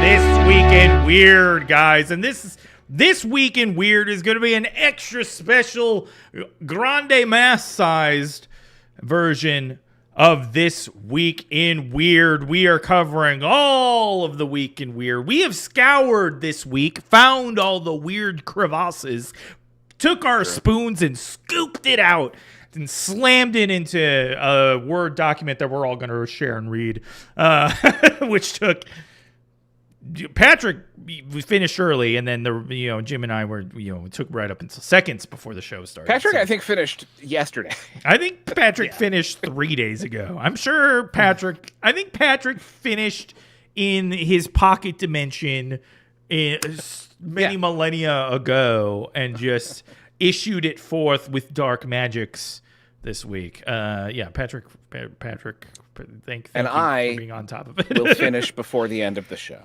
This Week in Weird, guys. And this Week in Weird is going to be an extra special grande mass-sized version of This Week in Weird. We are covering all of the Week in Weird. We have scoured this week, found all the weird crevasses, took our spoons and scooped it out and slammed it into a Word document that we're all going to share and read, which took... Patrick, we finished early, and then Jim and I were, it took right up until seconds before the show started. Patrick, I think, finished yesterday. I think Patrick finished 3 days ago. I'm sure Patrick finished in his pocket dimension many millennia ago and just issued it forth with dark magics this week. Patrick, thank you for being on top of it. Will finish before the end of the show.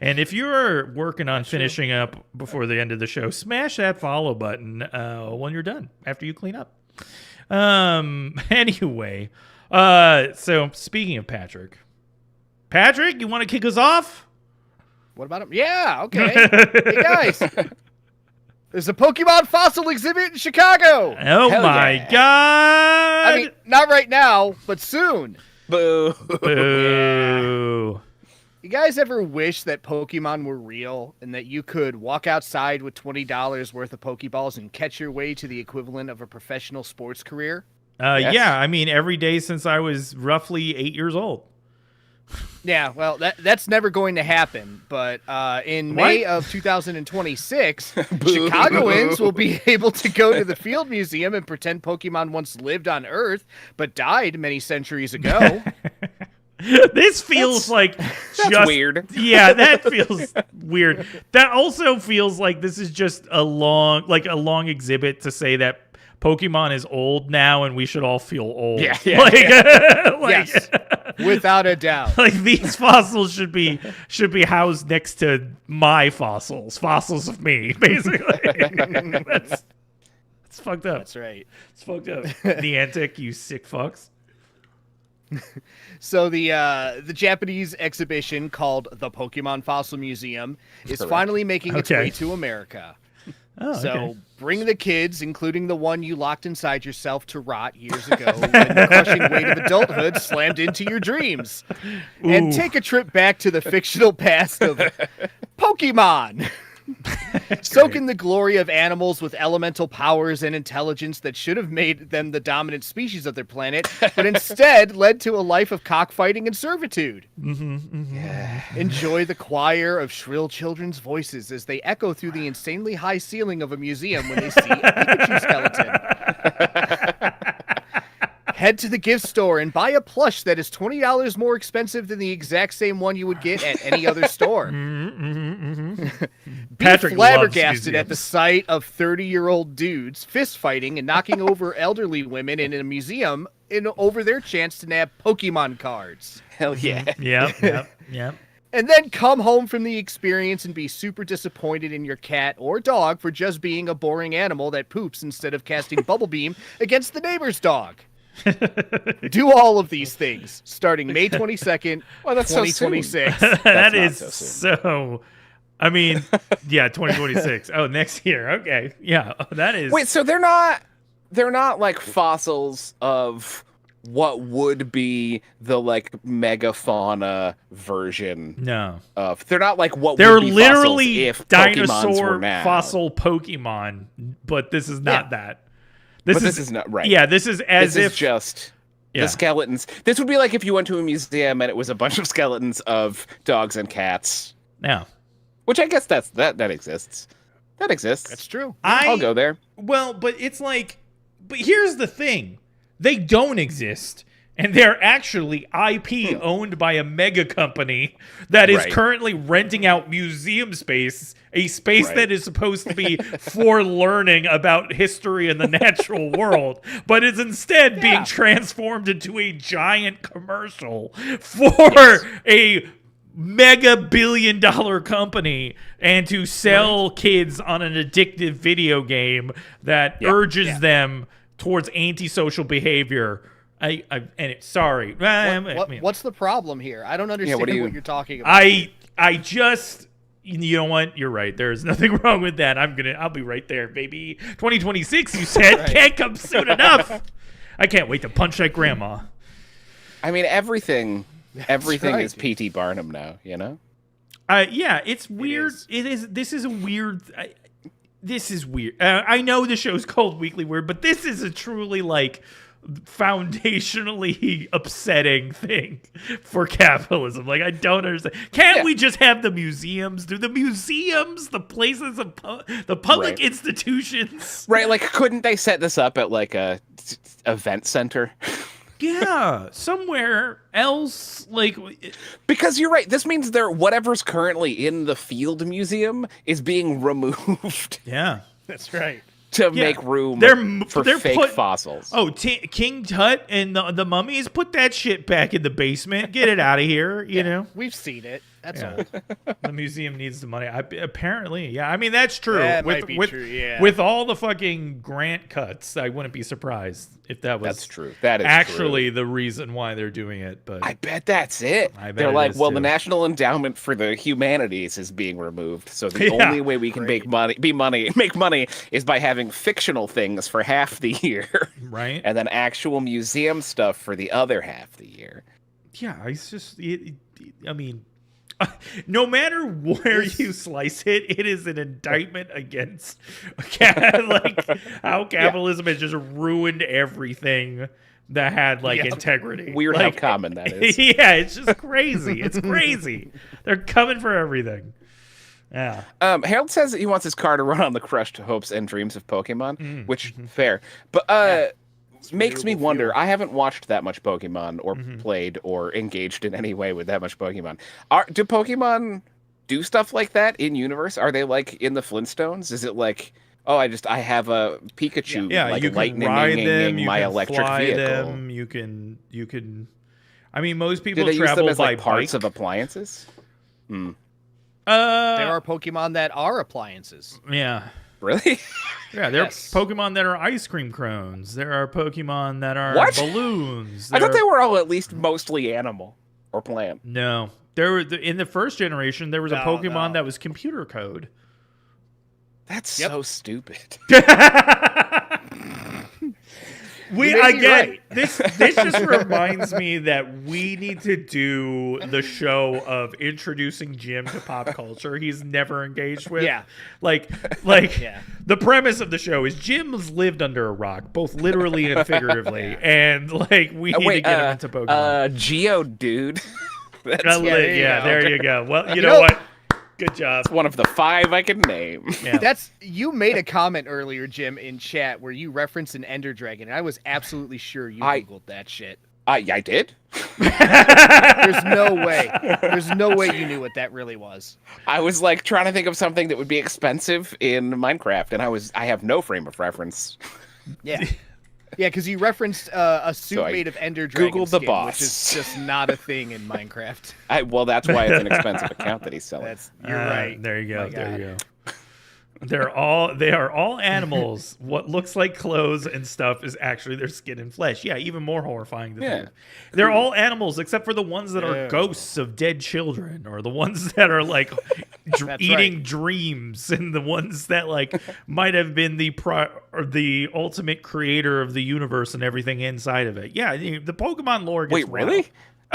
And if you're working on finishing up before the end of the show, smash that follow button when you're done, after you clean up. Anyway, so speaking of Patrick, you want to kick us off? What about him? Yeah, okay. Hey, guys. There's a Pokemon fossil exhibit in Chicago. Oh, hell my God. I mean, not right now, but soon. Boo. Boo. You guys ever wish that Pokemon were real and that you could walk outside with $20 worth of Pokeballs and catch your way to the equivalent of a professional sports career? Yes. Yeah, I mean, every day since I was roughly 8 years old. Yeah, well, that's never going to happen. But in May of 2026, Chicagoans will be able to go to the Field Museum and pretend Pokemon once lived on Earth, but died many centuries ago. This feels that's weird. Yeah, that feels weird. That also feels like this is just a long exhibit to say that Pokemon is old now, and we should all feel old. Yeah. Yes, without a doubt. Like these fossils should be housed next to my fossils of me, basically. That's fucked up. That's right. It's fucked up. Niantic, you sick fucks. So the Japanese exhibition called the Pokemon Fossil Museum is finally making its way to America. Oh, so bring the kids, including the one you locked inside yourself to rot years ago when the crushing weight of adulthood slammed into your dreams. Ooh. And take a trip back to the fictional past of Pokemon. Soak in the glory of animals with elemental powers and intelligence that should have made them the dominant species of their planet, but instead led to a life of cockfighting and servitude. Yeah. Enjoy the choir of shrill children's voices as they echo through the insanely high ceiling of a museum when they see a Pikachu skeleton. Head to the gift store and buy a plush that is $20 more expensive than the exact same one you would get at any other store. Be flabbergasted at the sight of 30-year-old dudes fist fighting and knocking over elderly women in a museum over their chance to nab Pokemon cards. Hell yeah. Yep. And then come home from the experience and be super disappointed in your cat or dog for just being a boring animal that poops instead of casting Bubble Beam against the neighbor's dog. Do all of these things starting May 22nd, 2026. That is so. I mean, yeah, 2026. Oh, next year. Okay, yeah, that is. Wait, so they're not like fossils of what would be the like megafauna version? No, they're not like what they're would be literally if dinosaur fossil Pokemon, but this is not that. This is not right. Yeah, this is just the skeletons. This would be like if you went to a museum and it was a bunch of skeletons of dogs and cats. Yeah. Which I guess that exists. That exists. That's true. I'll go there. Well, but it's like, but here's the thing. They don't exist. And they're actually IP owned by a mega company that is currently renting out museum space, a space that is supposed to be for learning about history and the natural world, but is instead being transformed into a giant commercial for a mega billion-dollar company and to sell kids on an addictive video game that urges them towards antisocial behavior. Sorry. What's the problem here? I don't understand what you're talking about. I just, you know what? You're right. There's nothing wrong with that. I'll be right there, baby. 2026, you said. Right. Can't come soon enough. I can't wait to punch that grandma. I mean, everything right. is P.T. Barnum now, you know? Yeah, it's weird. This is weird. I know the show's called Weekly Weird, but this is a truly, like, foundationally upsetting thing for capitalism. Like, I don't understand. Can't we just have the museums? Do the museums, the places of the public institutions, right? Like, couldn't they set this up at like a event center? Yeah, somewhere else, like, because you're right. This means whatever's currently in the Field Museum is being removed. Yeah, that's right. To make room for fake fossils. Oh, King Tut and the mummies, put that shit back in the basement. Get it out of here, you know? We've seen it. That's old. The museum needs the money. Apparently, yeah. I mean, that's true. That might be true, yeah. With all the fucking grant cuts, I wouldn't be surprised if that was that's true. That is actually the reason why they're doing it. But I bet that's it. They're like, well, the National Endowment for the Humanities is being removed, so the only way we can make money is by having fictional things for half the year, right? And then actual museum stuff for the other half the year. Yeah, it's just, I mean. No matter where you slice it, it is an indictment against like how capitalism has just ruined everything that had like integrity. Weird like, how common that is. Yeah, it's just crazy. It's crazy. They're coming for everything. Yeah. Harold says that he wants his car to run on the crushed hopes and dreams of Pokemon, which fair. But makes me wonder. I haven't watched that much Pokemon or played or engaged in any way with that much Pokemon. Do Pokemon do stuff like that in universe? Are they like in the Flintstones? Is it like, oh, I have a Pikachu, like you can lightning ride them, you my can electric fly vehicle? Them, you can. I mean, most people do they travel use them as by parts bike. of appliances. There are Pokemon that are appliances. Yeah. Really? Yeah, there are Pokemon that are ice cream cones. There are Pokemon that are balloons. I thought they were all at least mostly animal or plant. No. In the first generation, there was a Pokemon that was computer code. That's so stupid. This just reminds me that we need to do the show of introducing Jim to pop culture he's never engaged with. Yeah. Like the premise of the show is Jim's lived under a rock, both literally and figuratively. And like we need to get him into Pokemon. Geodude. There you go. Well, you know what? Good job. It's one of the 5 I can name. Yeah. You made a comment earlier, Jim, in chat where you referenced an Ender Dragon, and I was absolutely sure you Googled that shit. I did? There's no way. There's no way you knew what that really was. I was like trying to think of something that would be expensive in Minecraft, and I have no frame of reference. Yeah. Yeah, because you referenced a suit made of Ender Dragon skin, which is just not a thing in Minecraft. Well, that's why it's an expensive account that he's selling. You're right. There you go. There you go. They are all animals. What looks like clothes and stuff is actually their skin and flesh. Yeah, even more horrifying to think. They're all animals except for the ones that are ghosts of dead children, or the ones that are like eating dreams, and the ones that like might have been the ultimate creator of the universe and everything inside of it. Yeah, the Pokemon lore gets really?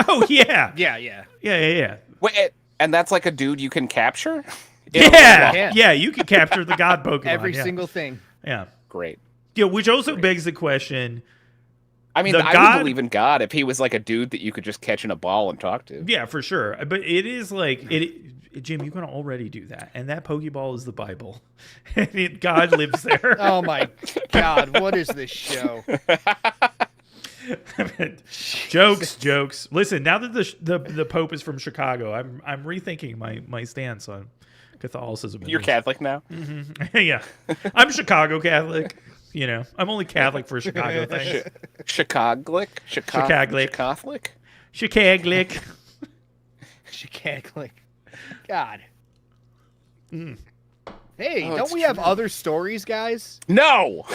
Oh yeah. Yeah. Wait, and that's like a dude you can capture? Yeah, you can capture the god Pokemon. Every single thing. Yeah. Great. Yeah, which also begs the question. I mean, I would believe in God if he was like a dude that you could just catch in a ball and talk to. Yeah, for sure. But it is like, Jim, you can already do that. And that Pokeball is the Bible. And God lives there. Oh my God, what is this show? Jokes. Listen, now that the Pope is from Chicago, I'm rethinking my stance on Catholicism. You're Catholic now? Mm-hmm. Yeah. I'm Chicago Catholic. You know, I'm only Catholic for Chicago things. Chicaglic? Chicaglic. God. Hey, don't we have other stories, guys? No!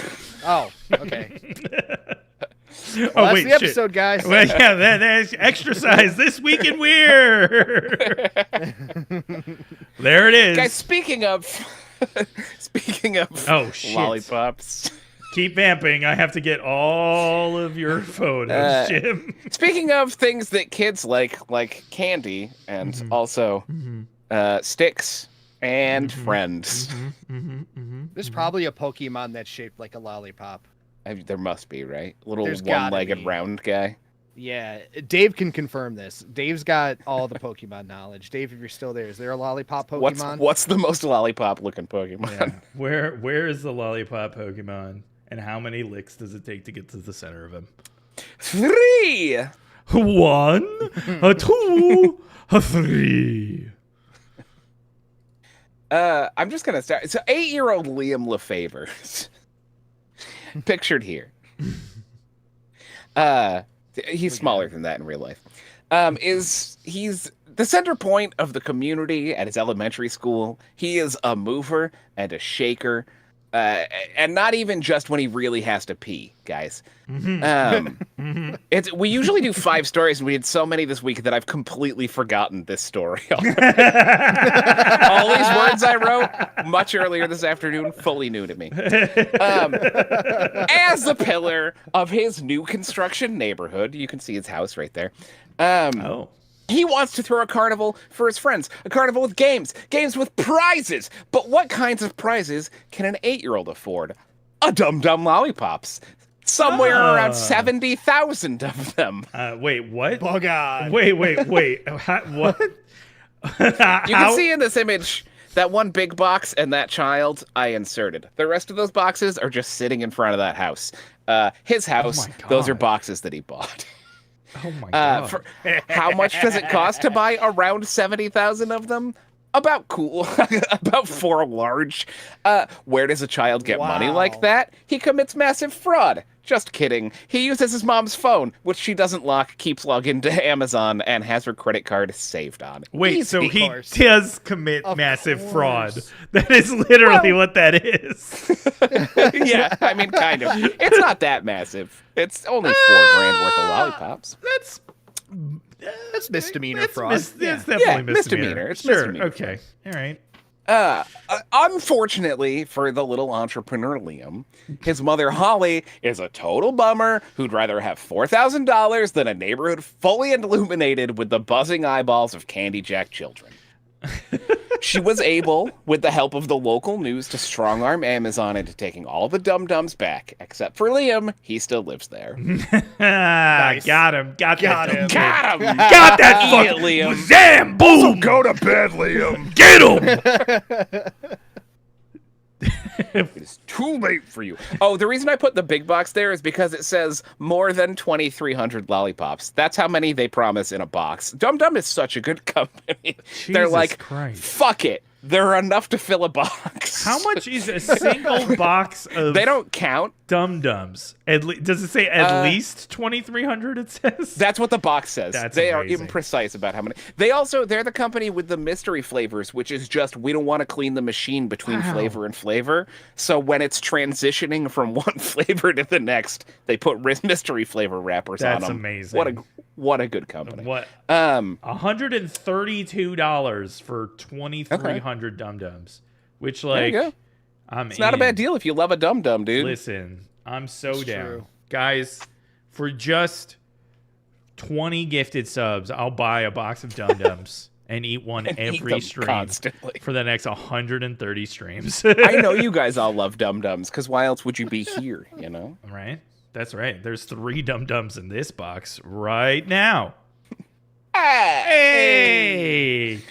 Oh, okay. Well, that's wait, the episode, guys. Well, yeah, that's exercise this week in Weird. There it is. Guys, speaking of Oh, shit. lollipops. Keep vamping. I have to get all of your photos, Jim. Speaking of things that kids like candy and also sticks and friends. There's probably a Pokemon that's shaped like a lollipop. There must be, right? Little There's gotta one-legged be. round guy. Yeah, Dave can confirm this. Dave's got all the Pokemon knowledge. Dave, if you're still there, is there a lollipop Pokemon? What's the most lollipop-looking Pokemon? Yeah. Where is the lollipop Pokemon? And how many licks does it take to get to the center of him? 3! 1, a 2, a 3. I'm just gonna start. So 8-year-old Liam Lefevre, pictured here. He's smaller than that in real life. He's the center point of the community at his elementary school. He is a mover and a shaker. And not even just when he really has to pee, guys. We usually do 5 stories, and we did so many this week that I've completely forgotten this story. All these words I wrote much earlier this afternoon, fully new to me. As the pillar of his new construction neighborhood, you can see his house right there. He wants to throw a carnival for his friends. A carnival with games with prizes. But what kinds of prizes can an 8-year-old afford? A Dum-Dum Lollipops. Somewhere around 70,000 of them. Wait, what? Bug on. Wait. What? You can see in this image that one big box and that child I inserted. The rest of those boxes are just sitting in front of that house. His house, those are boxes that he bought. Oh my god! How much does it cost to buy around 70,000 of them? About about 4 large. Where does a child get money like that? He commits massive fraud. Just kidding. He uses his mom's phone, which she doesn't lock, keeps logged into Amazon, and has her credit card saved on. Wait, Easy. so he does commit massive fraud. That is literally what that is. Yeah, I mean, kind of. It's not that massive. It's only $4,000 worth of lollipops. That's misdemeanor fraud. That's definitely misdemeanor. It's sure. misdemeanor Okay. All right. Unfortunately for the little entrepreneur Liam, his mother Holly is a total bummer who'd rather have $4,000 than a neighborhood fully illuminated with the buzzing eyeballs of Candy Jack children. She was able, with the help of the local news, to strong-arm Amazon into taking all the dum-dums back, except for Liam. He still lives there. Nice. Got him. Got him. Got him! Got that fucking Liam. Zam! Boom! Go to bed, Liam. Get him! It is too late for you. Oh, the reason I put the big box there is because it says more than 2,300 lollipops. That's how many they promise in a box. Dum Dum is such a good company. They're like, Christ. fuck it. They're enough to fill a box. How much is a single box of They don't count. Dum-Dums? Does it say at least 2,300, it says? That's what the box says. That's They are amazing. even precise about how many. They're the company with the mystery flavors, which is just we don't want to clean the machine between flavor and flavor. So when it's transitioning from one flavor to the next, they put mystery flavor wrappers on them. That's amazing. What a good company. What? $132 for 2,300 Dum-Dums, which There you like go. I'm It's not a bad deal if you love a Dum Dum, dude. Listen, I'm so down. true. Guys, for just 20 gifted subs, I'll buy a box of Dum-Dums and eat one And eat every them stream constantly. for the next 130 streams. I know you guys all love Dum Dums, because why else would you be here, you know? Right? That's right. There's 3 Dum-Dums in this box right now. Hey!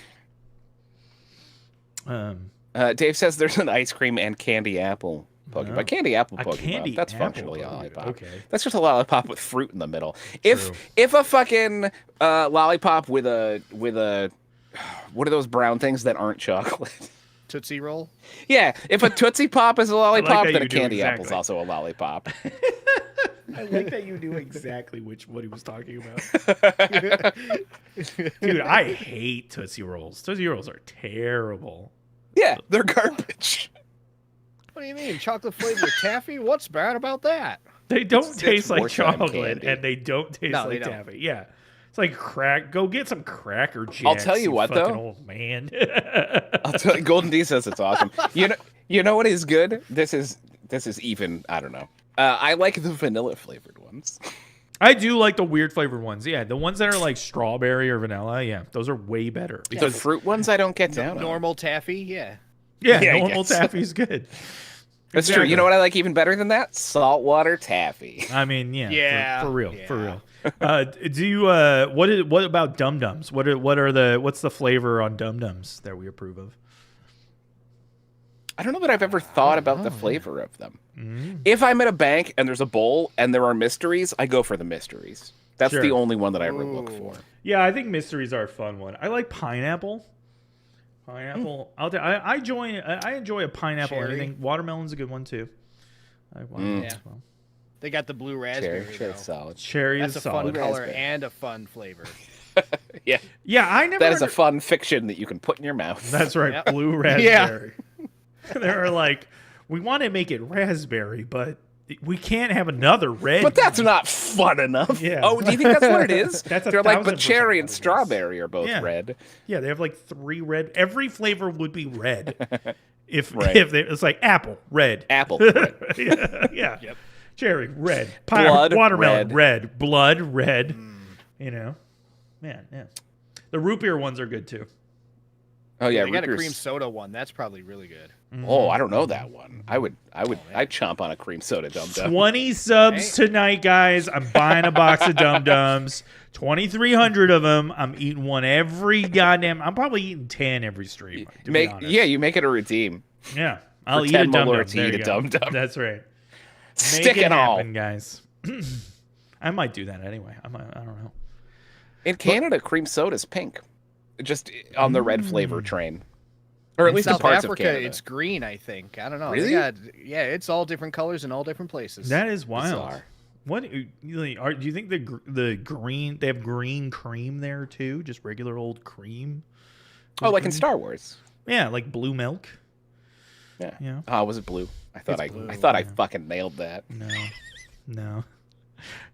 Dave says there's an ice cream and candy apple Pokemon. No. But candy apple A Pokemon, candy that's apple functionally a Pokemon, lollipop. okay. That's just a lollipop with fruit in the middle. True. If a fucking lollipop with a what are those brown things that aren't chocolate? Tootsie Roll. Yeah, if a Tootsie Pop is a lollipop, that then you a do candy exactly. apple's also a lollipop. I like that you knew exactly what he was talking about. Dude, I hate Tootsie Rolls. Tootsie Rolls are terrible. Yeah, they're garbage. What do you mean? Chocolate flavored taffy? What's bad about that? They don't It's taste like wartime chocolate, candy. and they don't taste No, they like don't. taffy. Yeah. It's like Go get some Cracker Jacks. I'll tell you what, fucking though. old man. I'll tell you, Golden D says it's awesome. You know what is good? This is even, I don't know. I like the vanilla flavored ones. I do like the weird flavored ones. Yeah, the ones that are like strawberry or vanilla. Yeah, those are way better. The fruit ones I don't get down on. Normal taffy, yeah. Yeah, Yeah, I normal guess. taffy's good. That's true. You know what I like even better than that? Saltwater taffy. I mean, yeah, Yeah, for real, yeah. for real. Do you what about Dum Dums? What's the flavor on Dum Dums that we approve of? I don't know that I've ever thought about the flavor of them. If I'm at a bank and there's a bowl and there are mysteries, I go for the mysteries. That's Sure. the only one that I ever look for. Yeah, I think mysteries are a fun one. I like pineapple. Pineapple. I enjoy a pineapple. Cherry. Anything. Watermelon's a good one too. I like watermelon as well. They got the blue raspberry. Cherry though. solid. Cherry That's is a solid. fun color Raspberry. and a fun flavor. Yeah, Yeah, I never. that is a fun fiction that you can put in your mouth. That's right. Yep. Blue raspberry. They're like, we want to make it raspberry, but we can't have another red. But that's not fun enough. Yeah. Oh, do you think that's what it is? That's They're like, but 1000% cherry and what it is. strawberry are both Yeah. red. Yeah, they have like 3 red. Every flavor would be red if Right. it's like apple red. Apple. Red. Yeah. Yep. Cherry red. Blood, Watermelon red. red. Blood red. You know, man. Yeah. The root beer ones are good too. Oh yeah, They got a root cream beer's- soda one. That's probably really good. Oh, I don't know that one. I'd chomp on a cream soda Dum Dum. 20 subs tonight, guys. I'm buying a box of Dum Dums. 2,300 of them. I'm eating one every goddamn. I'm probably eating 10 every stream. To be honest. You make it a redeem. Yeah. I'll For eat a 10 Dum Dum. malorts, There eat you a go. Dum Dum. That's right. Stick Make it all. happen, guys. I might do that anyway. I don't know. In Canada, cream soda's pink, just on the red flavor train, or at In least in South parts Africa, of Canada. it's green, I think. I don't know. Really? Yeah, it's all different colors in all different places. That is wild. Bizarre. What do you think the green? They have green cream there too, just regular old cream. Oh, like in Star Wars. Yeah, like blue milk. Yeah. Yeah. Oh, was it blue? I thought It's blue, I thought I fucking nailed that.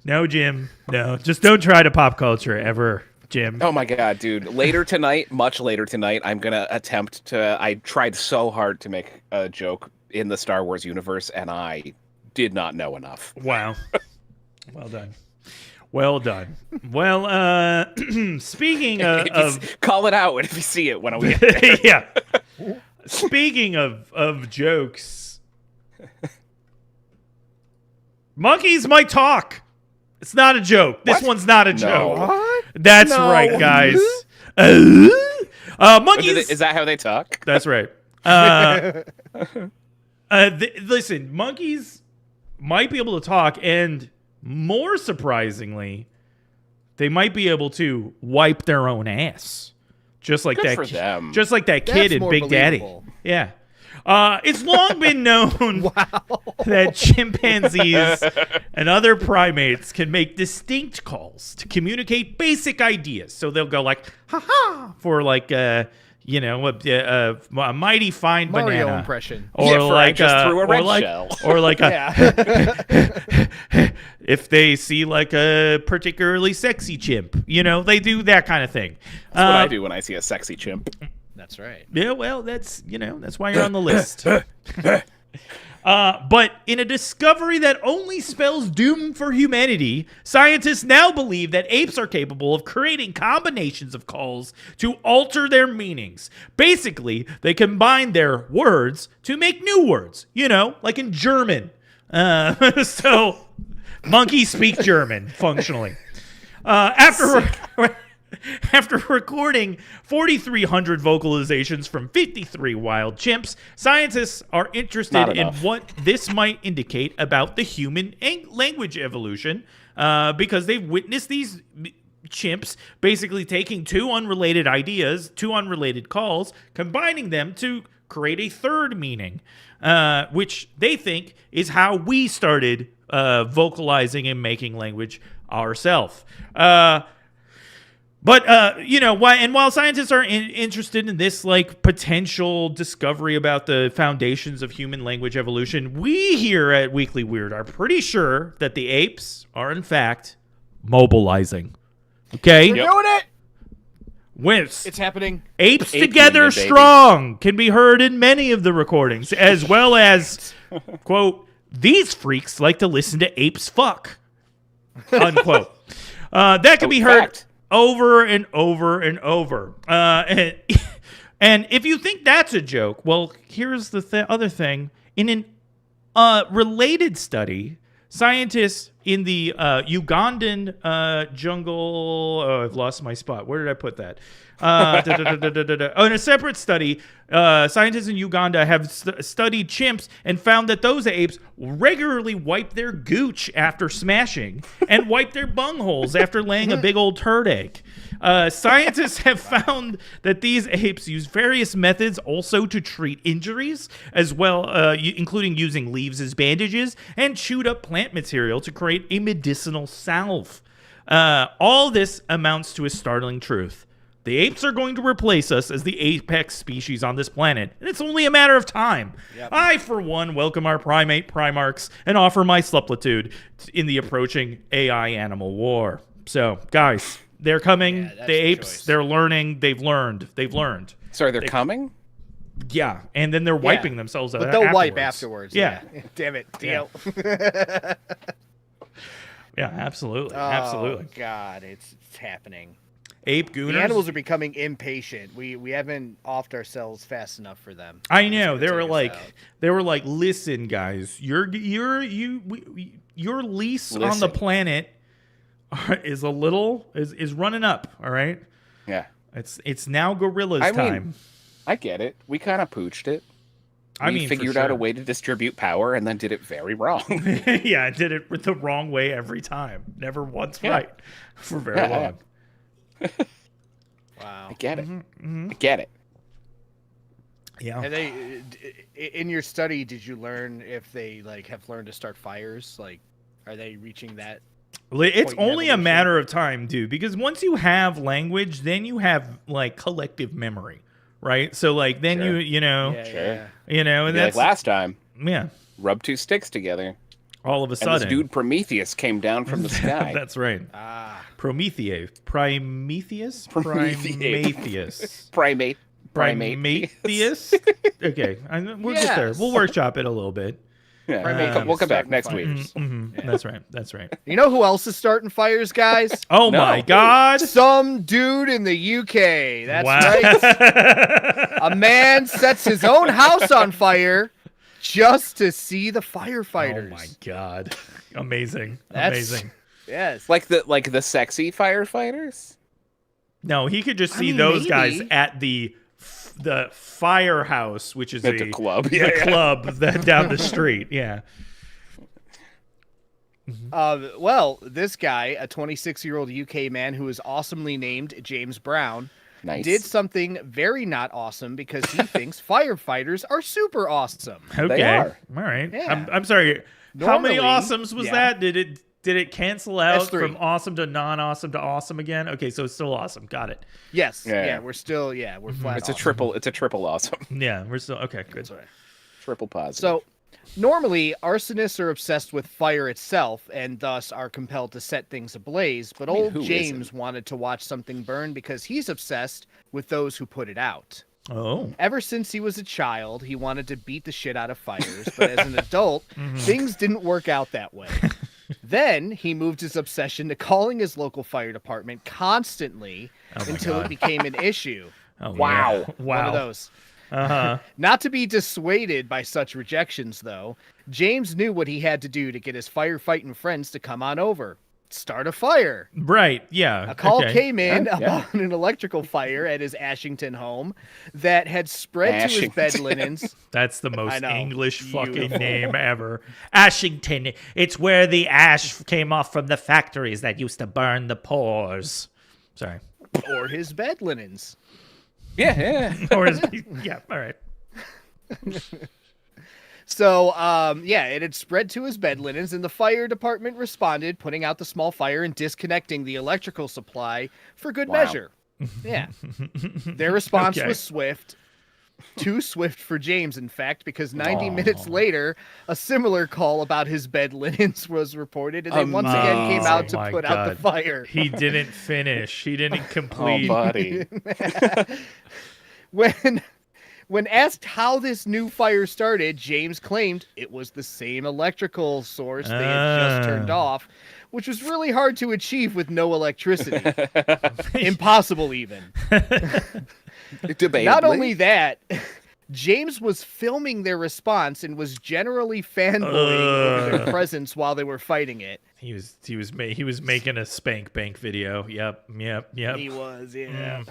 No, Jim. No, just don't try to pop culture ever, Jim. Oh my god, dude! Later tonight, much later tonight, I'm gonna attempt to. I tried so hard to make a joke in the Star Wars universe, and I did not know enough. Wow. Well done. Well done. Well, speaking of Call it out if you see it when we get there. yeah. Speaking of jokes, monkeys might talk. It's not a joke. This What? one's not a joke. What? That's No. right, guys. Monkeys. Is that how they talk? That's right. Listen, monkeys might be able to talk, and more surprisingly, they might be able to wipe their own ass, just like Good that. for them. Just like that That's kid in more Big Daddy. believable. Yeah. It's long been known that chimpanzees and other primates can make distinct calls to communicate basic ideas. So they'll go like, ha ha, for like, a mighty fine Mario banana. impression. Or Yeah, for I like, just threw a red or like, shell. or like Yeah. if they see like a particularly sexy chimp, they do that kind of thing. That's what I do when I see a sexy chimp. That's right. Yeah, well, that's why you're on the list. But in a discovery that only spells doom for humanity, scientists now believe that apes are capable of creating combinations of calls to alter their meanings. Basically, they combine their words to make new words, like in German. So monkeys speak German functionally. After recording 4,300 vocalizations from 53 wild chimps, scientists are interested Not in enough. what this might indicate about the human language evolution, because they've witnessed these chimps basically taking two unrelated ideas, two unrelated calls, combining them to create a third meaning, which they think is how we started vocalizing and making language ourselves. But while scientists are interested in this like potential discovery about the foundations of human language evolution, we here at Weekly Weird are pretty sure that the apes are in fact mobilizing. Okay, We're doing it. Wimps. It's happening. Apes Ape Together Union, baby. Strong can be heard in many of the recordings, as well as, quote, these freaks like to listen to apes fuck, unquote. That can be heard Fact. over and over and over. And if you think that's a joke, well, here's the other thing. In an related study, scientists in the Ugandan jungle. Oh, I've lost my spot. Where did I put that? In a separate study, scientists in Uganda have studied chimps and found that those apes regularly wipe their gooch after smashing and wipe their bungholes after laying a big old turd egg. Scientists have found that these apes use various methods also to treat injuries, as well, including using leaves as bandages and chewed up plant material to create a medicinal salve. All this amounts to a startling truth. The apes are going to replace us as the apex species on this planet, and it's only a matter of time. Yep. I, for one, welcome our primate primarchs and offer my supplicitude in the approaching AI animal war. So, guys, they're coming. Yeah, the apes, they're learning. They've learned. Sorry, they're coming? Yeah, and then they're wiping themselves But they'll wipe afterwards. Yeah. Damn it. Deal. Yeah, absolutely. Absolutely. Oh, God, it's happening. Ape gooners. The animals are becoming impatient. We haven't offed ourselves fast enough for them. I know. They were like, listen, guys, your lease on the planet is running up. All right. Yeah. It's now gorillas time. I get it. We kind of pooched it. We figured out a way to distribute power and then did it very wrong. Yeah, I did it the wrong way every time. Never once right for very long. Wow. I get it. I get it. Yeah. And they, in your study, did you learn if they have learned to start fires? Like, are they reaching that? It's only a matter of time, dude, because once you have language, then you have collective memory, right? So then Sure. you know, and that's like last time. Yeah. Rub two sticks together. All of a And sudden, this dude Prometheus came down from the sky. That's right. Prometheus. Prometheus. Primate. Primate. Okay, we'll get there. We'll workshop it a little bit. Yeah. We'll come back next week. Yeah. That's right. That's right. You know who else is starting fires, guys? Oh my God! Some dude in the UK. That's right. A man sets his own house on fire just to see the firefighters. Oh my God! Amazing. That's, amazing. Yes. Like the sexy firefighters? No, he could just see those guys maybe. at the firehouse, which is At the club. The club that down the street. Yeah. Well, this guy, a 26-year-old UK man who is awesomely named James Brown, did something very not awesome because he thinks firefighters are super awesome. Okay. They are. All right. Yeah. I'm sorry. How many Normally, awesomes was that? Did it cancel out S3. from awesome to non-awesome to awesome again? Okay, so it's still awesome. Got it. Yes. Yeah. Yeah, we're still, we're flat. It's a triple awesome. Yeah, we're still okay. Good. Triple positive. So, normally, arsonists are obsessed with fire itself and thus are compelled to set things ablaze. But old who James isn't? wanted to watch something burn because he's obsessed with those who put it out. Oh. Ever since he was a child, he wanted to beat the shit out of fires. But as an adult, things didn't work out that way. Then he moved his obsession to calling his local fire department constantly until it became an issue. Oh, Wow. Yeah. Wow. One of those. Uh-huh. Not to be dissuaded by such rejections, though, James knew what he had to do to get his firefighting friends to come on over. Start a fire. Right. Yeah. A call okay. came in Yeah. about an electrical fire at his Ashington home that had spread to his bed linens. That's the most know. English fucking Beautiful. name ever. Ashington. It's where the ash came off from the factories that used to burn the pores. Sorry. Or his bed linens. yeah. Or his, yeah. All right. So, it had spread to his bed linens, and the fire department responded, putting out the small fire and disconnecting the electrical supply for good measure. Yeah. Their response was swift. Too swift for James, in fact, because 90 minutes later, a similar call about his bed linens was reported, and they once again came out to put out the fire. He didn't finish. He didn't complete. Oh, buddy. When asked how this new fire started, James claimed it was the same electrical source they had just turned off, which was really hard to achieve with no electricity. Impossible, even. Not only that, James was filming their response and was generally fanboying over their presence while they were fighting it. He was making a spank bank video. Yep. He was, yeah.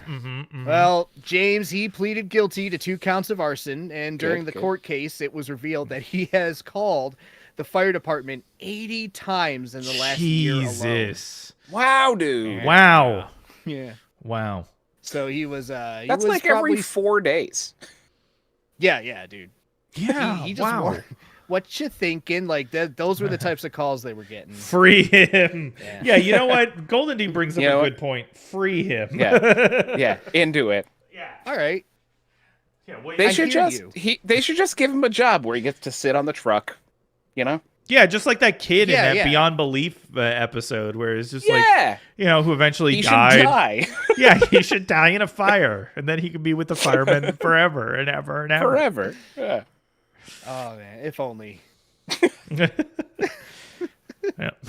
Well, James, he pleaded guilty to 2 counts of arson, and during the court case, it was revealed that he has called the fire department 80 times in the last year alone. Jesus. Wow, dude. Wow. Yeah. Wow. So he was That's like every 4 days. Yeah, dude. Yeah. He just what you thinking? Like those were the types of calls they were getting. Free him. Yeah, you know what? Golden D brings up a good point. Free him. Yeah, into it. Yeah. All right. Yeah, they should just give him a job where he gets to sit on the truck, you know? Yeah, just like that kid in that Beyond Belief episode where it's just who eventually died. Should die. Yeah, he should die in a fire, and then he could be with the firemen forever and ever and ever. Forever. Yeah. Oh man, if only.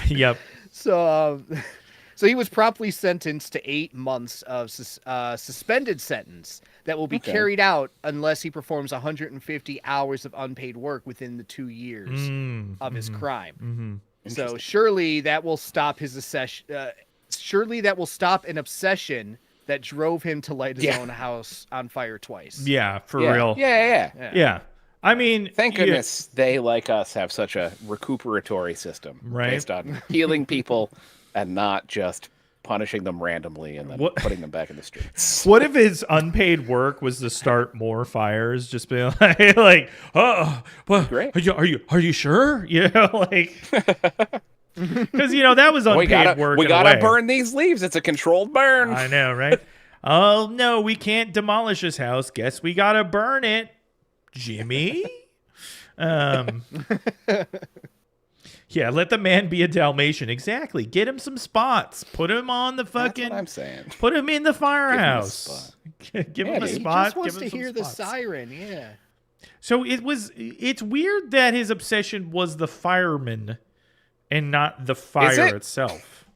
Yep. So he was promptly sentenced to 8 months of suspended sentence that will be carried out unless he performs 150 hours of unpaid work within the 2 years of his crime. So surely that will stop his surely that will stop an obsession that drove him to light his own house on fire twice. Yeah, for real. Yeah. I mean, thank goodness they, like us, have such a recuperatory system based on healing people and not just punishing them randomly and then putting them back in the streets. What if his unpaid work was to start more fires? Just being like, oh, well, great. Are you sure? You know, like, because that was unpaid work. We gotta burn these leaves. It's a controlled burn. I know, right? Oh no, we can't demolish his house. Guess we gotta burn it, Jimmy. Yeah, let the man be a Dalmatian. Exactly. Get him some spots. Put him on the fucking. That's what I'm saying. Put him in the firehouse. Give him a spot. He just wants to hear the siren. Yeah. So it's weird that his obsession was the fireman and not the fire itself.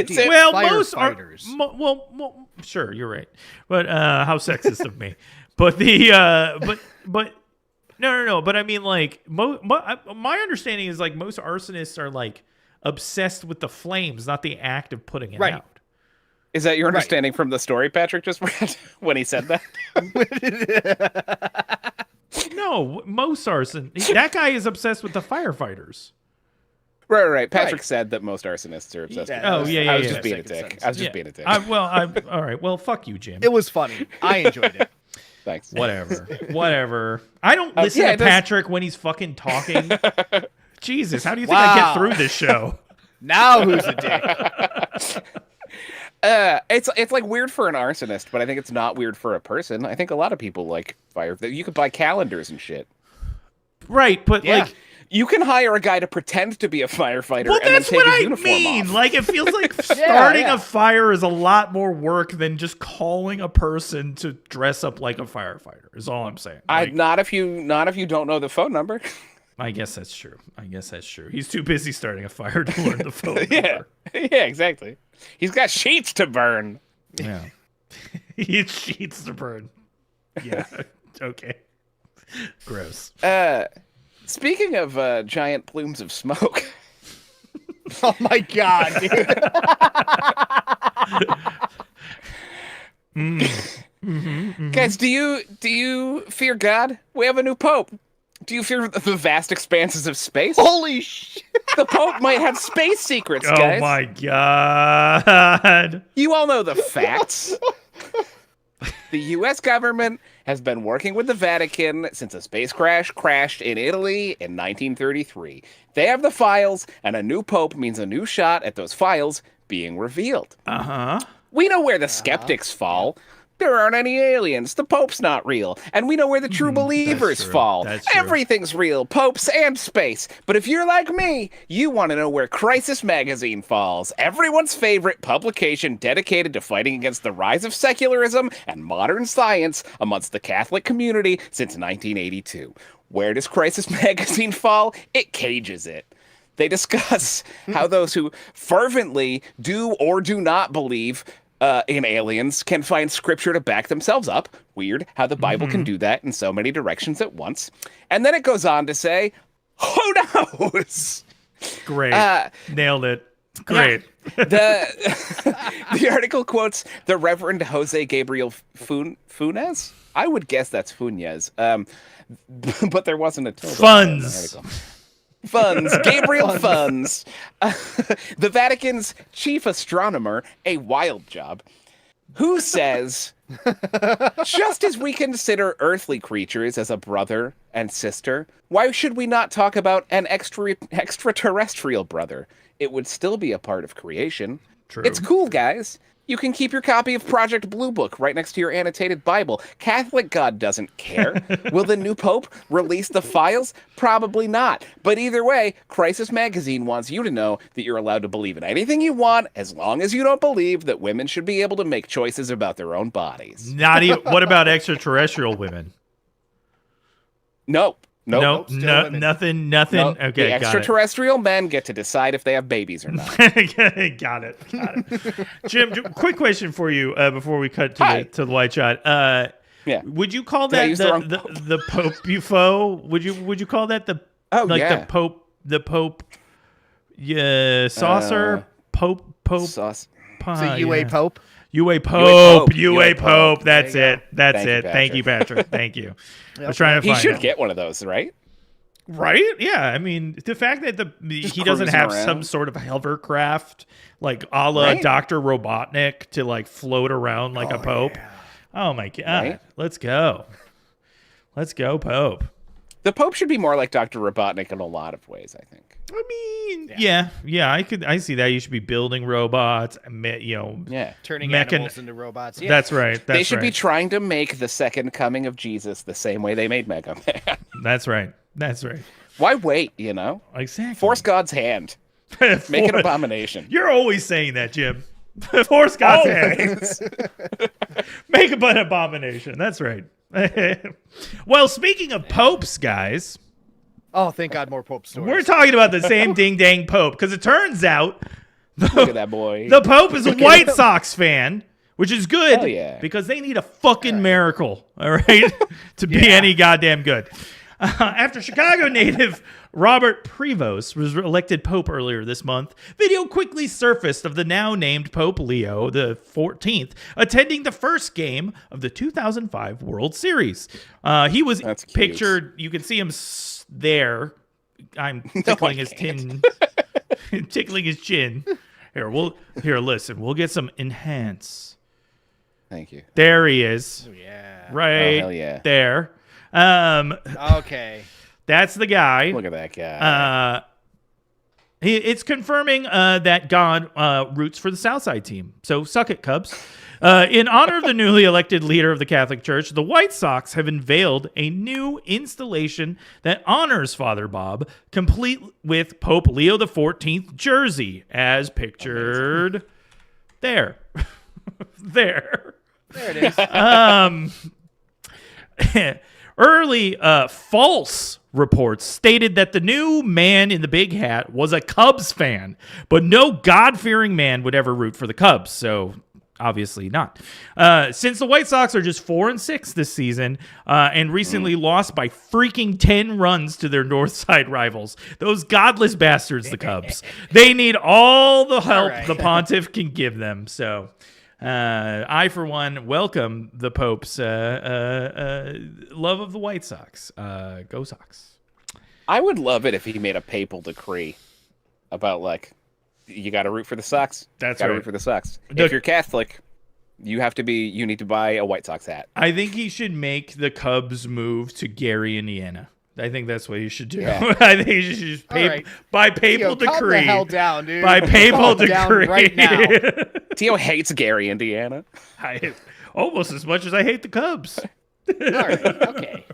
Well, most fighters. Well, sure, you're right. But how sexist of me. But the but. No. But I mean, like, my understanding is like most arsonists are like obsessed with the flames, not the act of putting it out. Is that your understanding from the story Patrick just read when he said that? No, most that guy is obsessed with the firefighters. Right. Patrick said that most arsonists are obsessed with Oh, yeah. I was just being a dick. All right. Well, fuck you, Jim. It was funny. I enjoyed it. Thanks. Whatever. I don't listen to Patrick when he's fucking talking. Jesus, how do you think I get through this show? Now who's a dick? It's like weird for an arsonist, but I think it's not weird for a person. I think a lot of people like fire. You could buy calendars and shit. Right, but like you can hire a guy to pretend to be a firefighter and then take his uniform off. Like, it feels like starting a fire is a lot more work than just calling a person to dress up like a firefighter. Is all I'm saying. Like, not if you don't know the phone number. I guess that's true. He's too busy starting a fire to learn the phone number. Yeah, exactly. He's got sheets to burn. Yeah, he had sheets to burn. Yeah. Okay. Gross. Speaking of giant plumes of smoke. Oh my god, dude. Guys, do you fear God? We have a new pope. Do you fear the vast expanses of space? Holy shit. The pope might have space secrets, guys. Oh my god. You all know the facts. The U.S. government has been working with the Vatican since a space crash crashed in Italy in 1933. They have the files, and a new pope means a new shot at those files being revealed. We know where the skeptics fall. There aren't any aliens. The Pope's not real. And we know where the true believers fall. Everything's real, popes and space. But if you're like me, you want to know where Crisis Magazine falls. Everyone's favorite publication dedicated to fighting against the rise of secularism and modern science amongst the Catholic community since 1982. Where does Crisis Magazine fall? It cages it. They discuss how those who fervently do or do not believe in aliens can find scripture to back themselves up. Weird how the Bible can do that in so many directions at once. And then it goes on to say, who knows? Great. Nailed it. Great. Yeah. The article quotes the Reverend Jose Gabriel Funes. I would guess that's Funes. But there wasn't a tilde. Funds. Funds, Gabriel Funds, the Vatican's chief astronomer, a wild job, who says, just as we consider earthly creatures as a brother and sister, why should we not talk about an extraterrestrial brother? It would still be a part of creation. True. It's cool, guys. You can keep your copy of Project Blue Book right next to your annotated Bible. Catholic God doesn't care. Will the new Pope release the files? Probably not. But either way, Crisis Magazine wants you to know that you're allowed to believe in anything you want as long as you don't believe that women should be able to make choices about their own bodies. Not even. What about extraterrestrial women? Nope. No, nothing. Nope. Okay, the extraterrestrial men get to decide if they have babies or not. Got it. Jim, quick question for you before we cut to the white shot. Yeah. Would you call that the Pope Bufo? Would you call that the the Pope saucer Pope sauce? So UA Pope. UA Pope. That's it. Thank you, Thank you, Patrick. Thank you. I was trying to find He should get one of those, right? Right? Yeah. I mean, the fact that he doesn't have some sort of hovercraft like a la Dr. Robotnik to like float around like a pope. Yeah. Oh my God. Right? Let's go. Let's go, Pope. The Pope should be more like Dr. Robotnik in a lot of ways, I think. I mean, yeah, I see that. You should be building robots, turning animals into robots. Yeah. That's right. They should be trying to make the second coming of Jesus the same way they made Mega Man. That's right. Why wait, Exactly. Force God's hand. Make an abomination. You're always saying that, Jim. Force God's hand. Make an abomination. That's right. Well, speaking of popes, guys. Oh, thank God, more Pope stories. We're talking about the same ding-dang Pope, because it turns out look at that boy. The Pope is a White Sox fan, which is good because they need a fucking miracle, all right, to be any goddamn good. After Chicago native Robert Prevost was elected Pope earlier this month, video quickly surfaced of the now named Pope Leo the 14th attending the first game of the 2005 World Series. He was pictured. You can see him there. I'm tickling his chin. Tickling his chin. Here, listen. We'll get some enhance. Thank you. There he is. Oh, yeah. Right. Oh, hell yeah. There. Okay. That's the guy. Look at that guy. It's confirming that God roots for the Southside team. So suck it, Cubs. In honor of the newly elected leader of the Catholic Church, the White Sox have unveiled a new installation that honors Father Bob, complete with Pope Leo XIV jersey, as pictured there. There it is. Early false reports stated that the new man in the big hat was a Cubs fan, but no God-fearing man would ever root for the Cubs, so obviously not. Since the White Sox are just 4-6 this season and recently lost by freaking 10 runs to their North Side rivals, those godless bastards, the Cubs, they need all the help the Pontiff can give them, so... I, for one, welcome the Pope's love of the White Sox. Go Sox. I would love it if he made a papal decree about, like, you got to root for the Sox. That's gotta right. root for the Sox. If you're Catholic, You need to buy a White Sox hat. I think he should make the Cubs move to Gary, Indiana. I think that's what you should do. Yeah. I think you should just by papal decree. Calm the hell down, dude. By papal decree. Right now. Tio hates Gary, Indiana. Almost as much as I hate the Cubs. All right. Okay.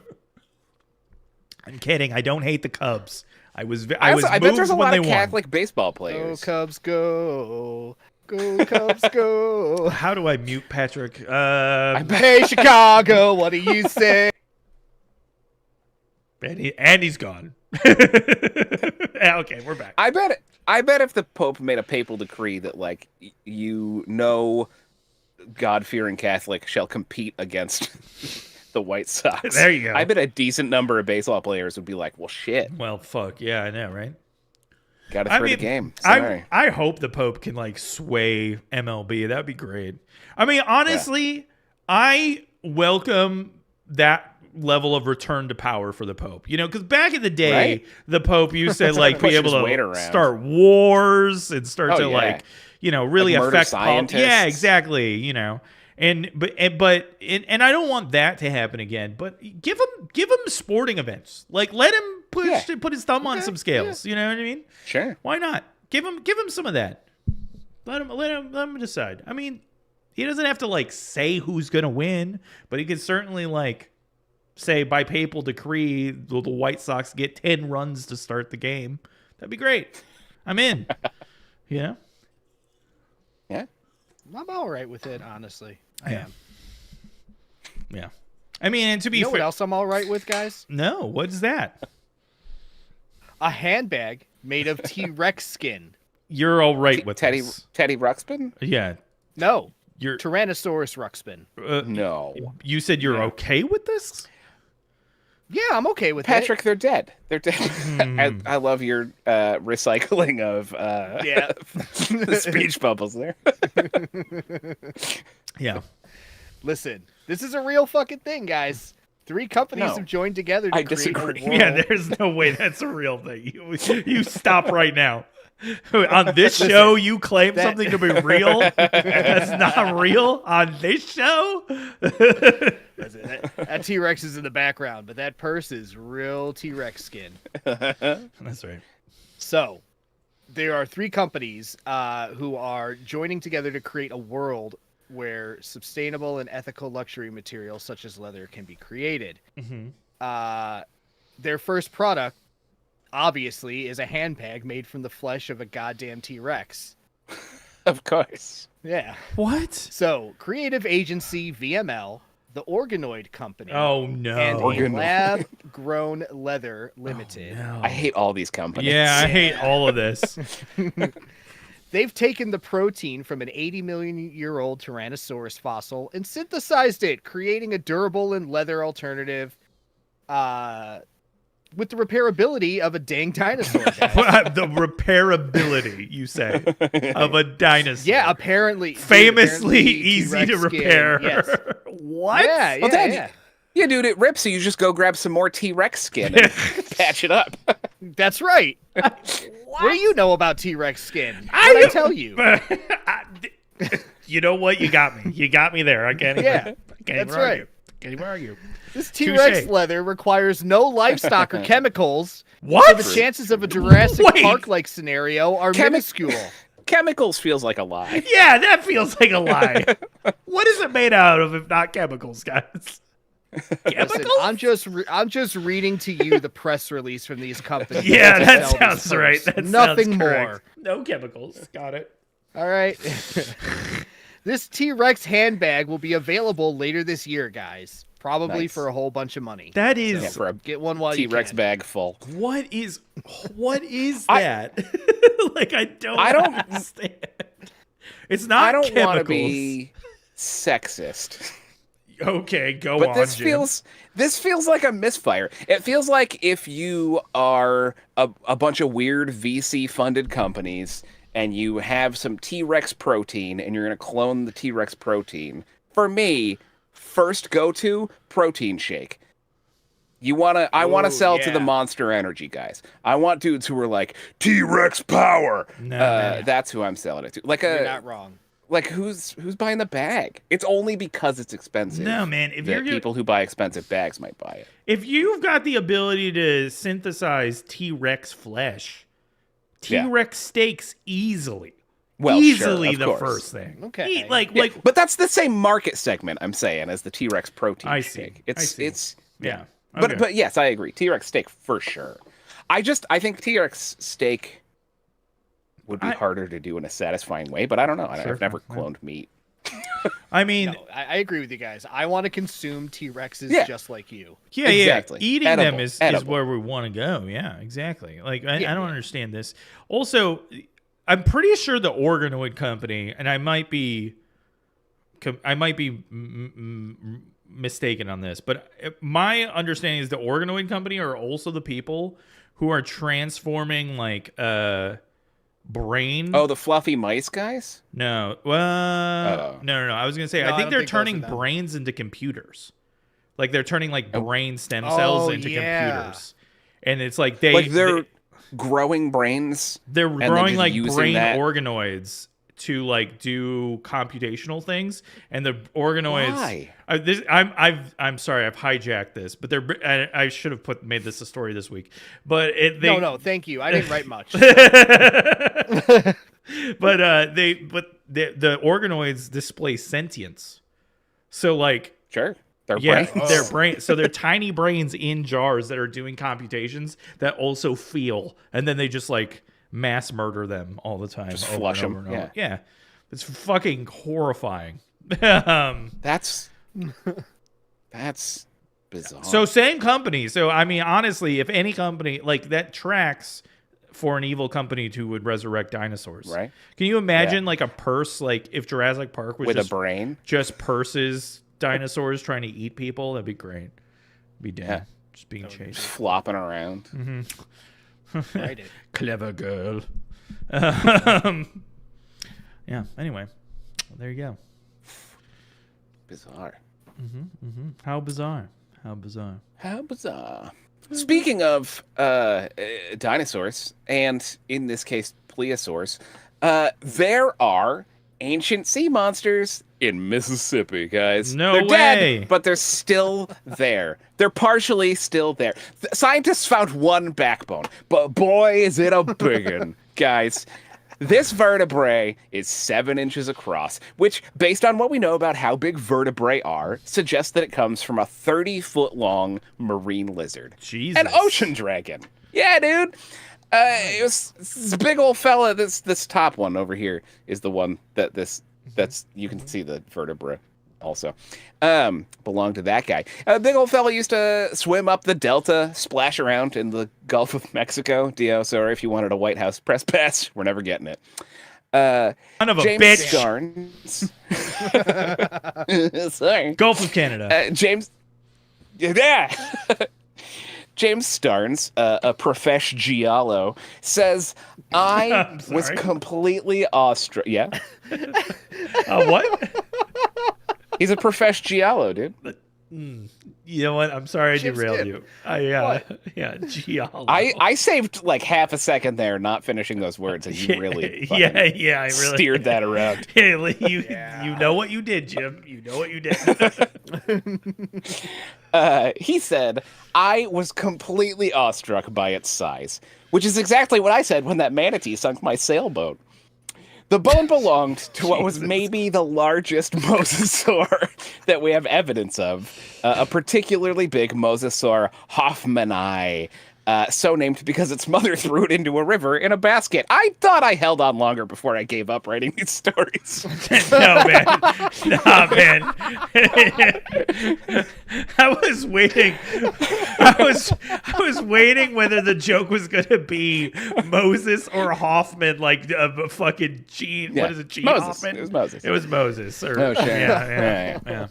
I'm kidding. I don't hate the Cubs. I was bet moved there's a when lot they of won. Catholic baseball players. Go Cubs, go. Go Cubs, go. How do I mute Patrick? Hey, Chicago, what do you say? And he's gone. Okay, we're back. I bet if the Pope made a papal decree that, like, God-fearing Catholic shall compete against the White Sox. There you go. I bet a decent number of baseball players would be like, well, shit. Well, fuck. Yeah, I know, right? Got to throw the game. Sorry. I hope the Pope can, like, sway MLB. That would be great. I mean, honestly, I welcome that level of return to power for the Pope. You know, because back in the day, the Pope used to, like, be able to start wars and start like, you know, really like affect scientists. Yeah, exactly. You know. And I don't want that to happen again. But give him sporting events. Like, let him put his thumb on some scales. You know what I mean? Sure. Why not? Give him some of that. Let him decide. I mean, he doesn't have to, like, say who's gonna win, but he could certainly, like, say by papal decree the White Sox get 10 runs to start the game. That'd be great. I'm in. You know? Yeah. I'm all right with it, honestly. I am. Yeah. I mean, and to be fair, what else I'm all right with, guys? No, what's that? A handbag made of T-Rex skin. You're all right with Teddy this. Teddy Ruxpin? Yeah. No. You're Tyrannosaurus Ruxpin. No. You said you're okay with this? Yeah, I'm okay with Patrick, it. they're dead. They're dead. I love your recycling of the speech bubbles there. Yeah. Listen, this is a real fucking thing, guys. 3 companies have joined together to create a world. Yeah, there's no way that's a real thing. You stop right now. On this show, you claim something to be real that's not real on this show? That T-Rex is in the background, but that purse is real T-Rex skin. That's right. So, there are 3 companies who are joining together to create a world where sustainable and ethical luxury materials such as leather can be created. Mm-hmm. Their first product, obviously, is a handbag made from the flesh of a goddamn T-Rex. Of course. Yeah. What? So, creative agency VML, the Organoid Company. Oh, no. And a Lab-Grown Leather Limited. Oh, no. I hate all these companies. Yeah, I hate all of this. They've taken the protein from an 80-million-year-old Tyrannosaurus fossil and synthesized it, creating a durable and leather alternative with the repairability of a dang dinosaur. The repairability, you say, of a dinosaur. Yeah, apparently. Famously easy to repair. Yes. What? Yeah, Well, Dad, yeah. Yeah, dude, it rips, so you just go grab some more T-Rex skin and patch it up. That's right. What do you know about T-Rex skin? I What I tell you? You know what? You got me. You got me there. I can't even, that's right. Can't even argue. This T-Rex Touché. leather requires no livestock or chemicals. What? So the chances of a Jurassic Wait. Park-like scenario are minuscule. Chemicals feels like a lie. Yeah, that feels like a lie. What is it made out of if not chemicals, guys? Chemicals? Listen, I'm just reading to you the press release from these companies. Yeah, that sell these sounds right. furs. That Nothing sounds more. correct. No chemicals. Got it. All right. This T-Rex handbag will be available later this year, guys. Probably Nice. for a whole bunch of money. That is Yeah, for a Get one while you T-Rex can. bag full. what is that? Like I don't understand. It's not I don't chemicals. want to be sexist, Okay, go but on. this Jim. feels like a misfire. It feels like if you are a bunch of weird VC funded companies and you have some T-Rex protein and you're going to clone the T-Rex protein. For me, first go-to protein shake. I want to sell to the Monster Energy guys. I want dudes who are like T-Rex power. No, man. That's who I'm selling it to. Like You're not wrong. like who's buying the bag? It's only because it's expensive. No, man. If you're people who buy expensive bags might buy it. If you've got the ability to synthesize T-Rex flesh, T-Rex steaks easily. Well, easily sure, the course. first thing. Okay. But that's the same market segment I'm saying as the T-Rex protein I steak. see. It's yeah. Okay. But yes, I agree. T-Rex steak for sure. I think T-Rex steak would be harder to do in a satisfying way, but I don't know. I've never cloned meat. I mean, no, I agree with you guys. I want to consume T-Rexes just like you. Yeah, exactly. Eating them is where we want to go. Yeah, exactly. Like I don't understand this. Also, I'm pretty sure the organoid company, and I might be mistaken on this, but my understanding is the organoid company are also the people who are transforming like brain. Oh, the fluffy mice guys? No. Well, no. I was gonna say I think they're turning brains into computers. Like they're turning like brain stem cells into computers, and it's like they're growing brains. They're growing like brain organoids to like do computational things, and the organoids. Why? I'm sorry, I've hijacked this, but I should have made this a story this week. But no, thank you. I didn't write much. But the organoids display sentience. So like sure. Their brain. So they're tiny brains in jars that are doing computations that also feel, and then they just like mass murder them all the time. Just flush them. Yeah, it's fucking horrifying. That's bizarre. So same company. So I mean, honestly, if any company like that tracks for an evil company who would resurrect dinosaurs, right? Can you imagine like a purse, like if Jurassic Park was with just a brain, just purses. Dinosaurs trying to eat people, that'd be great. Be dead, just being chased, flopping around. Mm-hmm. Right. Clever girl. Yeah. Anyway, well, there you go. Bizarre. How bizarre. How bizarre. How bizarre. Speaking of dinosaurs, and in this case, plesiosaurs, there are ancient sea monsters in Mississippi, guys. They're way. Dead, but they're still there. They're partially still there. Scientists found one backbone, but boy, is it a big one, guys. This vertebrae is 7 inches across, which, based on what we know about how big vertebrae are, suggests that it comes from a 30-foot-long marine lizard. Jesus. An ocean dragon. Yeah, dude. It was this big old fella. This top one over here is the one that's you can see the vertebra also belonged to that guy. A big old fella used to swim up the delta, splash around in the Gulf of Mexico. Dio, sorry if you wanted a White House press pass, we're never getting it. Son of a James bitch. Starnes. Sorry. Gulf of Canada. James. Yeah. James Starnes, a profesh giallo, says, I was completely awestruck. Yeah? What? He's a profesh giallo, dude. You know what? I'm sorry I derailed you. Yeah, giallo. I saved like half a second there, not finishing those words, and you really I really steered that around. You know what you did, Jim. You know what you did. He said, I was completely awestruck by its size, which is exactly what I said when that manatee sunk my sailboat. The bone belonged to what was maybe the largest mosasaur that we have evidence of, a particularly big mosasaur hoffmanni, so named because its mother threw it into a river in a basket. I thought I held on longer before I gave up writing these stories. No, man. Nah, man. I was waiting. I was waiting whether the joke was going to be Moses or Hoffman, like a fucking Gene. Yeah. What is it, Gene Moses. Hoffman? It was Moses. It was Moses. Or, oh, sure. Yeah.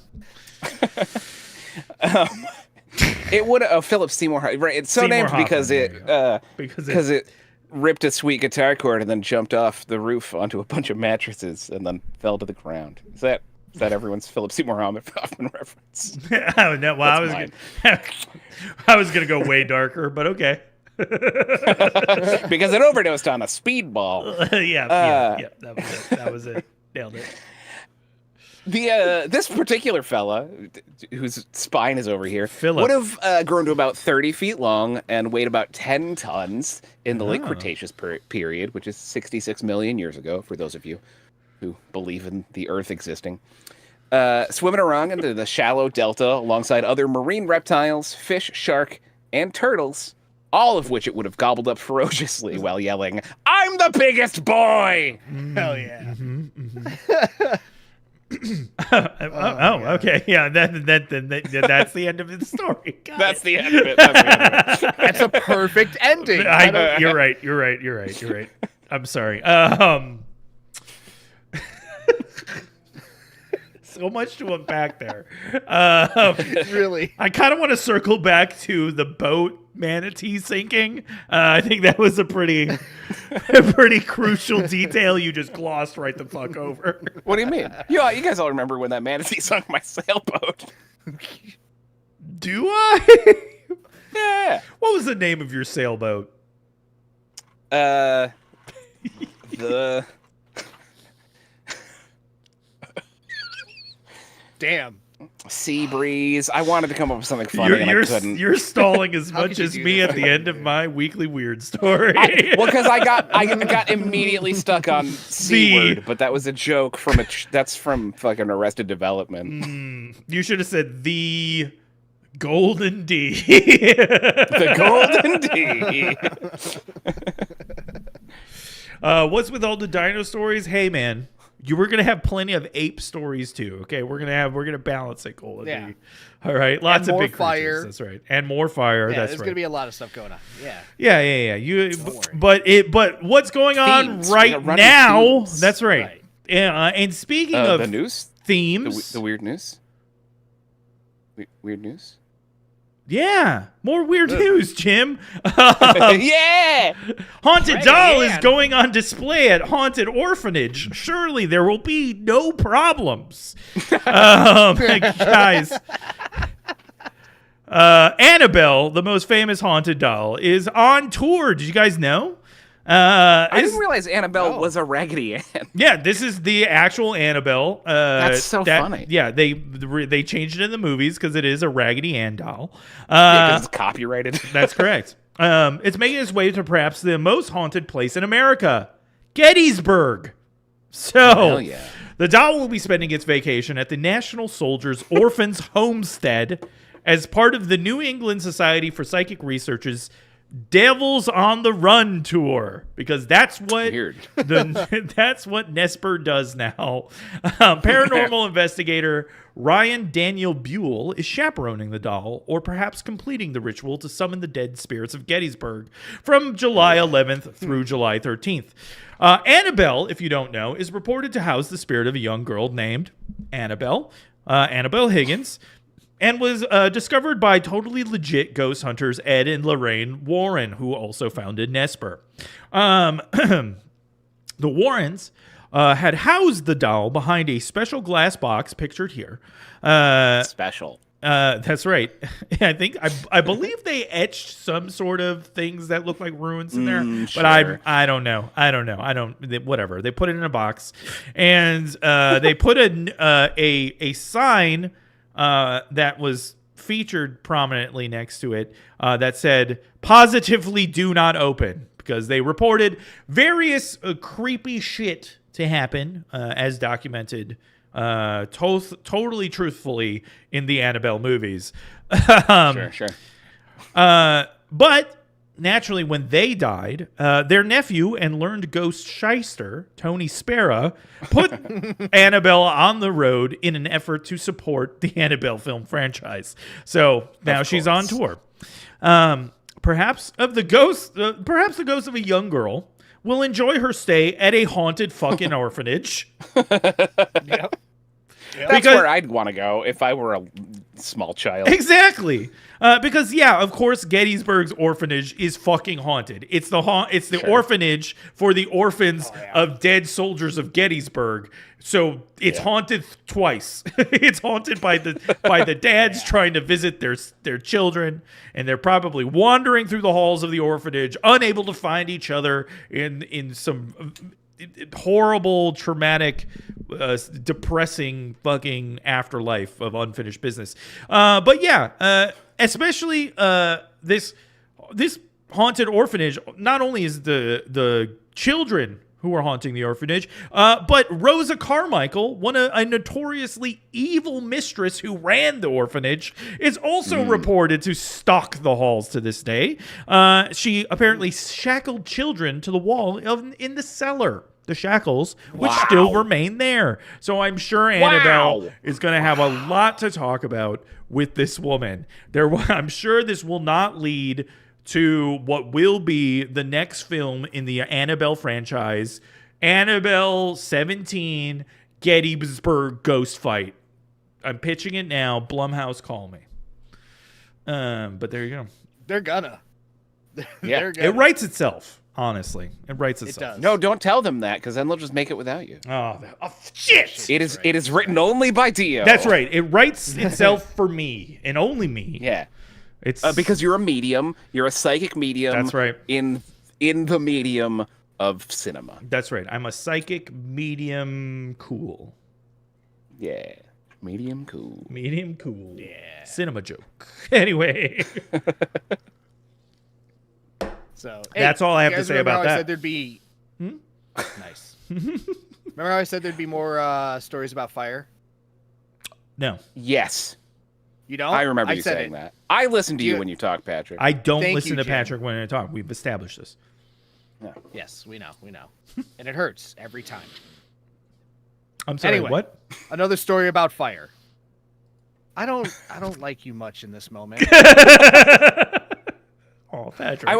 It would Philip Seymour. Right, it's so Seymour named Hoffman, because it ripped a sweet guitar chord and then jumped off the roof onto a bunch of mattresses and then fell to the ground. Is that everyone's Philip Seymour Hoffman reference? Oh no! Well, I was gonna go way darker, but okay. Because it overdosed on a speedball. Yeah. That was it. Nailed it. This particular fella, whose spine is over here, Philip. would have grown to about 30 feet long and weighed about 10 tons in the late Cretaceous period, which is 66 million years ago, for those of you who believe in the Earth existing. Swimming around into the shallow delta alongside other marine reptiles, fish, shark, and turtles, all of which it would have gobbled up ferociously while yelling, "I'm the biggest boy!" Hell yeah. Okay. Yeah, that's the end of the story. That's the end of it. That's a perfect ending. I know, you're right. I'm sorry. So much to unpack there. Really. I kind of want to circle back to the boat manatee sinking. I think that was a pretty crucial detail you just glossed right the fuck over. What do you mean? You guys all remember when that manatee sunk my sailboat? Do I? Yeah. What was the name of your sailboat? The Damn. Sea breeze. I wanted to come up with something funny and I couldn't. You're stalling as How much could you as do me that? at the end of my weekly weird story. Well, because I got immediately stuck on C word, but that was a joke from that's from fucking Arrested Development. You should have said the Golden D. The Golden D. What's with all the dino stories? Hey man, you were gonna have plenty of ape stories too. Okay, we're gonna balance it, Golden Yeah. D. All right, lots And of more big fire. creatures. That's right, and more fire. Yeah, that's there's right. gonna be a lot of stuff going on. Yeah. Yeah. Don't worry. But what's going on Themes. right We got running now? themes. That's right. And speaking of The news, themes, the weird news, weird news. yeah, more weird news, Jim. Yeah. Haunted Right Doll is hand. going on display at Haunted Orphanage. Surely there will be no problems. Guys, Annabelle, the most famous haunted doll, is on tour. Did you guys know? I didn't realize Annabelle was a Raggedy Ann. Yeah, this is the actual Annabelle. That's so funny. Yeah, they changed it in the movies because it is a Raggedy Ann doll. Because it's copyrighted. That's correct. It's making its way to perhaps the most haunted place in America, Gettysburg. So, Hell yeah. The doll will be spending its vacation at the National Soldiers Orphans Homestead as part of the New England Society for Psychic Research's Devils on the Run tour, because that's what Weird. that's what Nesper does now. Paranormal investigator Ryan Daniel Buell is chaperoning the doll, or perhaps completing the ritual to summon the dead spirits of Gettysburg from July 11th through July 13th. Annabelle, if you don't know, is reported to house the spirit of a young girl named Annabelle Higgins, and was discovered by totally legit ghost hunters Ed and Lorraine Warren, who also founded Nesper. The Warrens had housed the doll behind a special glass box pictured here. Special. That's right. I believe they etched some sort of things that look like ruins in there, but Sure. I don't know. Whatever. They put it in a box, and they put a sign that was featured prominently next to it that said "Positively do not open," because they reported various creepy shit to happen, as documented totally truthfully in the Annabelle movies. Sure. But naturally, when they died, their nephew and learned ghost shyster, Tony Spera, put Annabelle on the road in an effort to support the Annabelle film franchise. So now she's on tour. Perhaps the ghost of a young girl will enjoy her stay at a haunted fucking orphanage. Yep. That's where I'd want to go if I were a small child. Exactly. Because of course, Gettysburg's orphanage is fucking haunted. It's the orphanage for the orphans of dead soldiers of Gettysburg. So it's haunted twice. It's haunted by the dads trying to visit their children, and they're probably wandering through the halls of the orphanage, unable to find each other in some horrible, traumatic, depressing fucking afterlife of unfinished business. But yeah, especially this haunted orphanage. Not only is the children who are haunting the orphanage, but Rosa Carmichael, a notoriously evil mistress who ran the orphanage, is also reported to stalk the halls to this day. She apparently shackled children to the wall in the cellar. The shackles, which still remain there. So I'm sure Annabelle is going to have a lot to talk about with this woman. I'm sure this will not lead to what will be the next film in the Annabelle franchise, Annabelle 17 Gettysburg Ghost Fight. I'm pitching it now. Blumhouse, call me. But there you go. They're gonna. Yeah. It writes itself, honestly. It writes itself. does. No, don't tell them that, because then they'll just make it without you. Oh, shit! It is written only by Dio. That's right. It writes itself for me and only me. Yeah. It's because you're a medium. You're a psychic medium. That's right. In the medium of cinema. That's right. I'm a psychic medium cool. Yeah. Medium cool. Medium cool. Yeah. Cinema joke. Anyway. So that's all I have to say about that. I said there'd be nice. Remember how I said there'd be more stories about fire? No. Yes. You don't? I remember you saying that. I listen to you when you talk, Patrick. I don't listen to Jim. Patrick when I talk. We've established this. No. Yes, we know. And it hurts every time. I'm sorry, Anyway, what? Another story about fire. I don't like you much in this moment. Oh, Patrick.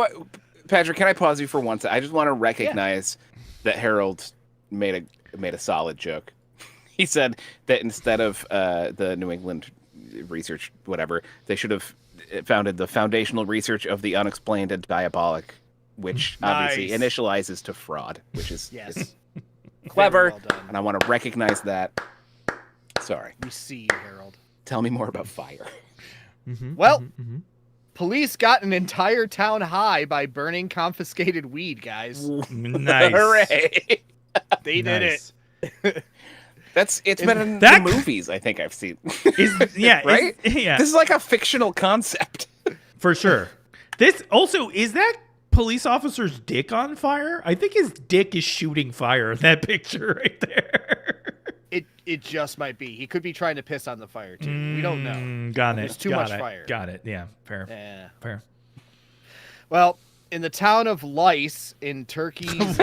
Patrick, can I pause you for one second? I just want to recognize that Harold made a solid joke. He said that instead of the New England research, whatever, they should have founded the foundational research of the unexplained and diabolic, which obviously initializes to fraud, which is clever, well done. and I want to recognize that. Sorry. We see you, Harold. Tell me more about fire. Well, police got an entire town high by burning confiscated weed, guys. Nice. Hooray! They did it. It's been in the movies I think I've seen. Right? This is like a fictional concept. For sure. This also, is that police officer's dick on fire? I think his dick is shooting fire in that picture right there. It just might be. He could be trying to piss on the fire too. We don't know. Got it. There's too much fire. Got it. Yeah. Fair. Yeah. Fair. Well, in the town of Lice in Turkey's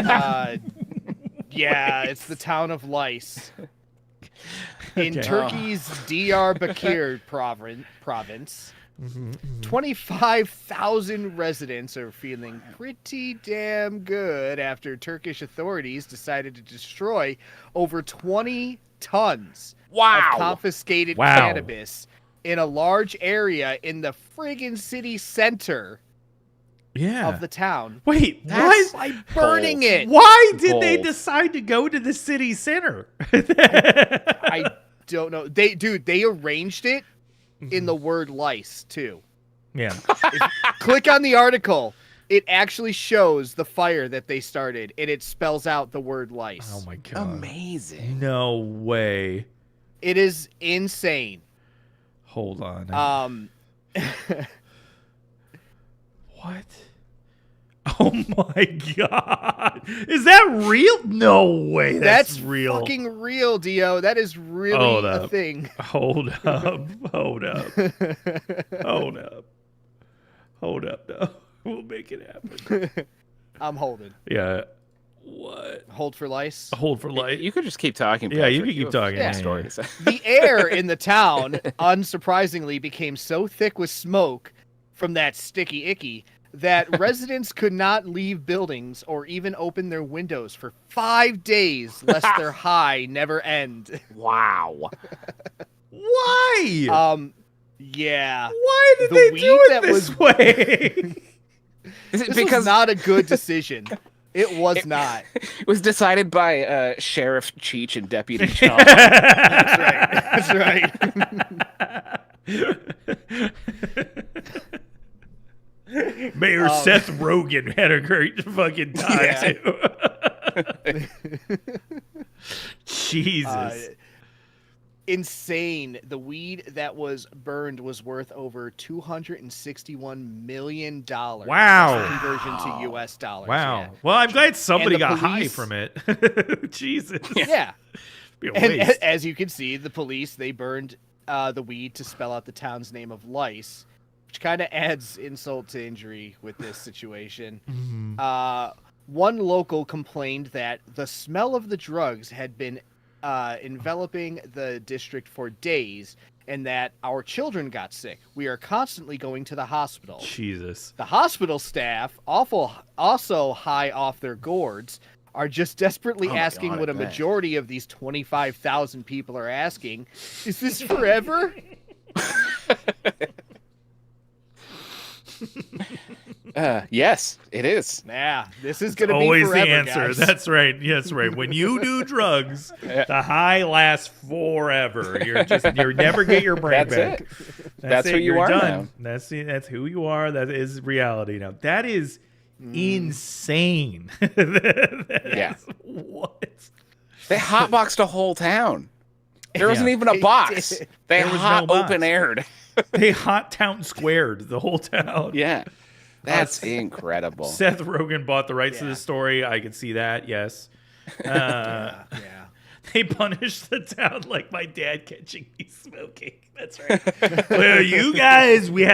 it's the town of Lice. In Turkey's Diyarbakir province, 25,000 residents are feeling pretty damn good after Turkish authorities decided to destroy over 20 tons of confiscated cannabis in a large area in the friggin' city center of the town. Wait, That's what? by burning it. Why did they decide to go to the city center? I don't know. They arranged it in the word lice too. Yeah. Click on the article. It actually shows the fire that they started, and it spells out the word lice. Oh my god. Amazing. No way. It is insane. Hold on. What? Oh my god. Is that real? No way. That's real. Fucking real, Dio. That is really a thing. Hold up. Hold up. Hold up. Hold up, no. We'll make it happen. I'm holding. Yeah. What? Hold for lice? Hold for lice. You could just keep talking, Patrick. Yeah, you can keep talking. Yeah. Stories. The air in the town, unsurprisingly, became so thick with smoke from that sticky icky that residents could not leave buildings or even open their windows for 5 days lest their high never end. Wow. Why? Yeah. Why did they do it this way? This was not a good decision. It was not. It was decided by Sheriff Cheech and Deputy John. That's right. Mayor Seth Rogen had a great fucking time too. Jesus. Insane. The weed that was burned was worth over $261 million. Wow. Conversion to U.S. dollars. Wow. Yeah. Well, I'm glad somebody the got high police- from it. Jesus. Yeah. Be a And waste. as you can see, the police, they burned the weed to spell out the town's name of Lice, which kind of adds insult to injury with this situation. One local complained that the smell of the drugs had been enveloping the district for days, and that our children got sick. We are constantly going to the hospital. Jesus. The hospital staff, also high off their gourds, are just desperately asking what a majority of these 25,000 people are asking. Is this forever? Yes, it is. Yeah, this is going to be Always forever, the answer. guys. That's right. Yes, right. When you do drugs, the high lasts forever. You never get your brain That's back. it. That's who you You're are done. now. That's who you are. That is reality now. That is insane. That is what? They hotboxed a whole town. There wasn't even a They box. did. They There was hot no box. open aired. They hot town squared the whole town. Yeah. That's incredible. Seth Rogen bought the rights to Yeah. the story. I can see that. Yes. Yeah. They punished the town like my dad catching me smoking. That's right. Well, you guys, we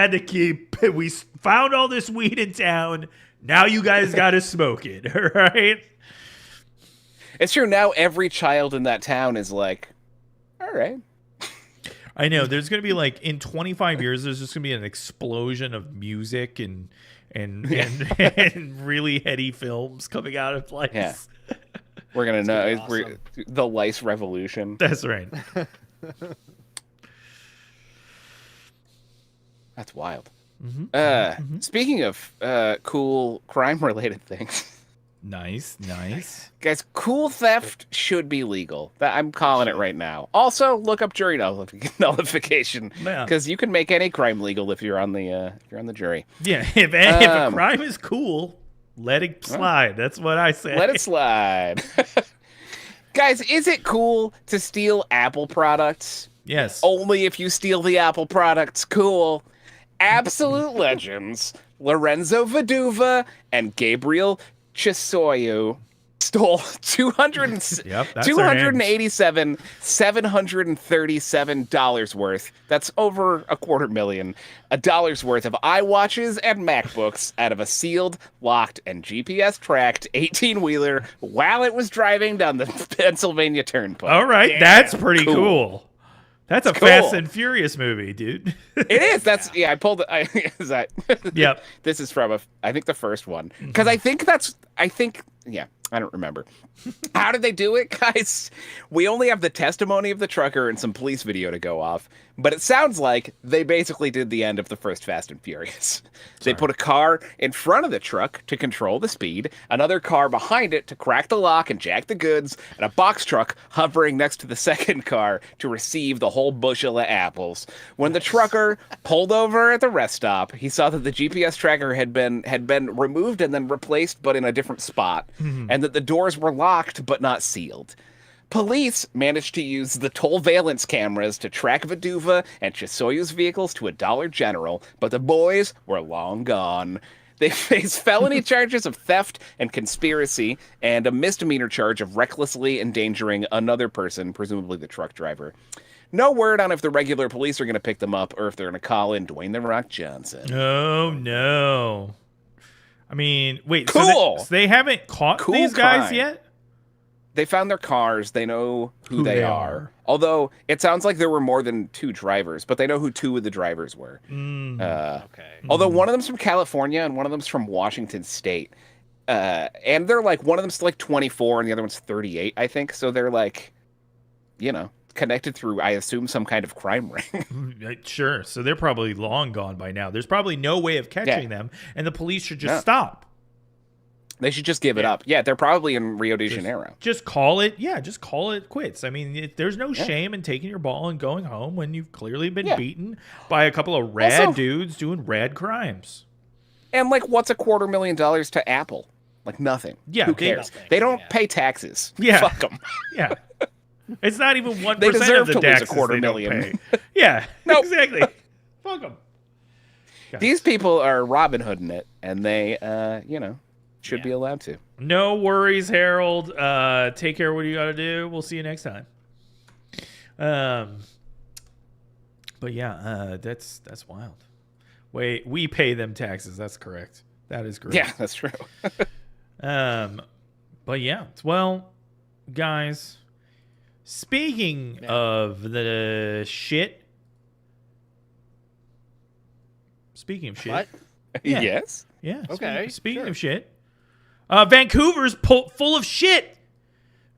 found all this weed in town. Now you guys got to smoke it. All right. It's true. Now every child in that town is like, all right. I know. There's going to be like in 25 years, there's just going to be an explosion of music and really heady films coming out of place. Yeah. We're going to know. gonna be awesome. The lice revolution. That's right. That's wild. Mm-hmm. Speaking of cool crime-related things, Nice. guys, cool theft should be legal. I'm calling it right now. Also, look up jury nullification Yeah. because you can make any crime legal if you're on the jury. Yeah. If a crime is cool, let it slide. That's what I say. Let it slide. Guys, is it cool to steal Apple products? Yes. Only if you steal the Apple products. Cool. Absolute legends Lorenzo Viduva and Gabriel Chisoyu stole $737 worth. That's over $250,000 worth of iWatches and MacBooks out of a sealed, locked, and GPS tracked 18-wheeler while it was driving down the Pennsylvania Turnpike. All right. Damn. That's pretty Cool. cool. That's a Cool. Fast and Furious movie, dude. It is. That's I pulled it. Is that? Yep. This is from I think the first one because I think I don't remember. How did they do it, guys? We only have the testimony of the trucker and some police video to go off, but it sounds like they basically did the end of the first Fast and Furious. They put a car in front of the truck to control the speed, another car behind it to crack the lock and jack the goods, and a box truck hovering next to the second car to receive the whole bushel of apples. When the trucker pulled over at the rest stop, he saw that the GPS tracker had been removed and then replaced, but in a different spot, and that the doors were locked but not sealed. Police managed to use the toll valence cameras to track Viduva and Chisoyu's vehicles to a Dollar General, but the boys were long gone. They face felony charges of theft and conspiracy and a misdemeanor charge of recklessly endangering another person, presumably the truck driver. No word on if the regular police are going to pick them up or if they're going to call in Dwayne The Rock Johnson. Oh, no. I mean, wait. Cool. So they haven't caught Cool these guys crime. yet? They found their cars. They know who They they are. are. Although it sounds like there were more than 2 drivers, but they know who 2 of the drivers were. Okay. Although one of them's from California and one of them's from Washington State. And they're like, one of them's like 24 and the other one's 38, I think. So they're like, connected through, I assume, some kind of crime ring. Sure. So they're probably long gone by now. There's probably no way of catching them, and the police should just stop. They should just give it up. Yeah, they're probably in Rio de Janeiro. Just call it. Yeah, just call it quits. I mean, there's no shame in taking your ball and going home when you've clearly been beaten by a couple of rad dudes doing rad crimes. And like, what's $250,000 to Apple? Like nothing. Yeah, Who cares? nothing, They don't yeah. pay taxes. Yeah. Fuck them. Yeah. It's not even 1% They deserve of the to lose taxes $250,000. they don't pay. Yeah, Nope. exactly. Fuck them. These people are Robin Hooding it, and they, should be allowed to. No worries, Harold. Take care of what you got to do. We'll see you next time. But yeah, that's wild. Wait, we pay them taxes. That's correct. That is correct. Yeah, that's true. But yeah, well, guys, speaking of the shit. Speaking of shit. What? Yeah. Yes. Yeah. Okay, Speaking sure. of shit, Vancouver's full of shit,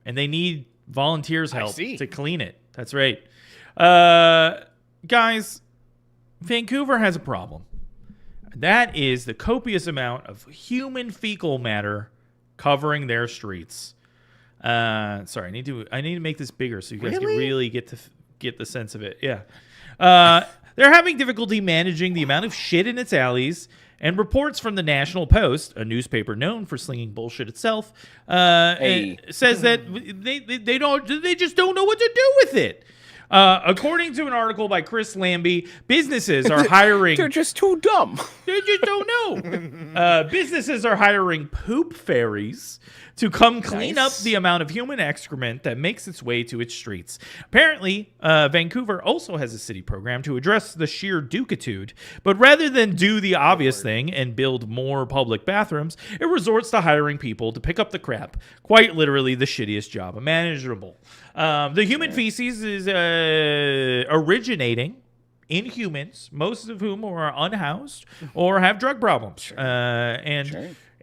and they need volunteers' help to clean it. That's right, guys. Vancouver has a problem. That is the copious amount of human fecal matter covering their streets. Sorry, I need to make this bigger so you guys can really get the sense of it. Yeah. They're having difficulty managing the amount of shit in its alleys, and reports from the National Post, a newspaper known for slinging bullshit itself, says that they just don't know what to do with it. According to an article by Chris Lambie, businesses are hiring. They're just too dumb. They just don't know. Businesses are hiring poop fairies to come clean up the amount of human excrement that makes its way to its streets. Apparently, Vancouver also has a city program to address the sheer dukitude, but rather than do the obvious thing and build more public bathrooms, it resorts to hiring people to pick up the crap. Quite literally the shittiest job imaginable. The human feces is originating in humans, most of whom are unhoused or have drug problems.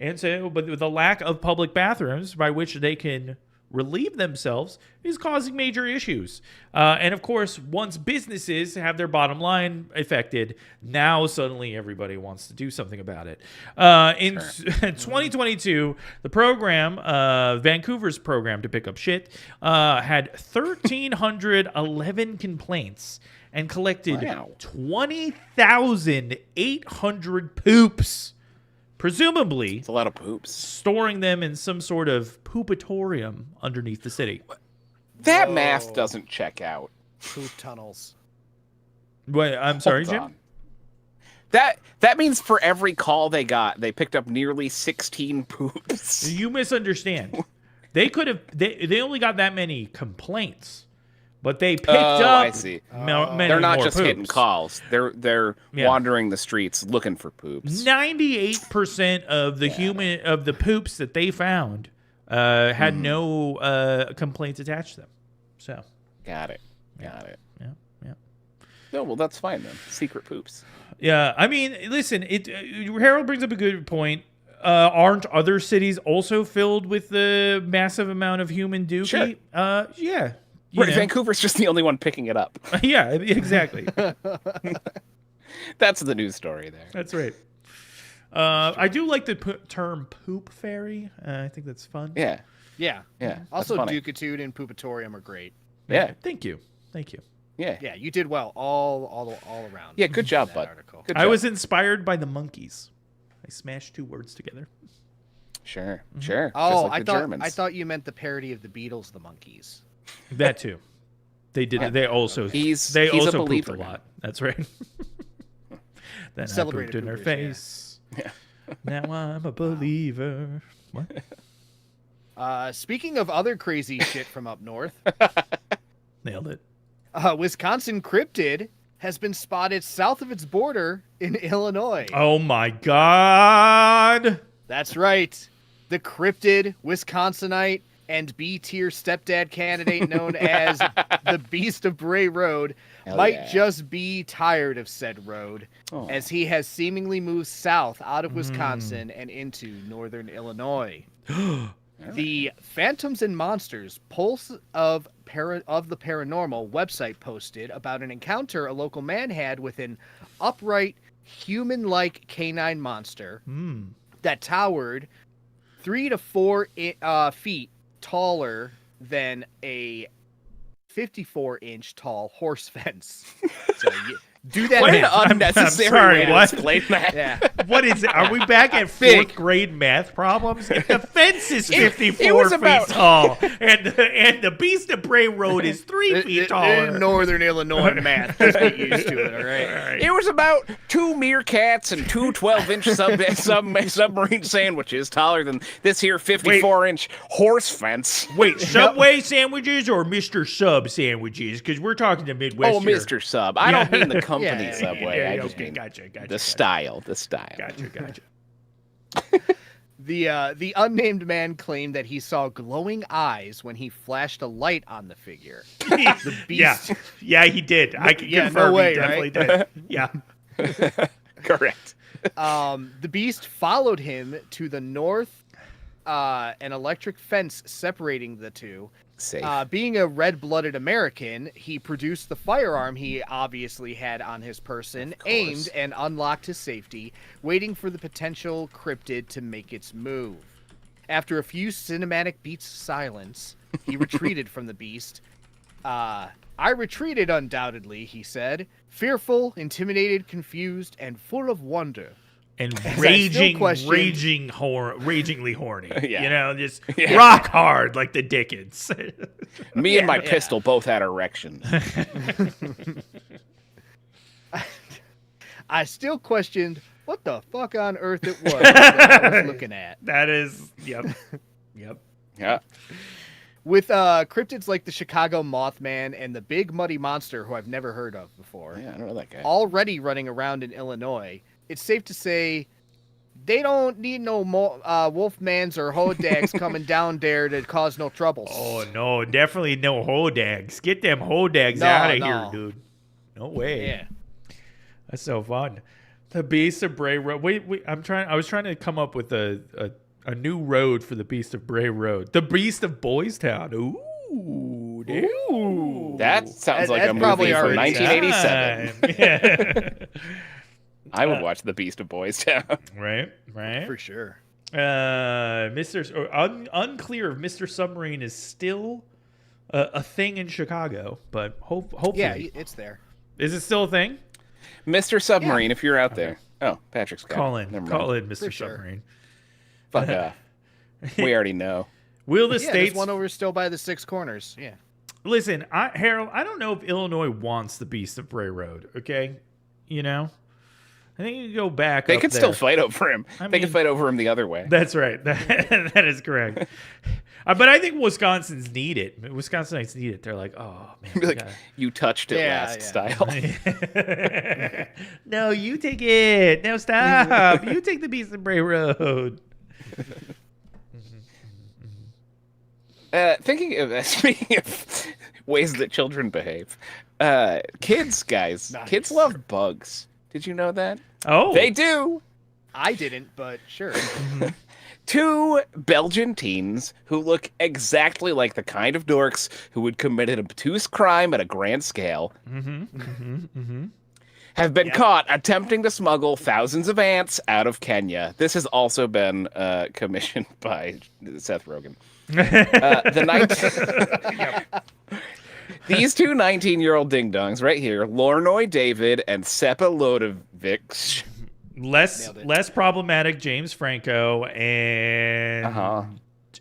And so, but with the lack of public bathrooms by which they can relieve themselves is causing major issues. And of course, once businesses have their bottom line affected, now suddenly everybody wants to do something about it. In 2022, the program, Vancouver's program to pick up shit, had 1,311 complaints and collected 20,800 poops. Presumably, it's a lot of poops. Storing them in some sort of poopatorium underneath the city. That math doesn't check out. Poop tunnels. Wait, I'm sorry, Hold Jim? on. That means for every call they got, they picked up nearly 16 poops. You misunderstand. They could have. They only got that many complaints, but they picked up. I see. Many They're not more just poops. hitting calls. They're wandering the streets looking for poops. 98% of the poops that they found had no complaints attached to them. So got it. Yeah. No, well, that's fine then. Secret poops. Yeah, I mean, listen. Harold brings up a good point. Aren't other cities also filled with the massive amount of human dookie? Sure. Yeah. Right, Vancouver's just the only one picking it up. Yeah, exactly. That's the news story there. That's right. I do like the term poop fairy. I think that's fun. Yeah. Also, funny. dukitude and poopatorium are great. Yeah. Thank you. Yeah, you did well all around. Yeah, good job, bud. Article. Good I job. was inspired by the monkeys. I smashed two words together. Sure. Oh, Just like the Germans. I thought you meant the parody of the Beatles, the Monkeys. That too. They did. They also. He's they a also believer pooped a now. lot. That's right. Then Celebrated I pooped in her poopers, face. Yeah. Now I'm a believer. What? Speaking of other crazy shit from up north, Nailed it. Wisconsin cryptid has been spotted south of its border in Illinois. Oh my God. That's right. The cryptid Wisconsinite and B-tier stepdad candidate known as the Beast of Bray Road might just be tired of said road, as he has seemingly moved south out of Wisconsin and into northern Illinois. The Phantoms and Monsters Pulse of the Paranormal website posted about an encounter a local man had with an upright, human-like canine monster that towered 3 to 4 feet taller than a 54-inch tall horse fence. So do that. What math. an unnecessary way to explain that. Yeah. What is it? Are we back at fourth grade math problems? If the fence is 54 feet tall and the Beast of Bray Road is 3 feet taller. In Northern Illinois math, just get used to it, all right? It was about 2 meerkats and 2 12-inch submarine sandwiches taller than this here 54-inch horse fence. Wait, Subway sandwiches or Mr. Sub sandwiches? Because we're talking to Midwest. Oh, Mr. Sub. I don't mean the company Subway. I just mean gotcha. the style. Gotcha. The unnamed man claimed that he saw glowing eyes when he flashed a light on the figure. The beast. Yeah, he did. I can confirm no way, he definitely did. Yeah. Correct. The beast followed him to the north, an electric fence separating the two. Safe. Being a red-blooded American, he produced the firearm he obviously had on his person, aimed and unlocked his safety, waiting for the potential cryptid to make its move. After a few cinematic beats of silence, he retreated from the beast. I retreated undoubtedly, he said, fearful, intimidated, confused, and full of wonder. And ragingly horny. Yeah. You know, just rock hard like the Dickens. Me and my pistol both had erections. I still questioned what the fuck on earth it was that I was looking at. That is, yep. Yeah. With cryptids like the Chicago Mothman and the Big Muddy Monster, who I've never heard of before, Yeah, I don't know that guy. already running around in Illinois, it's safe to say they don't need no wolfmans or hodags coming down there to cause no troubles. Oh, no, definitely no hodags. Get them hodags out of here, dude. No way. Yeah. That's so fun. The Beast of Bray Road. Wait, I was trying to come up with a new road for the Beast of Bray Road. The Beast of Boys Town. Ooh, dude. Ooh. That sounds like That's a movie probably from already 1987. Yeah. I would watch The Beast of Boys Town. Right. For sure. Unclear if Mr. Submarine is still a thing in Chicago, but hopefully. Yeah, it's there. Is it still a thing? Mr. Submarine, if you're out there. Oh, Patrick's got Call it. in, Never mind. Mr. Submarine. Fuck off. We already know. Will the Yeah, states there's one over still by the Six Corners. Yeah. listen? Harold, I don't know if Illinois wants the Beast of Bray Road. Okay, you know. I think you can go back. They up could there. still fight over him. I They mean- could fight over him the other way. That's right. That is correct. But I think Wisconsin's need it. Wisconsinites need it. They're like, oh man, Be we like, gotta- you touched it Yeah, last yeah. style. No, you take it. No, stop. You take the Beast of Bray Road. Speaking of ways that children behave, kids, guys, kids love bugs. Did you know that? Oh, They do. I didn't, but sure. 2 Belgian teens who look exactly like the kind of dorks who would commit an obtuse crime at a grand scale have been caught attempting to smuggle thousands of ants out of Kenya. This has also been commissioned by Seth Rogen. These 2 19-year-old ding-dongs right here, Lornoy David and Sepa Lodovic. less problematic James Franco and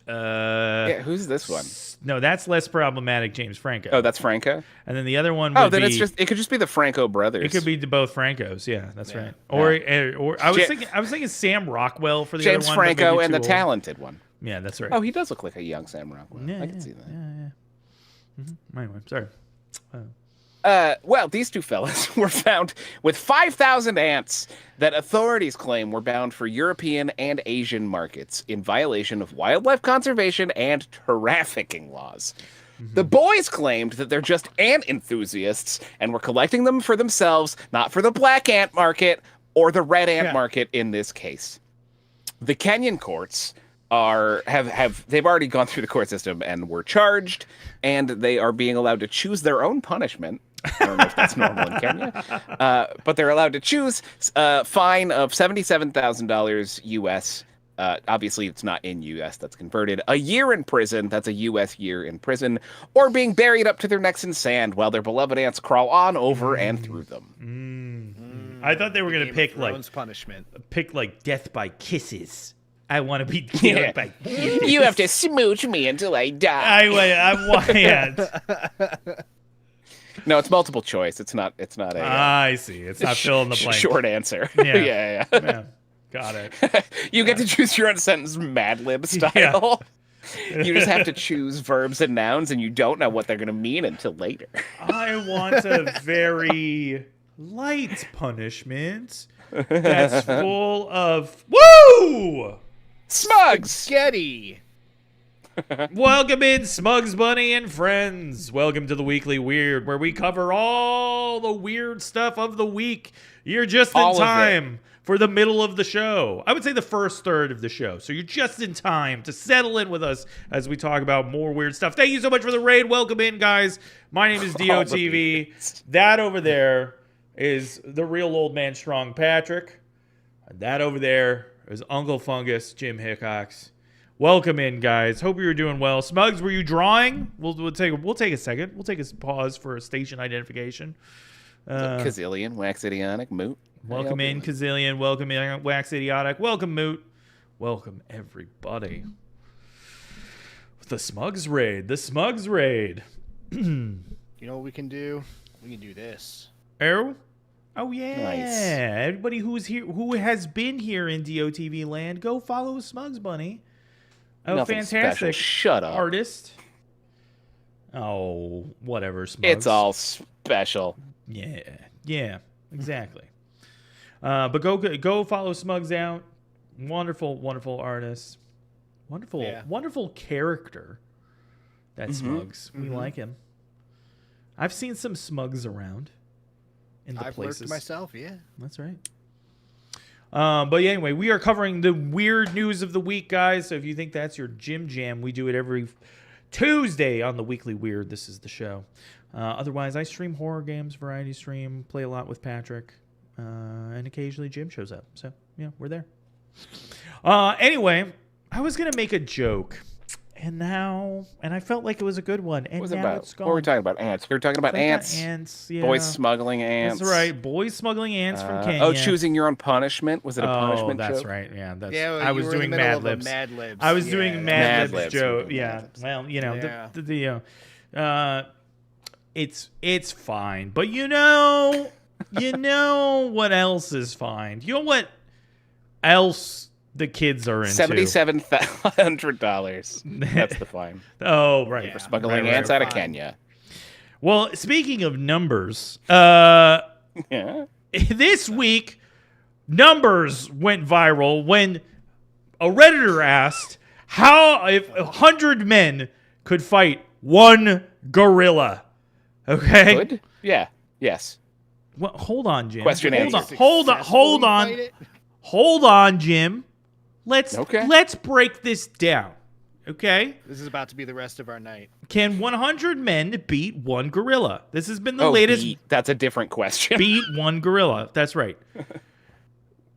Yeah, who's this one? no, that's less problematic James Franco. Oh, that's Franco? And then the other one Oh, would then be, it could just be the Franco brothers. it could be both Francos. Yeah, that's right. Or I was thinking Sam Rockwell for the James other one. but Franco maybe and too the old. talented one. Yeah, that's right. Oh, he does look like a young Sam Rockwell. Yeah, I can see that. Yeah. Anyway, sorry. Well, these 2 fellas were found with 5,000 ants that authorities claim were bound for European and Asian markets in violation of wildlife conservation and trafficking laws. The boys claimed that they're just ant enthusiasts and were collecting them for themselves, not for the black ant market or the red ant market in this case. The Kenyan courts they've already gone through the court system and were charged, and they are being allowed to choose their own punishment. I don't know if that's normal in Kenya, but they're allowed to choose a fine of $77,000 US. Obviously, it's not in US, that's converted. A year in prison, that's a US year in prison, or being buried up to their necks in sand while their beloved ants crawl on over and through them. I thought they were gonna Game of pick Thrones punishment. death by kisses. I want to be killed by kisses. You have to smooch me until I die. I want. No, it's multiple choice. It's not a I see. It's not fill in the blank. short answer. Yeah. yeah. Yeah. Got it. You get to choose your own sentence Mad Lib style. You just have to choose verbs and nouns, and you don't know what they're going to mean until later. I want a very light punishment that's full of woo. Smugs! Getty. Welcome in, Smugs Bunny and friends. Welcome to the Weekly Weird, where we cover all the weird stuff of the week. You're just in time for the middle of the show. I would say the first third of the show. So you're just in time to settle in with us as we talk about more weird stuff. Thank you so much for the raid. Welcome in, guys. My name is DOTV. That over there is the real old man Strong Patrick. And that over there is Uncle Fungus Jim Hickox. Welcome in, guys. Hope you're doing well. Smugs, were you drawing? We'll take a second. We'll take a pause for a station identification. Kazillion, Wax Idiotic, Moot. Welcome in, Kazillion. Welcome in, Wax Idiotic. Welcome, Moot. Welcome, everybody. The Smugs Raid. The Smugs Raid. You know what we can do? We can do this. Oh yeah. Nice. Everybody who's here, who has been here in DOTV land, go follow Smugs Bunny. Oh, Nothing fantastic. special. Shut up. Artist. Oh, whatever, Smugs. It's all special. Yeah, exactly. But go follow Smugs out. Wonderful artist. Wonderful character. That Smugs. We like him. I've seen some Smugs around in the places. I've myself, yeah. That's right. But yeah, anyway, we are covering the weird news of the week, guys. So if you think that's your Jim Jam, we do it every Tuesday on the Weekly Weird. This is the show. Otherwise, I stream horror games, variety stream, play a lot with Patrick, and occasionally Jim shows up. So yeah, we're there. Anyway, I was gonna make a joke, and I felt like it was a good one, and What was now it about? it's gone. What were we talking about? Ants. We were talking about ants. Ants, yeah. Boys smuggling ants. That's right. Boys smuggling ants from Kenya. Oh, choosing your own punishment. Was it a punishment that's joke? right. Yeah, that's. Yeah, I was you were doing in the middle Mad of a Libs. Mad Libs. I was doing Mad Libs joke. Yeah. Mad Libs. Well, you know, Yeah. it's fine. But you know what else is fine? You know what else the kids are into? $7,700. That's the fine. Oh, right. For smuggling ants out of Kenya. Well, speaking of numbers, Yeah. this week, numbers went viral when a Redditor asked how if 100 men could fight one gorilla. Okay? Good? Yeah. Yes. Well, hold on, Jim. Question answer. Hold on, Jim. Let's break this down. Okay? This is about to be the rest of our night. Can 100 men beat one gorilla? This has been the latest. That's a different question. Beat one gorilla. That's right.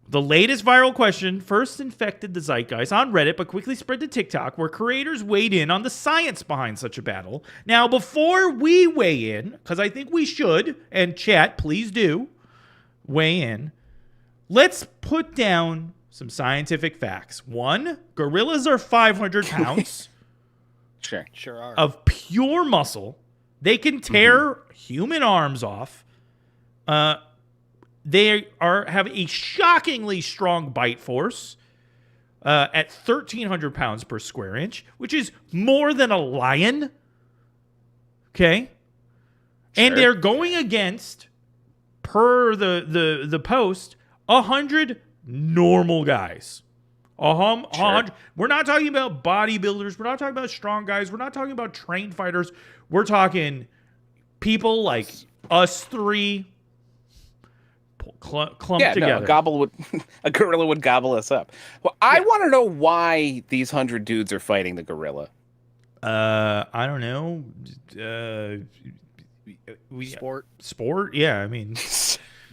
The latest viral question first infected the zeitgeist on Reddit, but quickly spread to TikTok, where creators weighed in on the science behind such a battle. Now, before we weigh in, because I think we should, and chat, please do weigh in, let's put down some scientific facts. One, gorillas are 500 pounds. Sure are. Of pure muscle. They can tear human arms off. They have a shockingly strong bite force at 1,300 pounds per square inch, which is more than a lion. Okay? Sure. And they're going against, per the post, 100 normal guys. 100. We're not talking about bodybuilders. We're not talking about strong guys. We're not talking about trained fighters. We're talking people like us three clumped together. No, a gorilla would gobble us up. Well, I want to know why these 100 dudes are fighting the gorilla. I don't know. Sport? Yeah, I mean.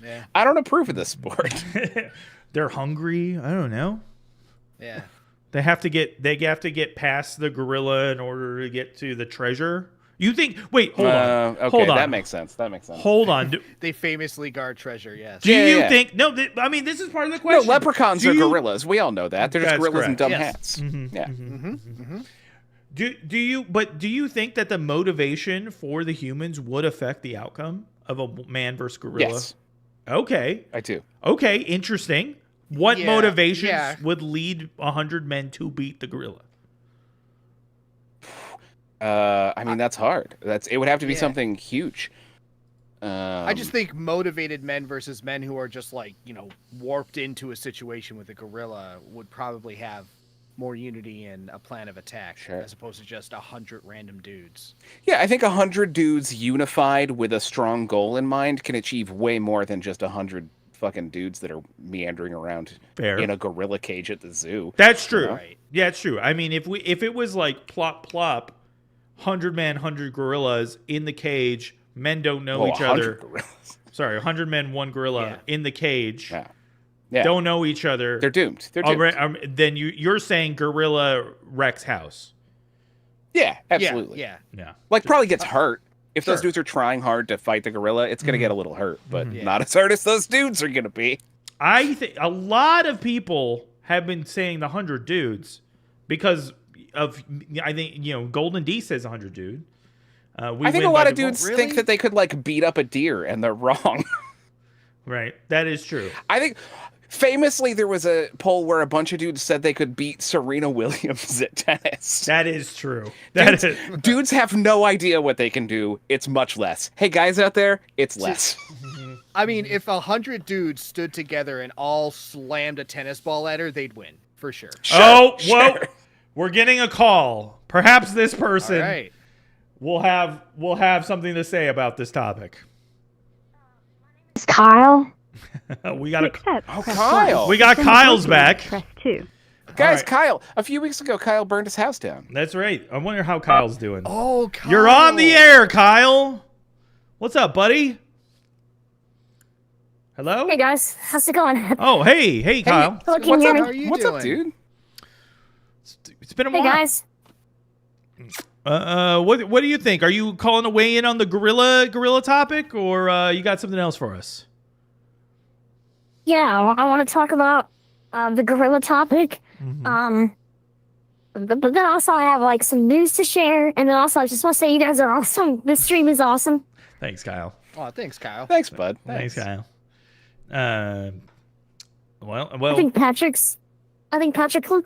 Yeah. I don't approve of this sport. They're hungry. I don't know. Yeah. They have to get past the gorilla in order to get to the treasure You think? Wait, hold on. Okay, hold on. that makes sense. That makes sense. Hold on. They famously guard treasure. Yes. Do you yeah. think? No, I mean this is part of the No, question. leprechauns Do are you- gorillas. We all know that. They're just That's gorillas in correct. dumb Yes. hats. Yeah. Do you think that the motivation for the humans would affect the outcome of a man versus gorilla? Yes, Okay. I do. Okay. Interesting. What Yeah, motivations yeah. would lead 100 men to beat the gorilla? I mean, that's hard. It would have to be Yeah. something huge. I just think motivated men versus men who are just like, warped into a situation with a gorilla would probably have more unity and a plan of attack Sure. as opposed to just 100 random dudes. Yeah, I think 100 dudes unified with a strong goal in mind can achieve way more than just 100 fucking dudes that are meandering around Fair. in a gorilla cage at the zoo. That's true. Right. Yeah, it's true. I mean, if it was like plop plop, 100 men, 100 gorillas in the cage, men don't know Oh, each 100 other. gorillas. Sorry, 100 men, one gorilla Yeah. in the cage. Yeah. Yeah. Don't know each other. They're doomed. They're doomed. Then you're saying gorilla wrecks house. Yeah, absolutely. Yeah. Yeah. Like, probably gets hurt. If those sure. dudes are trying hard to fight the gorilla, it's going to get a little hurt, but Yeah. not as hard as those dudes are going to be. I think a lot of people have been saying the 100 dudes because of, I think, Golden D says 100 dude. I think a lot of dudes Really? think that they could, like, beat up a deer, and they're wrong. Right. That is true. I think famously there was a poll where a bunch of dudes said they could beat Serena Williams at tennis. That is true. That is. Dudes have no idea what they can do. It's much less. Hey, guys out there, it's less. I mean, if 100 dudes stood together and all slammed a tennis ball at her, they'd win for sure. Whoa. sure. We're getting a call. Perhaps this person All right. will have something to say about this topic. It's Kyle. We got Oh, Kyle. we got Kyle's back. Press 2. Guys, right. Kyle. A few weeks ago, Kyle burned his house down. That's right. I wonder how Kyle's doing. Oh, Kyle. You're on the air, Kyle. What's up, buddy? Hello? Hey guys, how's it going? Oh, hey, Kyle. Hello, can What's you up? hear How are me? you What's doing? up, dude? It's been a Hey while. guys. What do you think? Are you calling to weigh in on the gorilla topic, or you got something else for us? Yeah, I want to talk about the gorilla topic. But then also I have like some news to share, and then also I just want to say you guys are awesome. This stream is awesome. Thanks, Kyle. Oh, thanks, Kyle. Thanks, bud. Thanks, Kyle. Well, I think Patrick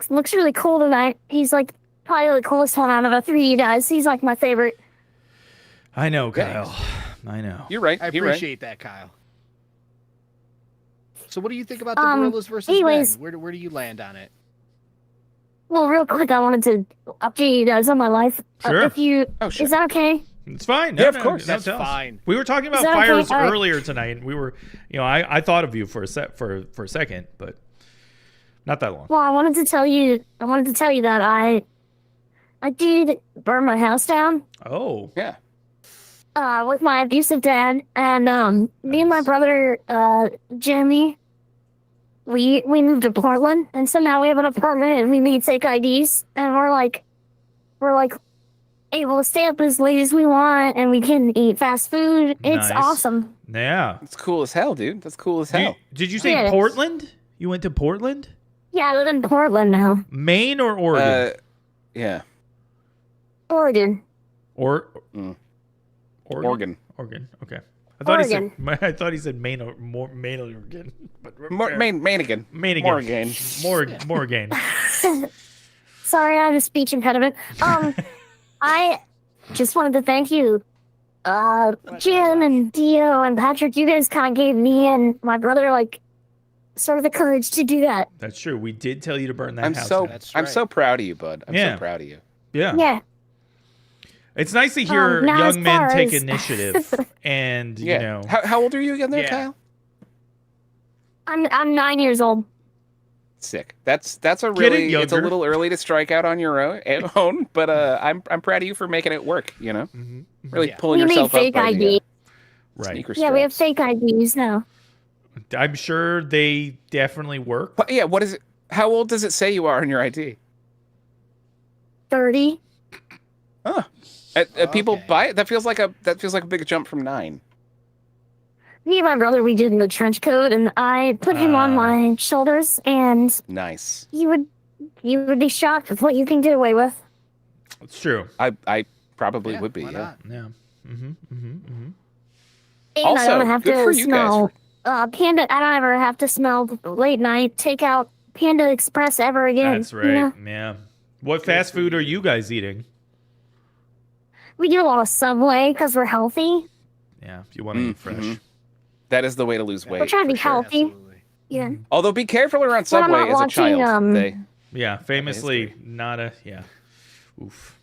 looks really cool tonight. He's like probably the coolest one out of the three of you guys. He's like my favorite. I know, Kyle. I know. You're right. I You're right. appreciate that, Kyle. So what do you think about the Um, gorillas versus anyways- men? Where do you land on it? Well, real quick, I wanted to update you guys on my life. Sure. If you, Oh, sure. is that okay? It's fine. Yeah, of course. That's tell us. fine. We were talking about Is that okay? fires All right. earlier tonight, and we were, I thought of you for a second, but not that long. Well, I wanted to tell you that I did burn my house down Oh, Yeah. with my abusive dad, and me and my brother Jimmy, we moved to Portland, and so now we have an apartment and we need fake IDs, and we're like able to stay up as late as we want, and we can eat fast food. It's Nice. awesome. yeah. That's cool as hell, dude. That's cool as hell. Did you say Yes. Portland? You went to Portland? Yeah, I live in Portland now, Maine or Oregon? Yeah. Oregon. Or Mm. Oregon? Oregon. Oregon. Okay. Oregon. I thought he said Maine or Maine Oregon. But Maine again. Maine again. More again. More again. Sorry, I have a speech impediment. I just wanted to thank you, Jim and Dio and Patrick. You guys kind of gave me and my brother sort of the courage to do that. That's true. We did tell you to burn that I'm house so down. That's I'm right. so proud of you, bud. I'm Yeah. so proud of you. Yeah. Yeah. It's nice to hear now as young men far take as- initiative and, Yeah. How old are you again there, Yeah. Kyle? I'm 9 years old. Sick. That's a Getting really it's a younger. little early to strike out on your own, but I'm proud of you for making it work, you know? Mhm. Really Yeah. pulling We need yourself up fake by ID. the Right. sneaker Yeah, we have straps. fake IDs now. I'm sure they definitely work. Yeah, what is it? How old does it say you are on your ID? 30. Huh. People Okay. buy it. That feels like a big jump from 9. Me and my brother, we did in the trench coat, and I put him on my shoulders, and Nice. you would be shocked with what you can get away with. It's true. I probably would be. Why Yeah. not? Yeah. Mm-hmm. Mm-hmm. Mm-hmm. And Also, I don't have good for to you smell Panda. I don't ever have to smell late night takeout Panda Express ever again. That's you right. know? Yeah. What fast food are you guys eating? We do a lot of Subway because we're healthy. Yeah, if you want to eat fresh. mhm. That is the way to lose weight. We're trying to be for sure. healthy. Absolutely. Yeah. Although be careful around When I'm Subway not as a watching, child. Yeah, famously history. not a Oof.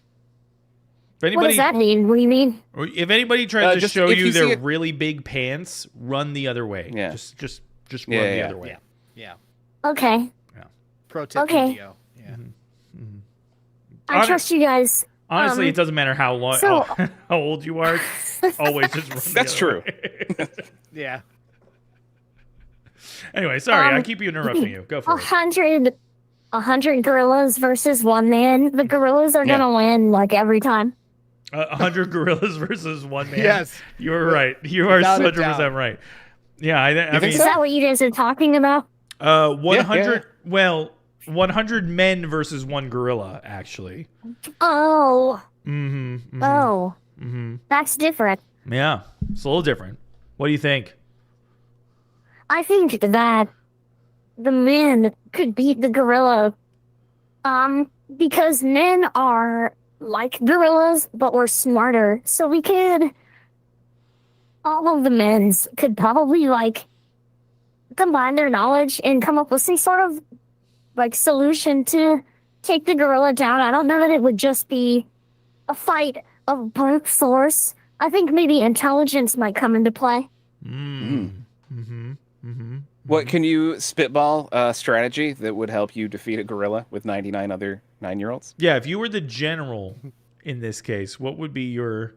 If What anybody, does that mean? What do you mean? or if anybody tries to just show if you you see their it- really big pants, run the other way. Yeah. Just run Yeah, the yeah. other way. Yeah. Okay. Pro tip Okay. video. Yeah. I Honest- trust you guys. Honestly, Um, it doesn't matter how long, so- how old you are. Always just run the That's other true. way. Yeah. Anyway, sorry, I Um, keep interrupting you. Go for it. 100 gorillas versus one man. The gorillas are Yeah. gonna win like every time. 100 gorillas versus one man. Yes. You are right. You are Without a 100% doubt. right. Yeah, I think mean, Is that what you guys are talking about? 100. Well, 100 men versus one gorilla, actually. Oh, Mm-hmm. oh, Mm-hmm. that's different. Yeah, it's a little different. What do you think? I think that the men could beat the gorilla. Because men are like gorillas, but we're smarter. So we could. All of the men's could probably like combine their knowledge and come up with some sort of like solution to take the gorilla down. I don't know that it would just be a fight of brute force. I think maybe intelligence might come into play. Mm. Mm-hmm. Mm-hmm. What can you spitball a strategy that would help you defeat a gorilla with 99 other 9-year-olds? Yeah, if you were the general in this case, what would be your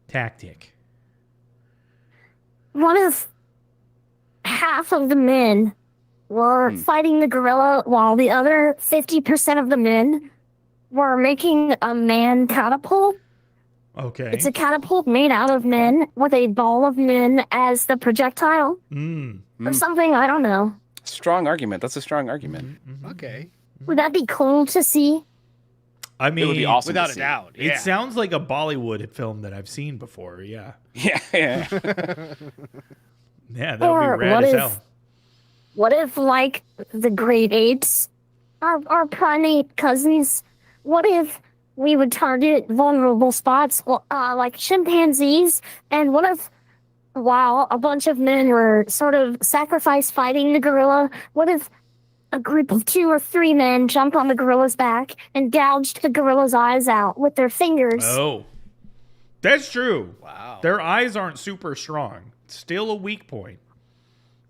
tactic? What if half of the men were fighting the gorilla while the other 50% of the men were making a man catapult? Okay. It's a catapult made out of men with a ball of men as the projectile or something. I don't know. Strong argument. That's a strong argument. Okay. Would that be cool to see? I It would be mean, awesome. Without to a see. doubt. it Yeah. sounds like a Bollywood film that I've seen before. Yeah. Yeah, yeah. Yeah, that would Or be rad what as if- hell. What if, like, the great apes, our primate cousins, what if we would target vulnerable spots like chimpanzees? And what if, while a bunch of men were sort of sacrifice fighting the gorilla, what if a group of 2 or 3 men jumped on the gorilla's back and gouged the gorilla's eyes out with their fingers? Oh, that's true. Wow. Their eyes aren't super strong. Still a weak point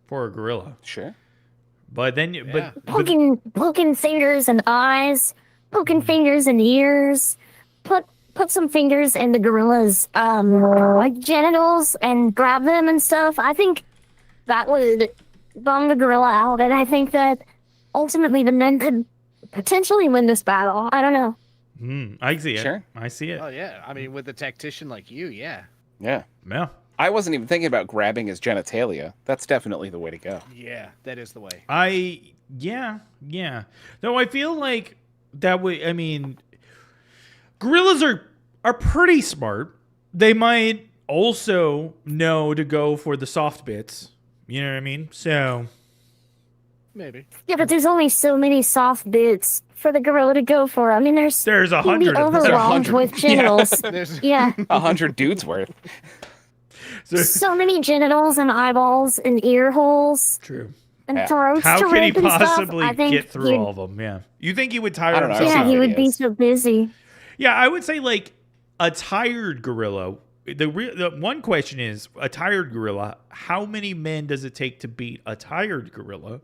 for a gorilla. Sure. But then, Yeah. but Poking fingers and eyes, poking fingers and ears. Put some fingers in the gorilla's like genitals and grab them and stuff. I think that would bum the gorilla out, and I think that ultimately the men could potentially win this battle. I don't know. I see it. Sure. I see it. Oh yeah. I mean, with a tactician like you, yeah. Yeah. Yeah. I wasn't even thinking about grabbing his genitalia. That's definitely the way to go. Yeah, that is the way. Yeah. Though I feel like that way. I mean, gorillas are pretty smart. They might also know to go for the soft bits. You know what I mean? So Maybe. Yeah, but there's only so many soft bits for the gorilla to go for. I mean, there's there's he'd be 100 of them. overwhelmed 100. with genitals. There's Yeah, 100 dudes worth. so many genitals and eyeballs and ear holes True. and Yeah. throats How to could he rip and stuff. possibly I think get through he'd- all of them? Yeah. You think he would tire I don't know. himself Yeah, out? he would be videos. so busy. Yeah, I would say like a tired gorilla. The one question is a tired gorilla. How many men does it take to beat a tired gorilla?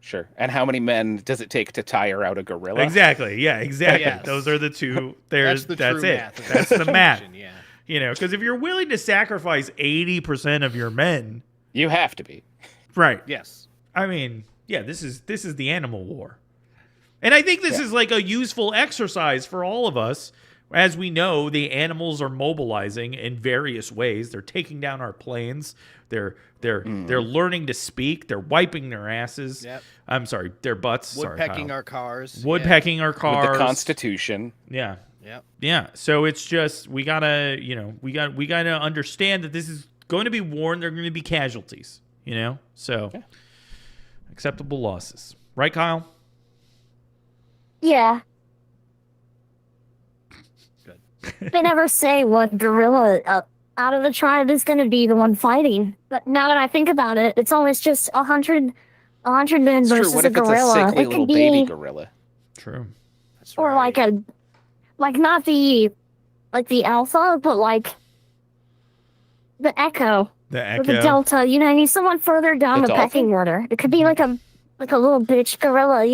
Sure. And how many men does it take to tire out a gorilla? Exactly. Yeah, exactly. Yes. Those are the two. There's that's the that's true it. math. of That's the the math. situation, Yeah. You know, because if you're willing to sacrifice 80% of your men, You have to be. right? Yes. I mean, yeah, this is the animal war, and I think this is like a useful exercise for all of us as we know, the animals are mobilizing in various ways. They're taking down our planes. They're learning to speak. They're wiping their asses. Yep. I'm sorry, their butts. Woodpecking our cars. Woodpecking our cars. With the Constitution. Yeah. Yep. Yeah. So it's just we gotta understand that this is going to be war and there are going to be casualties. So acceptable losses, right, Kyle? Yeah. Good. They never say what gorilla out of the tribe is going to be the one fighting. But now that I think about it, it's always just 100 men It's versus true. What a if it's a gorilla. sickly It little could baby be, gorilla? True. That's or right. like not the alpha, but like the echo. The Or the echo. delta, you need someone further down The the pecking order. It could be like a little bitch gorilla,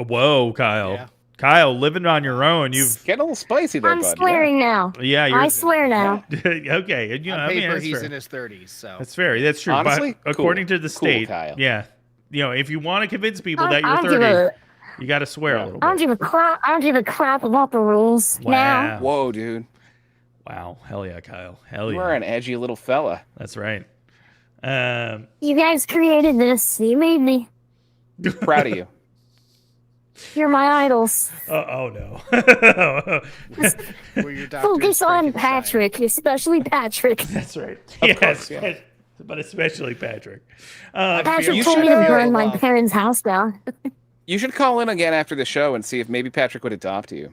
Whoa, Kyle. Yeah. Kyle, living on your own. You've Getting a little spicy there, I'm bud. swearing now. yeah. You're I swear now. okay. On paper, that's he's fair. in his 30s, so. That's fair. That's true. Honestly, but according cool. to the Cool, state, Kyle. yeah. If you want to convince people I that don't you're give 30, a you got to swear a little I don't bit. give a crap. I don't give a crap about the rules now. Wow. Whoa, dude. Wow. Hell yeah, Kyle. Hell You yeah. are an edgy little fella. That's right. You guys created this. You made me. Proud of you. You're my idols. oh no. We're your Dr. Focus on Frankenstein. Patrick, especially Patrick. That's right. course, yeah. But especially Patrick. Patrick You told me should to feel burn my loved. parents' house down. You should call in again after the show and see if maybe Patrick would adopt you.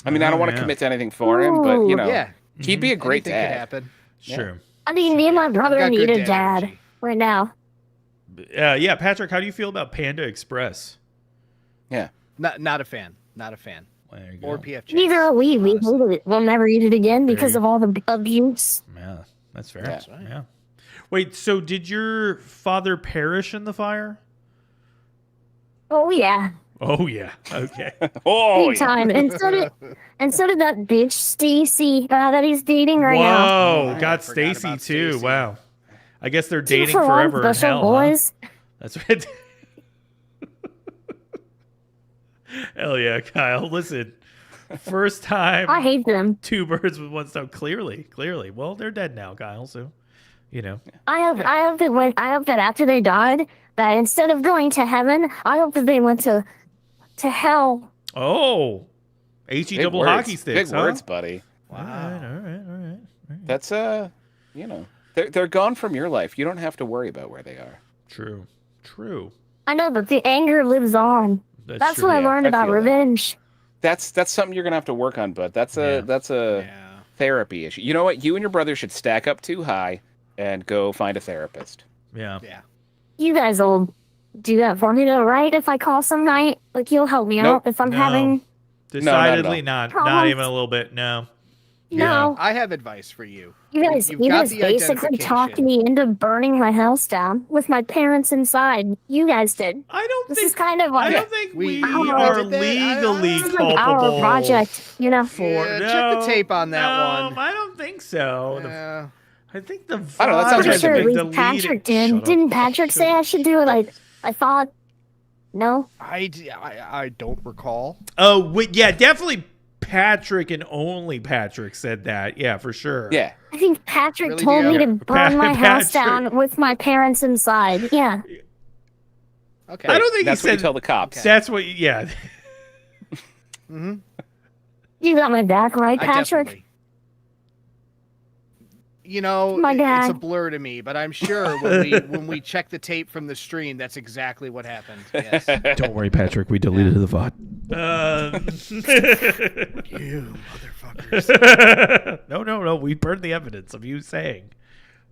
I mean, I don't want to yeah. commit to anything for him, but, Ooh, Yeah. he'd be a great Anything could dad. happen. Sure. I mean, me and my brother Got need good a dad dad energy. right now. Yeah, Patrick, how do you feel about Panda Express? Yeah. Not a fan. Not a fan. Well, there you go. Or PFJ. Neither are we. We honestly. hated it. We'll never eat it again There because you- of all the abuse. Yeah, that's fair. Yeah. That's right. Yeah. Wait, so did your father perish in the fire? Oh yeah, Oh yeah. Okay. Oh, big yeah. time. And so did that bitch Stacy that he's dating right now. Whoa, I got forgot Stacy about too. Stacey. Wow. I guess they're 2 dating for 1 forever in special hell. Huh? boys. That's right. Hell yeah, Kyle. Listen, first time. I hate them. 2 birds with 1 stone. Clearly. Well, they're dead now, Kyle. So, I hope that after they died, that instead of going to heaven, I hope that they went to hell. Oh, HE Big double words. hockey sticks. Big huh? words, buddy. All right. That's, they're gone from your life. You don't have to worry about where they are. True. I know, but the anger lives on. That's true. what I yeah, learned I about feel that. revenge. That's something you're going to have to work on, bud. That's a Yeah. therapy issue. You know what? You and your brother should stack up too high and go find a therapist. Yeah. Yeah. You guys will do that for me, though, right? If I call some night, like you'll help me Nope. out if I'm No. having. Decidedly not not. Not Problems. even a little bit. No. No, I have advice for you. you guys You've got the basically talked identification. me into burning my house down with my parents inside. You guys did. I don't This think. is kind of I like don't think we We- are did that. legally This this is like our culpable project, you know. for. Yeah, check the tape on that no, one. I don't think so. Yeah. I think the. I don't know, that sounds Pretty right to sure me. at least deleted- Patrick did. Shut up. Didn't Patrick say I should do it? I thought. No. I don't recall. Oh, wait, yeah, definitely. Patrick and only Patrick said that. Yeah, for sure. Yeah. I think Patrick Really, told me Diego? to burn my house Patrick. down with my parents inside. Yeah. Okay. I don't think That's he what you said. tell the cops. Okay. That's what. Yeah. Mm-hmm. You got my back, right, Patrick? Definitely. You know, My it's guy. a blur to me, but I'm sure when we check the tape from the stream, that's exactly what happened. Yes. Don't worry, Patrick. We deleted the VOD. You motherfuckers. No. We burned the evidence of you saying,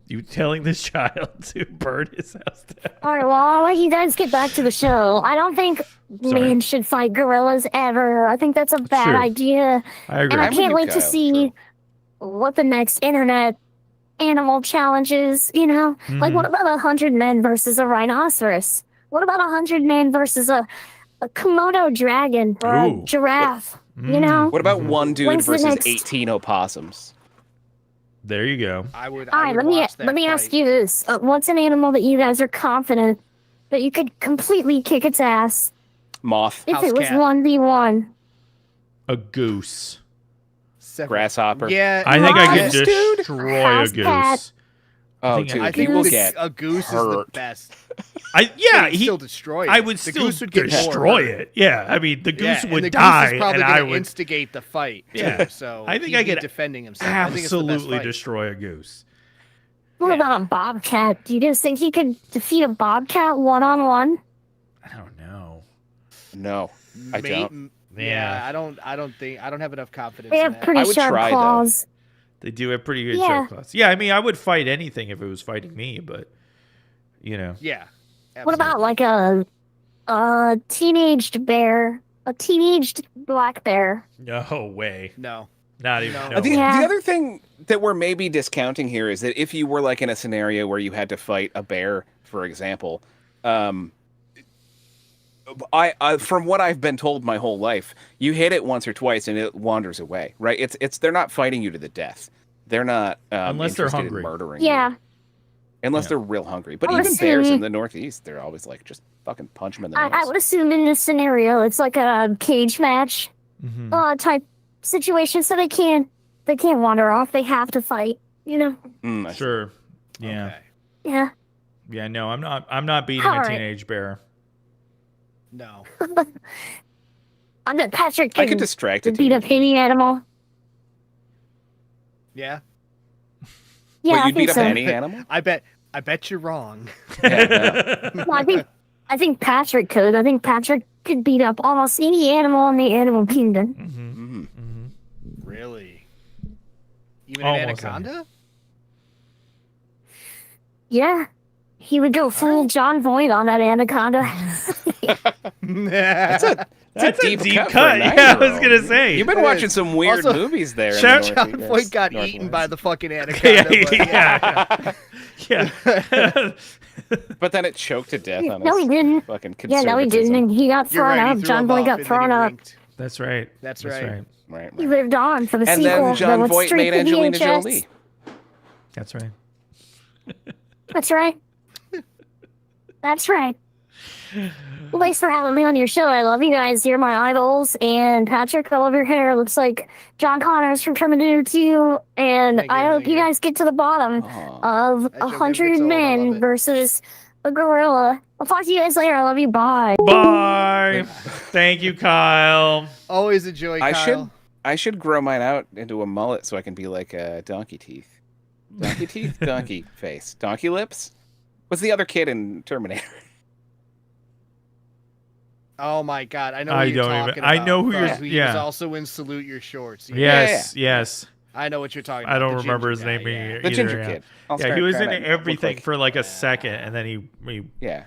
you telling this child to burn his house down. All right, well, I'll let you guys get back to the show. I don't think Sorry. men should fight gorillas ever. I think that's a bad True. idea. I agree. And I I'm with can't you, wait to Kyle. see True. what the next internet animal challenge is, you know? Like, what about 100 men versus a rhinoceros? What about 100 men versus a Komodo dragon or Ooh. a giraffe? You know? What about one dude When's the versus next- 18 opossums? There you go. I would. All right, let me ask you this: what's an animal that you guys are confident that you could completely kick its ass Moth. if House it was cat. 1v1? A goose. grasshopper. Yeah, I think I House, could dude. destroy a House cat. goose. Oh, think dude, I I think you will goose. get a goose is the hurt. best. Yeah, He'd still destroy it. I would the still goose would get more destroy hurt. it. Yeah, I mean the Yeah, goose and would the die, goose is probably and I going to would instigate the fight. Too, Yeah. so I think he'd I be could defending himself. I think it's the best absolutely fight. destroy a goose. What about a bobcat? Do you guys think you could defeat a bobcat one-on-one? I don't know. No, I don't. Yeah, I don't have enough confidence. They in have that. pretty I would sharp try, though. claws. They do have pretty good Yeah. sharp claws. Yeah, I mean, I would fight anything if it was fighting me, but you know. Yeah. What about like a teenaged bear, a teenaged black bear? No way. No. Not even. No. No The, way. Yeah. the other thing that we're maybe discounting here is that if you were like in a scenario where you had to fight a bear, for example, I from what I've been told my whole life, you hit it once or twice and it wanders away, right? It's they're not fighting you to the death. They're not Unless they're interested hungry. in murdering Yeah. you. Unless Yeah. they're real hungry. But I would even bears assume- in the Northeast, they're always like, just fucking punch them in the I nose. would assume in this scenario it's like a cage match Mhm. type situation, so they can't wander off. They have to fight. You know? I see. Sure. Yeah. Okay. Yeah. Yeah. No, I'm not beating All a right. teenage bear. No. I bet Patrick I can could distract it. beat up any animal. Yeah. Yeah, Wait, I you'd think beat so. up any animal? I bet you're wrong. Yeah, no. Well, I think Patrick could. I think Patrick could beat up almost any animal in the animal kingdom. Mhm. Mhm. Really? Even Almost an anaconda? Yeah. He would go full John Voight on that anaconda. That's a deep for cut. a Yeah, I was 9-year-old. gonna say. You've been It watching is. some weird Also, movies there. in Shout- the John Northeast- Voight got Northwest. eaten by the fucking anaconda. Yeah, but yeah, yeah. But then it choked to death on No, his he didn't. fucking Yeah, no, he didn't. conservatism. And he got You're thrown right, he up. threw John him Voight off got and then thrown he up. winked. That's right. That's That's right. right. Right, He right. lived on for the And sequel. then that John went Voight straight made to Angelina VHS. Jolie. That's right. That's right. That's right. Well, thanks for having me on your show. I love you guys. You're my idols. And Patrick, I love your hair. Looks like John Connors from Terminator 2. And Thank you, I hope thank you you. guys get to the bottom Aw. of That joke 100 gets old. I love men it. versus a gorilla. I'll talk to you guys later. I love you. Bye. Bye. Thank you, Kyle. Always a joy, Kyle. I should grow mine out into a mullet so I can be like donkey teeth. Donkey teeth, donkey face, donkey lips. What's the other kid in Terminator? Oh my god, I know I what you're don't even- talking I about. know who you're- He was yeah. also in Salute Your Shorts. Yes, yes. I know what you're talking about. I don't the remember his ginger name guy, being yeah. The either, ginger yeah. kid. I'll Yeah, start he was in trying to look everything like- for like a second, and then he Yeah,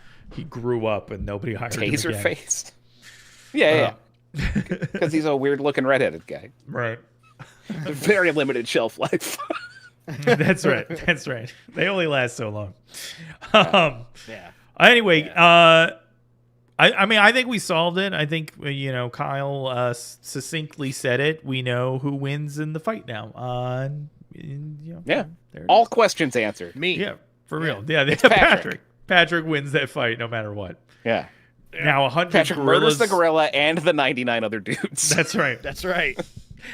grew up, and nobody hired him taser again. faced. Yeah, because he's a weird looking redheaded guy. Right. Very limited shelf life. That's right. That's right. They only last so long. Yeah. Anyway, I mean, I think we solved it. I think Kyle succinctly said it. We know who wins in the fight now. Yeah. there it All is. questions answered. Me. Yeah, for real. Yeah, It's Patrick. Patrick. Patrick wins that fight no matter what. Yeah. Now 100 Patrick gorillas. murders the gorilla and the 99 other dudes. That's right. That's right.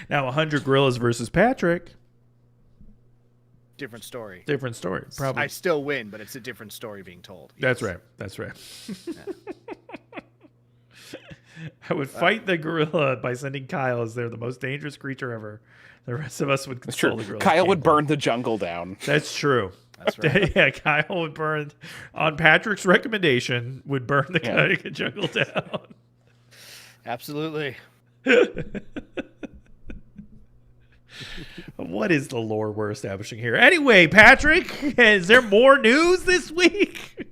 Now 100 gorillas versus Patrick. Different story. Different story. Probably. I still win, but it's a different story being told. That's Yes. right. That's right. I would fight the gorilla by sending Kyle as they're the most dangerous creature ever. The rest of us would That's console true. the gorilla. Kyle would burn the jungle down. That's true. That's right. Yeah, Kyle would burn, on Patrick's recommendation, would burn the Yeah. jungle down. Absolutely. What is the lore we're establishing here? Anyway, Patrick, is there more news this week?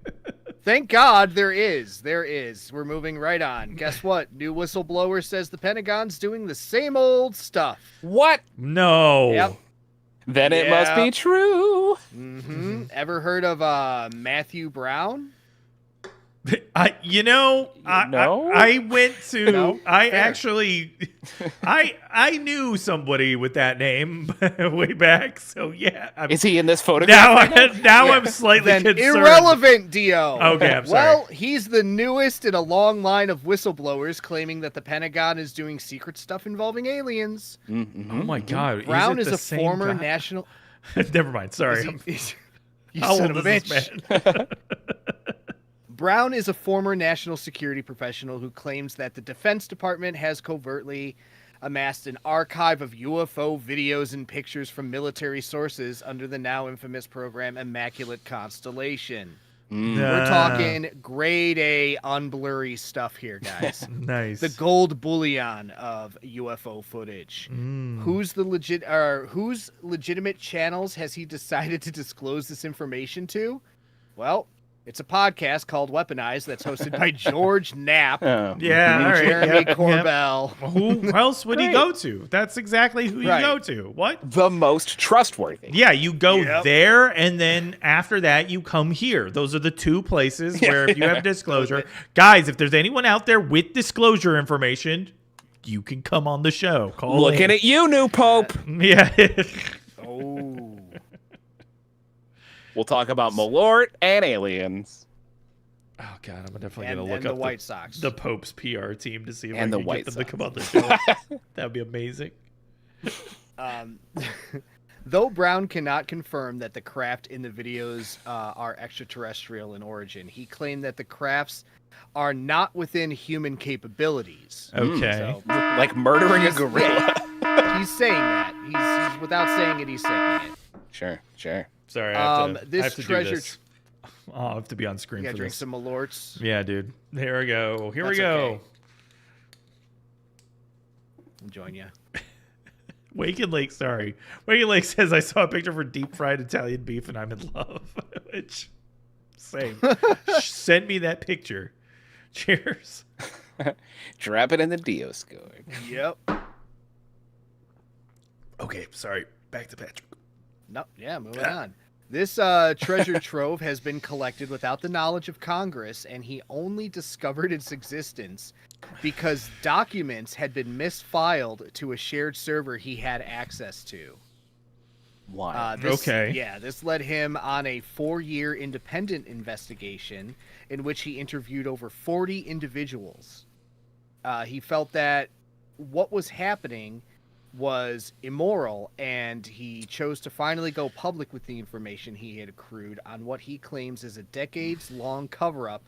Thank God there is. There is. We're moving right on. Guess what? New whistleblower says the Pentagon's doing the same old stuff. What? No. Yep. Then it must be Yeah. true. Mm-hmm. Ever heard of Matthew Brown? No? I went to. No? I Fair. actually, I knew somebody with that name way back. So yeah, Is he in this photograph? now I'm slightly Then concerned. irrelevant, Dio. Okay, I'm sorry. Well, he's the newest in a long line of whistleblowers claiming that the Pentagon is doing secret stuff involving aliens. Oh my God, Brown is is it a the same former guy? national. Never mind. Sorry. You How son old of a is this bitch. man? Brown is a former national security professional who claims that the Defense Department has covertly amassed an archive of UFO videos and pictures from military sources under the now infamous program Immaculate Constellation. We're talking grade A unblurry stuff here, guys. Nice. The gold bullion of UFO footage. Whose legitimate channels has he decided to disclose this information to? Well, it's a podcast called Weaponized that's hosted by George Knapp Yeah, and all right. Jeremy Yep, yep. Corbell. Who else would he Right. go to? That's exactly who Right. you go to. What? The most trustworthy. Yeah, you go Yep. there, and then after that, you come here. Those are the two places where if you have disclosure. Guys, if there's anyone out there with disclosure information, you can come on the show. Call Looking in. at you, new Pope. Yeah. Oh. We'll talk about Malort and aliens. Oh, God, I'm definitely going And to look the up White Sox. the Pope's PR team to see if And I the can White get them to Sox. come on the show. That would be amazing. Though Brown cannot confirm that the craft in the videos are extraterrestrial in origin, he claimed that the crafts are not within human capabilities. Okay. So Like murdering a gorilla. he's saying that. He's without saying it, he's saying it. Sure. Sorry, I have to, this I have to treasure do this. Oh, I have to be on screen You for gotta drink this. some Malorts. Yeah, dude. Here we go. Here we That's go. okay. I'll join you. Waken Lake, sorry. Waken Lake says, I saw a picture for deep fried Italian beef and I'm in love. Which, same. Send me that picture. Cheers. Drop it in the Dio score. Yep. Okay, sorry. Back to Patrick. No, yeah, moving on. This treasure trove has been collected without the knowledge of Congress, and he only discovered its existence because documents had been misfiled to a shared server he had access to. Why? Okay. Yeah, this led him on a 4-year independent investigation in which he interviewed over 40 individuals. He felt that what was happening was immoral, and he chose to finally go public with the information he had accrued on what he claims is a decades-long cover-up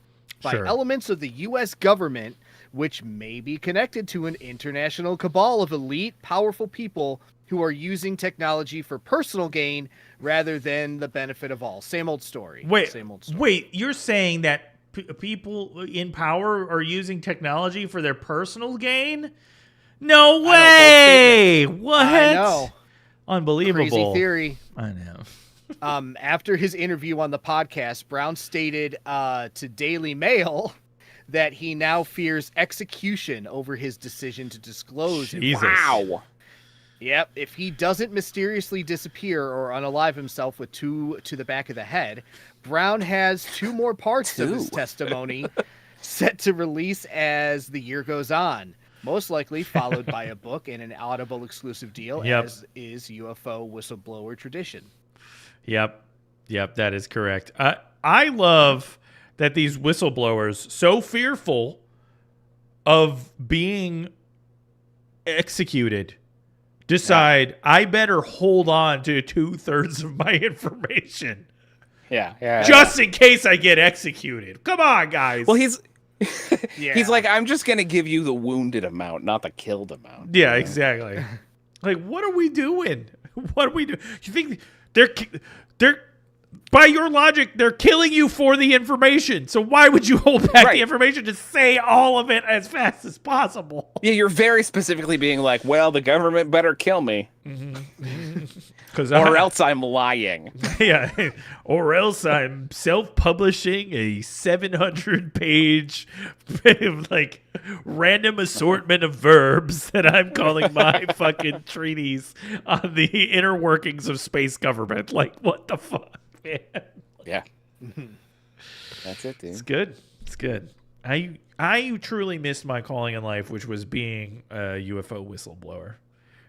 by Sure. elements of the U.S. government, which may be connected to an international cabal of elite, powerful people who are using technology for personal gain rather than the benefit of all. Same old story. Same old story. Wait, you're saying that people in power are using technology for their personal gain? No way! What? I know. Unbelievable. Crazy theory. I know. After his interview on the podcast, Brown stated to Daily Mail that he now fears execution over his decision to disclose. Jesus. Wow. Yep. If he doesn't mysteriously disappear or unalive himself with 2 to the back of the head, Brown has 2 more parts of his 2. testimony set to release as the year goes on. Most likely followed by a book and an Audible exclusive deal, as is UFO whistleblower tradition. Yep, that is correct. I love that these whistleblowers, so fearful of being executed, decide I better hold on to 2/3 of my information Yeah. just in case I get executed. Come on, guys. Well, he's Yeah. he's like, I'm just gonna give you the wounded amount, not the killed amount. Yeah, exactly. Like, what are we doing? What are we doing? You think they're by your logic, they're killing you for the information. So why would you hold back Right. the information to say all of it as fast as possible? Yeah, you're very specifically being like, well, the government better kill me, or else I'm lying. Yeah, or else I'm self-publishing a 700-page like random assortment of verbs that I'm calling my fucking treatise on the inner workings of space government. Like, what the fuck, man? Yeah. That's it, dude. It's good. It's good. I truly missed my calling in life, which was being a UFO whistleblower.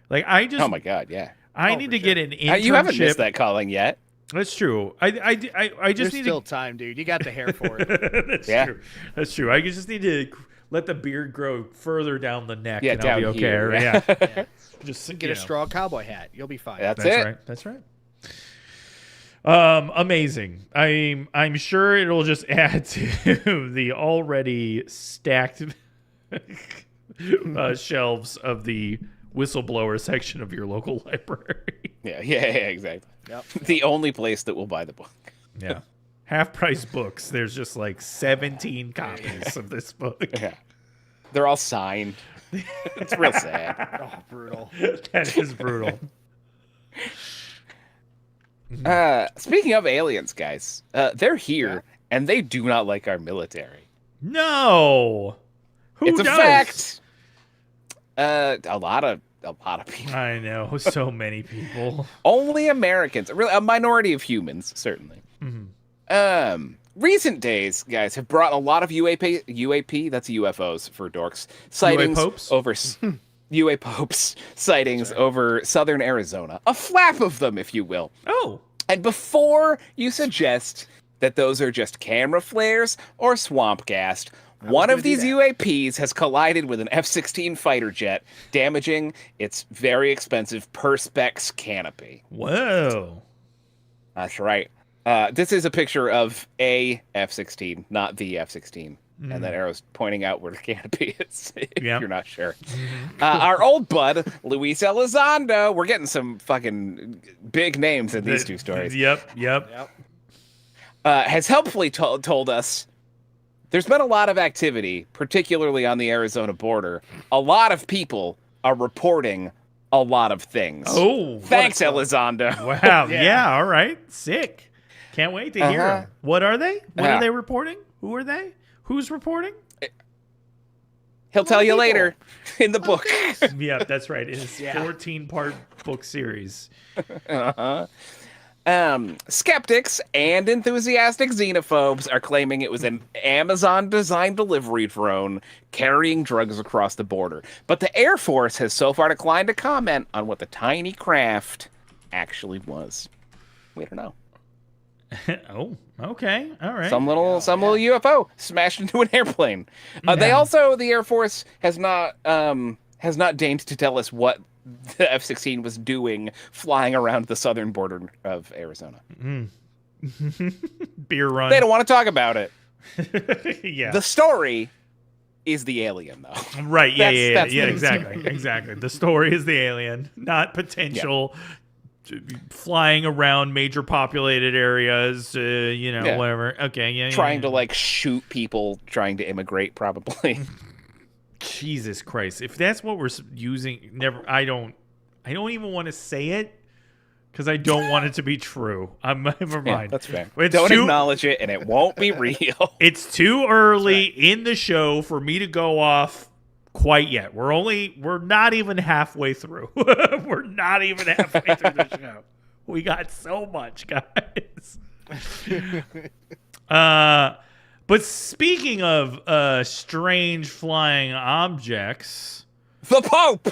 Like Oh my god, yeah. I need to get an internship. You haven't missed that calling yet. That's true. I just There's need still time, dude. You got the hair for it. That's true. That's true. I just need to let the beard grow further down the neck, and I'll be okay. Here, Yeah. Just Get a straw cowboy hat. You'll be fine. That's it. Right. That's right. Amazing. I'm sure it'll just add to the already stacked shelves of the whistleblower section of your local library. Yeah, exactly. Yep. The only place that will buy the book. Yeah. Half price books. There's just like 17 copies of this book. Yeah. They're all signed. It's real sad. Oh, brutal. That is brutal. Speaking of aliens, guys, they're here and they do not like our military. No. Who It's does? a fact. A lot of people. I know. So many people. Only Americans. Really, a minority of humans, certainly. Recent days, guys, have brought a lot of UAP, that's UFOs for dorks, sightings over UAPOPs sightings over southern Arizona. A flap of them, if you will. Oh. And before you suggest that those are just camera flares or swamp gas, one of these UAPs has collided with an F-16 fighter jet, damaging its very expensive Perspex canopy. Whoa. That's right. This is a picture of a F-16, not the F-16. And that arrow's pointing out where the canopy is, if you're not sure. Our old bud, Luis Elizondo, we're getting some fucking big names in these two stories. Yep. Has helpfully told us there's been a lot of activity, particularly on the Arizona border. A lot of people are reporting a lot of things. Oh. Thanks, Elizondo. Wow. Yeah. All right. Sick. Can't wait to hear them. What are they? What are they reporting? Who are they? Who's reporting? He'll tell you later in the book. Yeah, that's right. It's 14-part book series. Skeptics and enthusiastic xenophobes are claiming it was an Amazon-designed delivery drone carrying drugs across the border. But the Air Force has so far declined to comment on what the tiny craft actually was. We don't know. Oh, okay. All right. Some little UFO smashed into an airplane. The Air Force has not deigned to tell us what the F-16 was doing flying around the southern border of Arizona. Beer run. They don't want to talk about it. Yeah. The story is the alien, though. Right. Yeah. Exactly. The story is the alien, not potential flying around major populated areas, whatever. Okay, trying to shoot people trying to immigrate, probably. Jesus Christ! If that's what we're using, I don't even want to say it because I don't want it to be true. Never mind. That's fair. Don't acknowledge it, and it won't be real. It's too early in the show for me to go off quite yet. We're not even halfway through. We're not even halfway through the show. We got so much, guys. But speaking of strange flying objects, the Pope.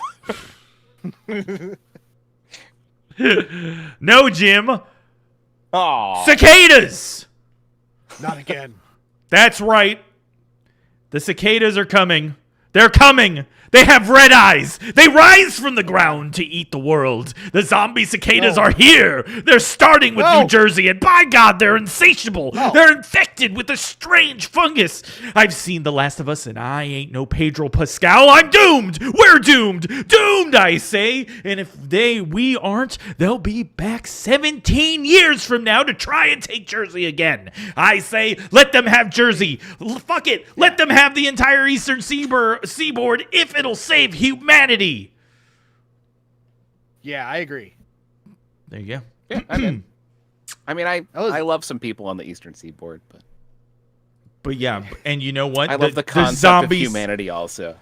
No, Jim. Aww. Cicadas. Not again. That's right. The cicadas are coming. They're coming. They have red eyes. They rise from the ground to eat the world. The zombie cicadas are here. They're starting with New Jersey, and by God, they're insatiable. They're infected with a strange fungus. I've seen The Last of Us, and I ain't no Pedro Pascal. I'm doomed. We're doomed. Doomed, I say. And if we aren't, they'll be back 17 years from now to try and take Jersey again. I say, let them have Jersey. Fuck it. Let them have the entire eastern seaboard if it'll save humanity. Yeah, I agree. There you go. Yeah, I'm in. I mean, I love some people on the eastern seaboard, but yeah, and you know what? I love the concept of humanity also.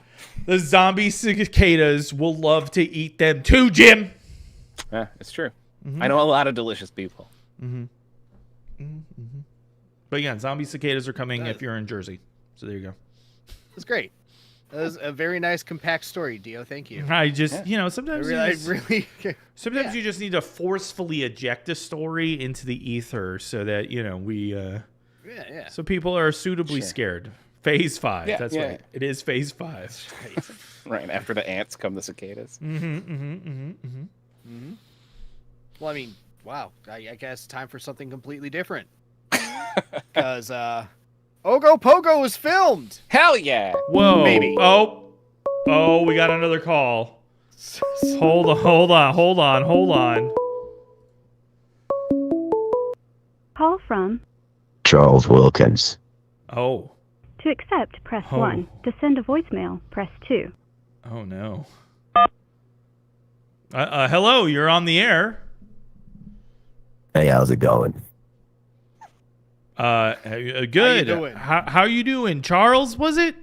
The zombie cicadas will love to eat them too, Jim. Yeah, it's true. I know a lot of delicious people. But yeah, zombie cicadas are coming if you're in Jersey. So there you go. That's great. That was a very nice, compact story, Dio. Thank you. I just, sometimes sometimes you just need to forcefully eject a story into the ether so that so people are suitably scared. Phase 5. Yeah, That's right. It is phase 5. Right. After the ants come the cicadas. Well, I mean, wow. I guess time for something completely different. Because Ogo Pogo is filmed. Hell yeah. Whoa. Maybe. Oh, we got another call. Hold on. Call from. Charles Wilkins. Oh. To accept, press 1. To send a voicemail, press 2. Oh, no. Hello, you're on the air. Hey, how's it going? Good. How you doing? Charles, was it?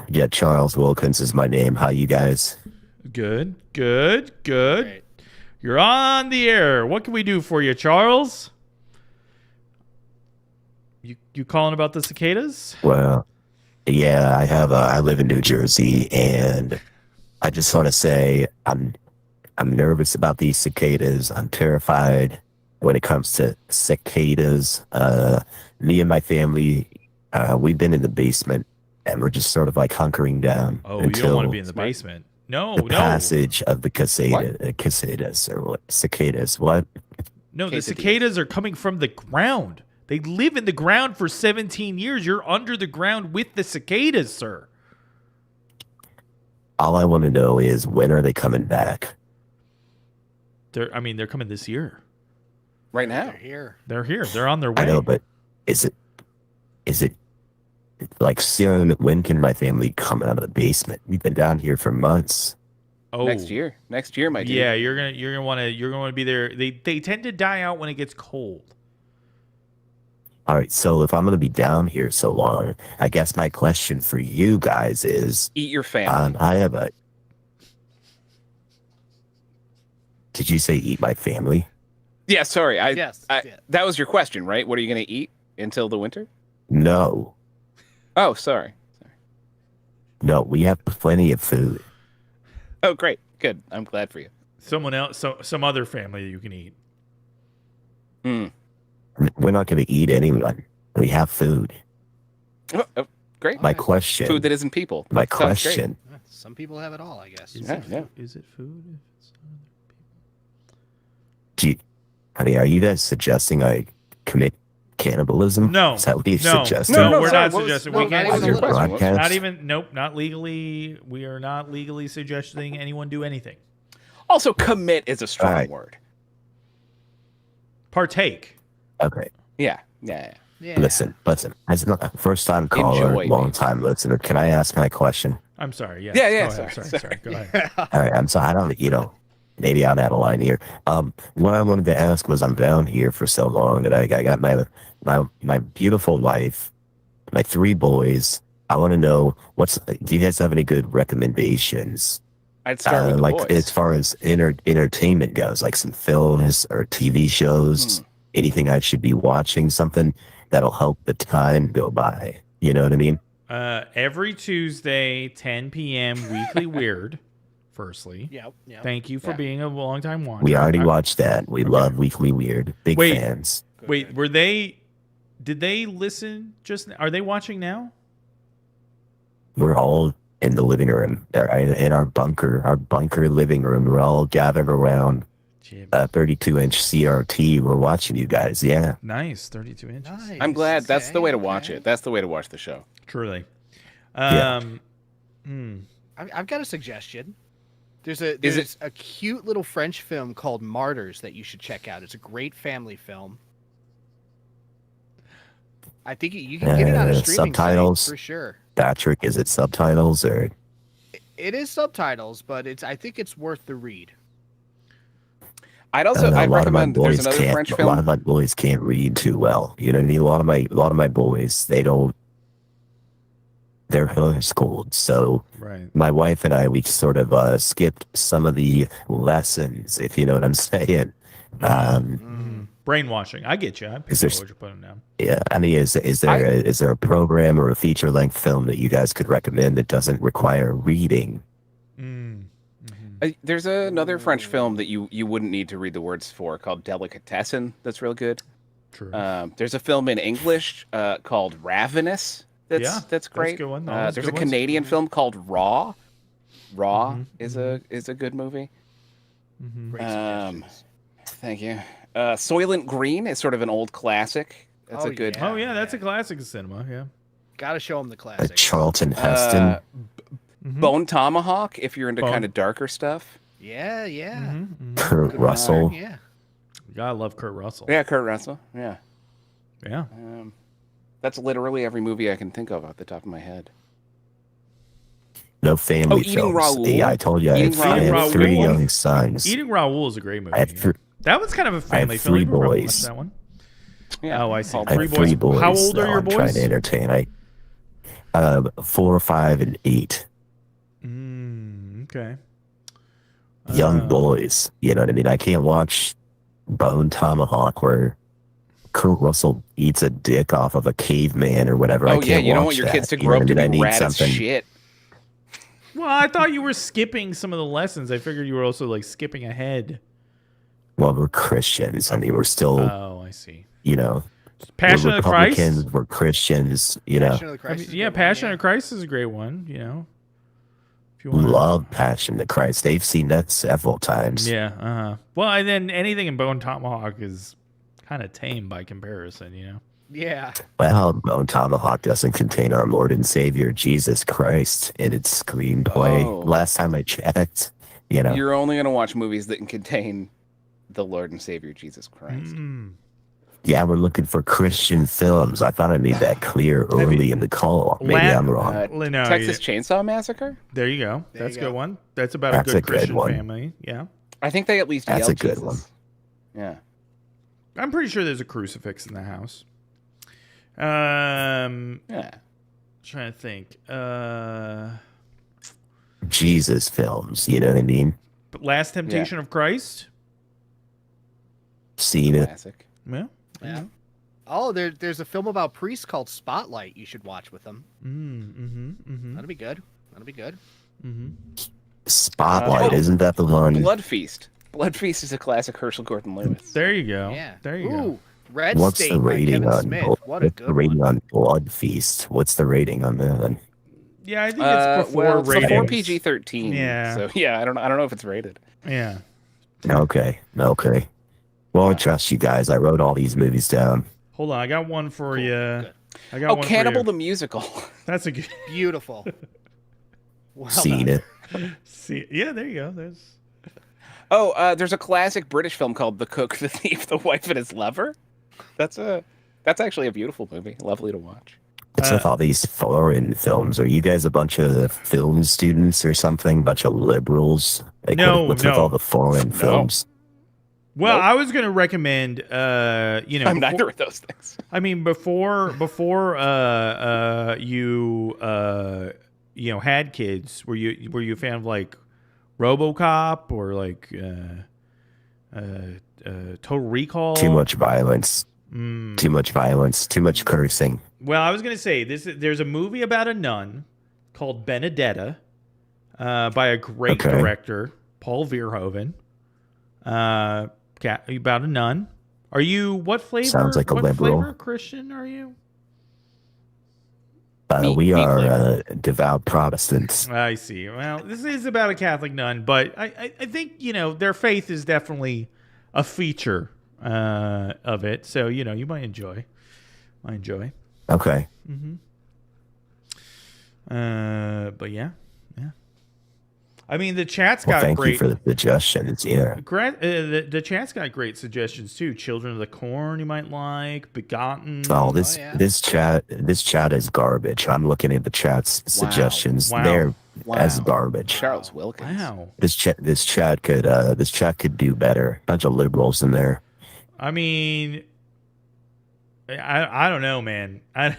Yeah, Charles Wilkins is my name. How you guys? Good. Great. You're on the air. What can we do for you, Charles? You calling about the cicadas? Well, yeah, I live in New Jersey, and I just want to say I'm nervous about these cicadas. I'm terrified when it comes to cicadas. Me and my family, we've been in the basement, and we're just sort of like hunkering down. Oh, you don't want to be in the basement. No, passage of the cicadas or what? Cicadas. What? No, the cicadas are coming from the ground. They live in the ground for 17 years. You're under the ground with the cicadas, sir. All I want to know is, when are they coming back? They're coming this year. Right now. They're here. They're on their way. I know, but is it like soon? When can my family come out of the basement? We've been down here for months. Oh, Next year, my dude. Yeah, you're gonna want to be there. They tend to die out when it gets cold. All right, so if I'm going to be down here so long, I guess my question for you guys is... Eat your family. I have a... Did you say eat my family? Yeah, sorry. Yes. That was your question, right? What are you going to eat until the winter? No. Oh, sorry. No, we have plenty of food. Oh, great. Good. I'm glad for you. Someone else, some other family that you can eat. We're not going to eat anyone. We have food. Oh, great. My question... Food that isn't people. My Sounds question... Some people have it all, I guess. Is it food? If it's other people? Are you guys suggesting I commit cannibalism? No. Is that what you suggesting? No, we're sorry, not suggesting. what We can't. was your question? Broadcast? Not even. Nope. Not legally. We are not legally suggesting anyone do anything. Also, commit is a strong Right. word. Partake. Okay. Yeah. Listen. As a first-time caller, Enjoy me. long-time listener, can I ask my question? I'm sorry. Yes. Yeah, Go ahead. sorry. Sorry. Go ahead. All right, I'm sorry. I don't, maybe I'm out of line here. What I wanted to ask was, I'm down here for so long that I got my beautiful wife, my 3 boys. I want to know, do you guys have any good recommendations? I'd start with the like boys. as far as entertainment goes, like some films or TV shows, anything I should be watching, something that'll help the time go by. You know what I mean? Every Tuesday, 10 p.m. Weekly Weird. Firstly, Yep. thank you for being a long time watcher. We already watched that. We love Weekly Weird. Big Wait. fans. Wait, did they listen are they watching now? We're all in the living room, in our bunker living room. We're all gathered around a 32-inch CRT. We're watching you guys. Yeah. Nice, 32 inches. Nice. I'm glad. That's the way to Okay, watch okay. it. That's the way to watch the show. Truly. I've got a suggestion. There's a cute little French film called Martyrs that you should check out. It's a great family film. I think you can get it on a streaming subtitles? site for sure. Patrick, is it subtitles or? It is subtitles, but I think it's worth the read. I'd recommend. There's another French A film. lot of my boys can't read too well. You know what I mean? A lot of my boys, they're homeschooled. So Right. my wife and I, we sort of skipped some of the lessons, if you know what I'm saying. Brainwashing. I get you. I pick up what you're putting down. Yeah, I mean, is there a program or a feature length film that you guys could recommend that doesn't require reading? There's another French film that you wouldn't need to read the words for called Delicatessen. That's real good. True. There's a film in English called Ravenous. That's great. That's a good one. There's a Canadian film called Raw. Raw is a good movie. Great suggestions. Thank you. Soylent Green is sort of an old classic. That's a good. Oh yeah, that's a classic of cinema. Yeah. Gotta show him the classic. Charlton Heston. Bone Tomahawk, if you're into kind of darker stuff. Yeah. Kurt Russell. Yeah. I love Kurt Russell. Yeah, Kurt Russell. Yeah. Yeah. That's literally every movie I can think of off the top of my head. No family Eating films. Raoul. Yeah, I told you I had three young sons. Eating Raoul is a great movie. I had that was kind of a family film. three You probably boys. watched that one. Yeah. Oh, I see. I have three boys. How old are your I'm trying boys? to entertain. 4, 5, and 8. Okay. Young boys. You know what I mean? I can't watch Bone Tomahawk where Kurt Russell eats a dick off of a caveman or whatever. I Oh can't yeah, you don't watch want your that. kids to You know grow what up I to mean? be I need rad as something. shit. Well, I thought you were skipping some of the lessons. I figured you were also like skipping ahead. Well, we're Christians. I mean, we're still, Oh, I see. you know, Passion we're of the Christ. Republicans, we're Christians, you know. Passion of the Christ is a Yeah, good one, Passion of Christ is a great one. You know, if you Love Passion of the Christ. They've seen that several times. Yeah. Well, and then anything in Bone Tomahawk is kind of tame by comparison. You know. Yeah. Well, Bone Tomahawk doesn't contain our Lord and Savior Jesus Christ in its screenplay. Oh. Last time I checked, you know. You're only going to watch movies that can contain the Lord and Savior Jesus Christ. Yeah, we're looking for Christian films. I thought I made that clear early in the call. Maybe I'm wrong. No, Texas Chainsaw Massacre? There you go. There That's you a good go. one. That's about That's a a good good Christian one. family. Yeah. I think they at least That's yelled a good Jesus. one. Yeah. I'm pretty sure there's a crucifix in the house. Trying to think. Jesus films, you know what I mean? But Last Temptation of Christ. Seen it. Classic. Yeah. Yeah. Oh, there's a film about priests called Spotlight you should watch with them. That'll be good. That'll be good. Spotlight, isn't that the one? Blood Feast. Blood Feast is a classic Herschel Gordon Lewis. There you go. Yeah. There you Ooh, go. Red What's State the by rating Kevin on Smith. Blood? What a What's good the rating one. on Blood Feast? What's the rating on that? Yeah, I think it's before well, it's ratings. before PG-13. Yeah. So yeah, I don't know if it's rated. Yeah. Okay. Well, I trust you guys. I wrote all these movies down. Hold on, I got one for you. I got Oh, one Cannibal for the you. Musical. That's a good. Beautiful. Well Seen done. it. See, yeah, there you go. There's. Oh, there's a classic British film called The Cook, the Thief, the Wife, and His Lover. That's actually a beautiful movie. Lovely to watch. What's with all these foreign films? Are you guys a bunch of film students or something? Bunch of liberals? Like, No, what's no. with all the foreign films? Well, Nope. I was going to recommend, I'm before- neither of those things. I mean, before you had kids, were you a fan of like RoboCop or like Total Recall? Too much violence. Too much violence. Too much cursing. Well, I was going to say there's a movie about a nun called Benedetta by a great director, Paul Verhoeven. About a nun. Are you what flavor? Sounds like a what liberal. flavor Christian are you? We are devout Protestants. I see. Well, this is about a Catholic nun, but I think their faith is definitely a feature of it. So you might enjoy. Okay. But yeah. I mean, the chat's Well, got thank great. you for the suggestions. Yeah. The chat's got great suggestions too. Children of the Corn, you might like. Begotten. Oh, this yeah. this chat is garbage. I'm looking at the chat's suggestions. Wow. They're Wow. as garbage. Charles Wilkins. Wow. This chat could do better. Bunch of liberals in there. I mean, I don't know, man. I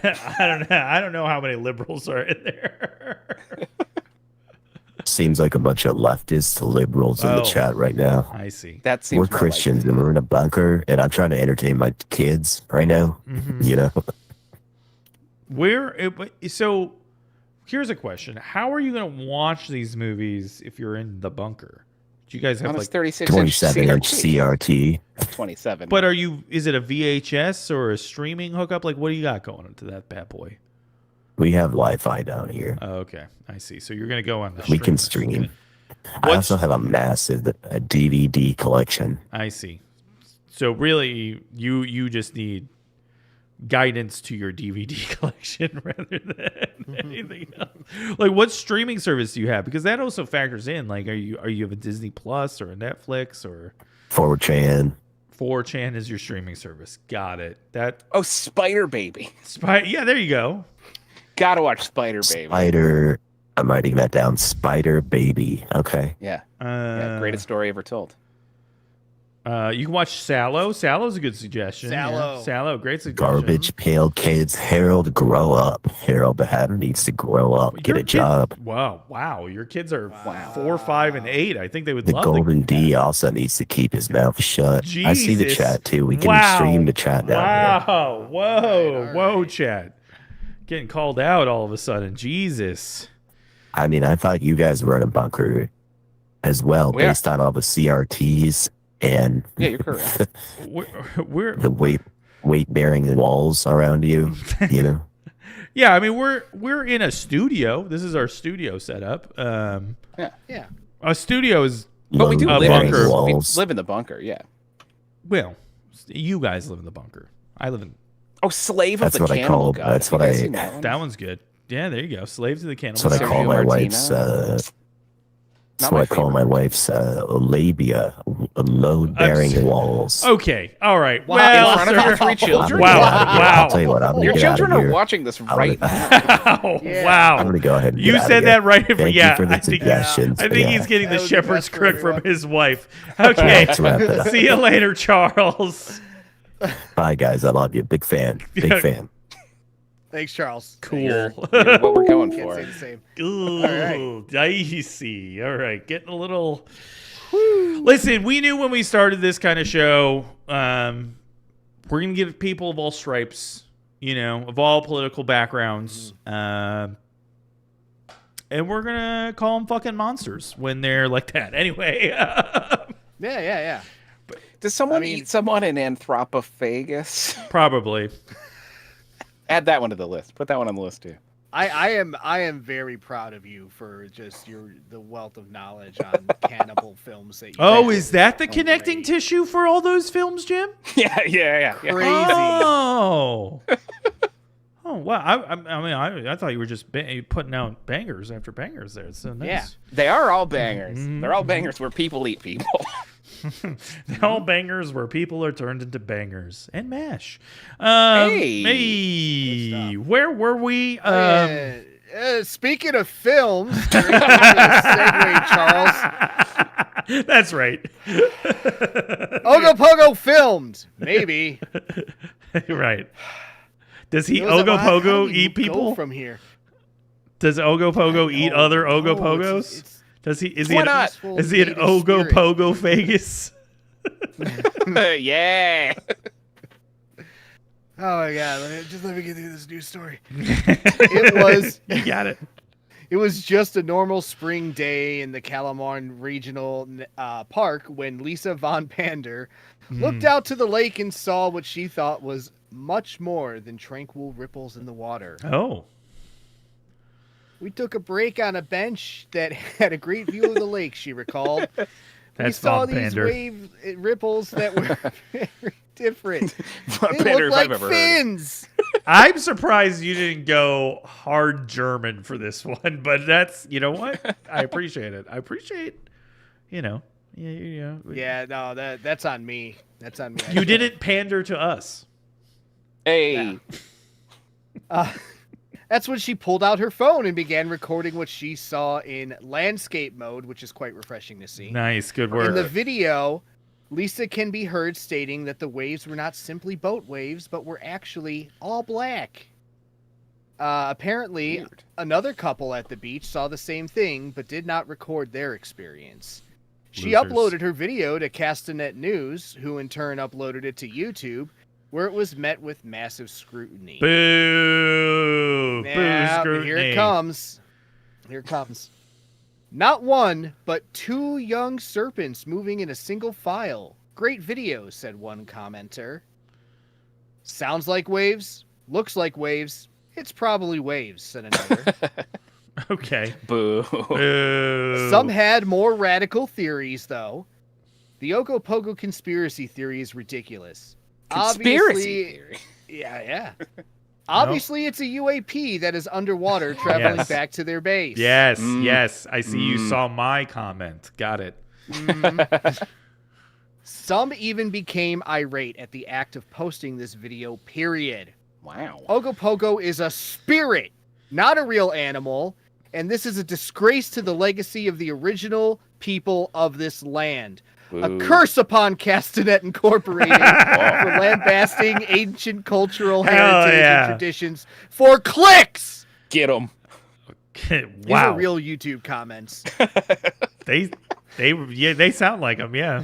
don't know how many liberals are in there. Seems like a bunch of leftist liberals in the chat right now. I see. That seems We're more Christians like and we're in a bunker, and I'm trying to entertain my kids right now. You know, So here's a question: how are you going to watch these movies if you're in the bunker? Do you guys have on like this 36 27-inch CRT. 27. But is it a VHS or a streaming hookup? Like, what do you got going into that bad boy? We have Wi-Fi down here. Oh, okay, I see. So you're gonna go on the We can stream. I What's- also have a massive DVD collection. I see. So really, you just need guidance to your DVD collection rather than anything else. Like, what streaming service do you have? Because that also factors in. Like, are you have a Disney Plus or a Netflix or 4chan. 4chan is your streaming service? Got it. Spider Baby. Yeah, there you go. Gotta watch Spider Baby. Spider. I'm writing that down. Spider Baby. Okay. Yeah. Greatest story ever told. You can watch Sallow. Sallow's a good suggestion. Sallow. Yeah. Sallow, great suggestion. Garbage Pail Kids. Harold, grow up. Harold the Hatter needs to grow up. Get a job. Wow. Your kids are 4, 5, and 8. I think they would The love Golden D also needs to keep his mouth shut. I see the Jesus. chat too. We can stream the chat down here. Wow. Whoa, chat. Getting called out all of a sudden. Jesus. I mean, I thought you guys were in a bunker as well, Yeah. based on all the CRTs and Yeah, you're correct. We're the weight-bearing walls around you. You know, yeah, I mean we're in a studio. This is our studio setup. Yeah. A studio is But we do A live bunker. In, we walls. live in the bunker, yeah. well, you guys live in the bunker. I live in Oh, Slave That's of the what I Cannibal call- God. that's Have what you guys I- seen that one? that one's good. Yeah, there you go. Slave to the Cannibal. that's what I call Sergio my Martino. wife's. That's Not what my I call my wife's labia, load-bearing walls. Okay, all right. Wow. Well, In front of your sir. 3 children? Wow. I'll tell you what. I'm gonna Your get out children of are here. watching this I'm right gonna- now. Wow. Yeah. Wow. I'm gonna go ahead. And You get out of said here. that right. Thank Yeah, you for the I think suggestions. I think he's getting That the was the shepherd's best for crook from everyone. his wife. Okay. Let's wrap it up. See you later, Charles. Bye, guys. I love you. Big fan. Big fan. Thanks, Charles. Cool. You're what we're going Can't for. say the same. Ooh, dicey. All right, getting a little. Listen, we knew when we started this kind of show, we're gonna give people of all stripes, of all political backgrounds, and we're gonna call them fucking monsters when they're like that. Anyway, Yeah. Does someone I mean- eat someone in Anthropophagus? probably. Add that one to the list. Put that one on the list too. I am very proud of you for just the wealth of knowledge on cannibal films that you Oh, have. is that the connecting Great. tissue for all those films, Jim? Yeah. Crazy. Oh. Oh wow! I thought you were just putting out bangers after bangers there. It's so nice. Yeah. They are all bangers. They're all bangers where people eat people. They're all bangers where people are turned into bangers and mash. Hey. Hey, where were we? Speaking of films, during the segue, Charles. That's right. Ogopogo filmed, maybe. Right. Does he How do Ogopogo we eat go people? from here? Does Ogopogo eat No, other no, Ogopogos? it's- Does he? Is he? Why An, not? is he an Peaceful native Ogopogo Vegas? Yeah. Oh my god! Let me get through this news story. It You got it. was just a normal spring day in the Calamar Regional Park when Lisa Von Pander looked out to the lake and saw what she thought was much more than tranquil ripples in the water. Oh. We took a break on a bench that had a great view of the lake, she recalled. We That's saw Von these Pander. ripples that were very different. They Pander, looked if I've like ever heard. fins. I'm surprised you didn't go hard German for this one, but that's, you know what? I appreciate it. I appreciate, Yeah. Yeah, no, that's on me. That's on me. You didn't pander to us. Hey. That's when she pulled out her phone and began recording what she saw in landscape mode, which is quite refreshing to see. Nice. Good In work. the video, Lisa can be heard stating that the waves were not simply boat waves, but were actually all black. Apparently, Weird. another couple at the beach saw the same thing, but did not record their experience. She Losers. uploaded her video to Castanet News, who in turn uploaded it to YouTube, where it was met with massive scrutiny. Boo! Yeah, Boo but here scrutiny. it comes. Here it comes. Not one, but 2 young serpents moving in a single file. Great video, said one commenter. Sounds like waves. Looks like waves. It's probably waves, said another. Okay. Boo. Boo. Some had more radical theories, though. The Ogopogo conspiracy theory is ridiculous. Conspiracy theory. Yeah. Obviously, it's a UAP that is underwater traveling Yes. back to their base. Yes, yes. I see you saw my comment. Got it. Some even became irate at the act of posting this video, period. Wow. Ogopogo is a spirit, not a real animal, and this is a disgrace to the legacy of the original people of this land. A Boo. curse upon Castanet Incorporated for lambasting ancient cultural Hell heritage yeah. and traditions for clicks. Get them. These Wow. are real YouTube comments. They sound like them. Yeah.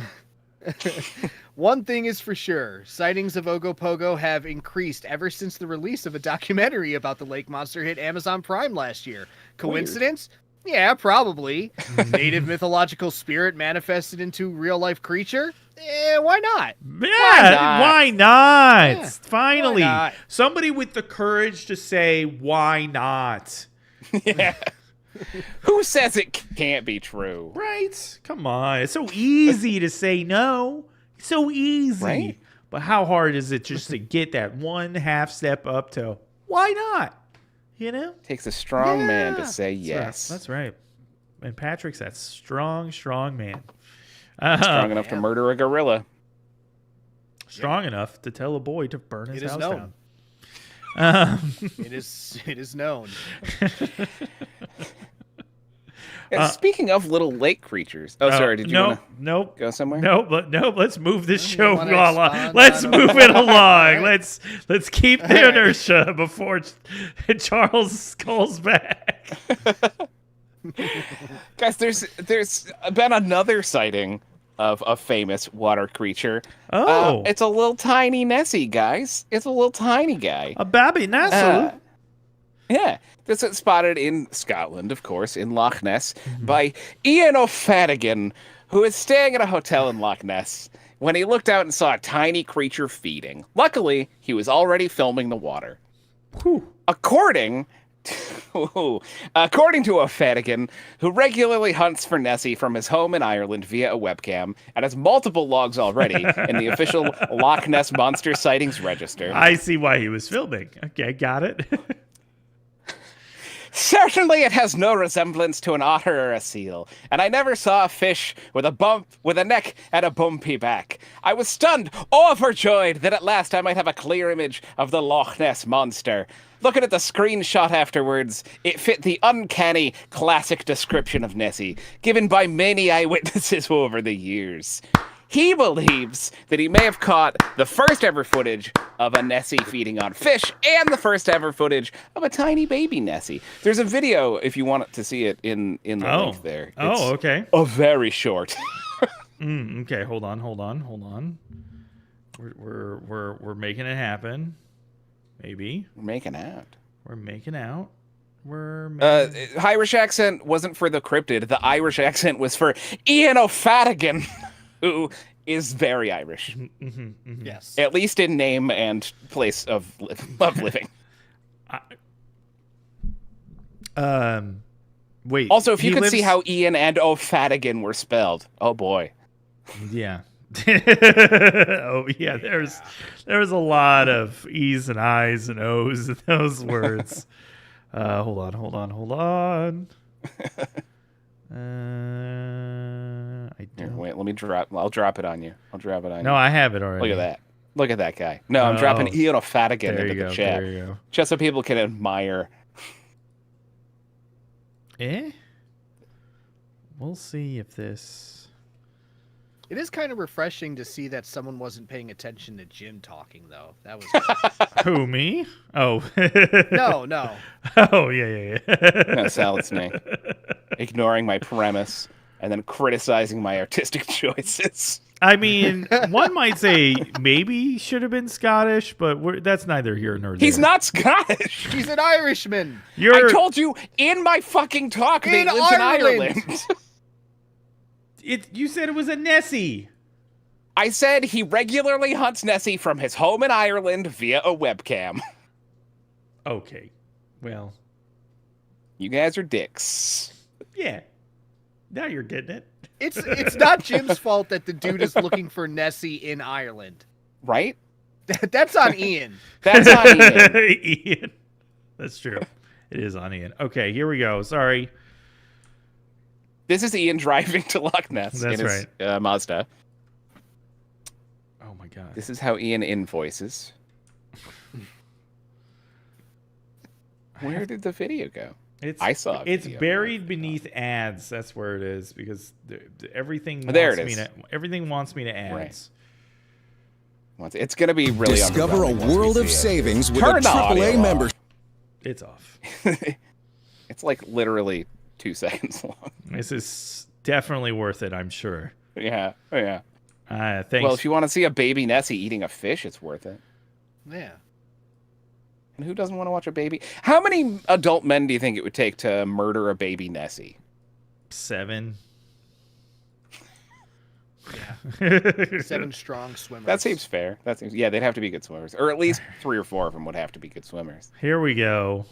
One thing is for sure, sightings of Ogopogo have increased ever since the release of a documentary about the lake monster hit Amazon Prime last year. Coincidence? Yeah, probably. Native mythological spirit manifested into real-life creature? Why not? Yeah. Why not? Yeah, Finally, why not? somebody with the courage to say why not. Yeah. Who says it can't be true? Right? Come on. It's so easy to say no. So easy. Right? But how hard is it just to get that one half step up to why not? You know? Takes a strong man to Yeah. say yes. That's right. And Patrick's that strong, strong man. Strong enough to murder a gorilla. Strong enough to tell a boy to burn his It is house known. down. It is known. And speaking of little lake creatures. Oh, sorry. Did you want to Nope. go somewhere? Nope. Let's move this show wanna along. expand Let's on move it? it along. Alright. Let's keep the inertia before Charles calls back. Guys, there's been another sighting of a famous water creature. Oh, It's a little tiny Nessie, guys. It's a little tiny guy. a Babby Nassau. Yeah, this is spotted in Scotland, of course, in Loch Ness, by Ian O'Fanagan, who is staying at a hotel in Loch Ness when he looked out and saw a tiny creature feeding. Luckily, he was already filming the water. According to O'Fanagan, who regularly hunts for Nessie from his home in Ireland via a webcam and has multiple logs already in the official Loch Ness Monster Sightings Register. I see why he was filming. Okay, got it. Certainly it has no resemblance to an otter or a seal, and I never saw a fish with a neck and a bumpy back. I was stunned, overjoyed that at last I might have a clear image of the Loch Ness Monster. Looking at the screenshot afterwards, it fit the uncanny classic description of Nessie, given by many eyewitnesses over the years. He believes that he may have caught the first ever footage of a Nessie feeding on fish and the first ever footage of a tiny baby Nessie. There's a video, if you want to see it, in the link there. It's Okay. a very short. Okay, hold on. We're making it happen. Maybe. We're making out. We're making out. We're making... Irish accent wasn't for the cryptid. The Irish accent was for Ian O'Fanagan, who is very Irish. Yes. At least in name and place of living. Wait. Also, if you he could lives- see how Ian and O'Fanagan were spelled. Oh, boy. Yeah. Oh yeah, there's a lot of E's and I's and O's in those words. Hold on. I Here, don't. wait, let me drop. I'll drop it on you. No, I have it already. Look at that. Look at that guy. No, I'm dropping Ian O'Fanagan There into you the go. chat. There you go. Just so people can admire. We'll see if this. It is kind of refreshing to see that someone wasn't paying attention to Jim talking, though. That was Who, me? Oh. no. Oh, yeah. No, Sal, it's me. Ignoring my premise and then criticizing my artistic choices. I mean, one might say maybe he should have been Scottish, but that's neither here nor there. He's not Scottish. He's an Irishman. I told you in my fucking talk that he lives in Ireland. You said it was a Nessie. I said he regularly hunts Nessie from his home in Ireland via a webcam. Okay. Well. You guys are dicks. Yeah. Now you're getting it. It's not Jim's fault that the dude is looking for Nessie in Ireland. Right? That's on Ian. That's on Ian. Ian. That's true. It is on Ian. Okay, here we go. Sorry. This is Ian driving to Loch Ness That's in his Mazda. Oh my god. This is how Ian invoices. Where did the video go? I saw. It's buried beneath ads. That's where it is because everything. Everything wants me to ads. Right. It's going to be really. Discover a world of savings with a AAA membership. It's off. It's like literally 2 seconds long. This is definitely worth it, I'm sure. Yeah. Thanks. Well, if you want to see a baby Nessie eating a fish, it's worth it. Yeah. And who doesn't want to watch a baby? How many adult men do you think it would take to murder a baby Nessie? 7. Yeah. 7 strong swimmers. That seems fair. Yeah, they'd have to be good swimmers. Or at least 3 or 4 of them would have to be good swimmers. Here we go.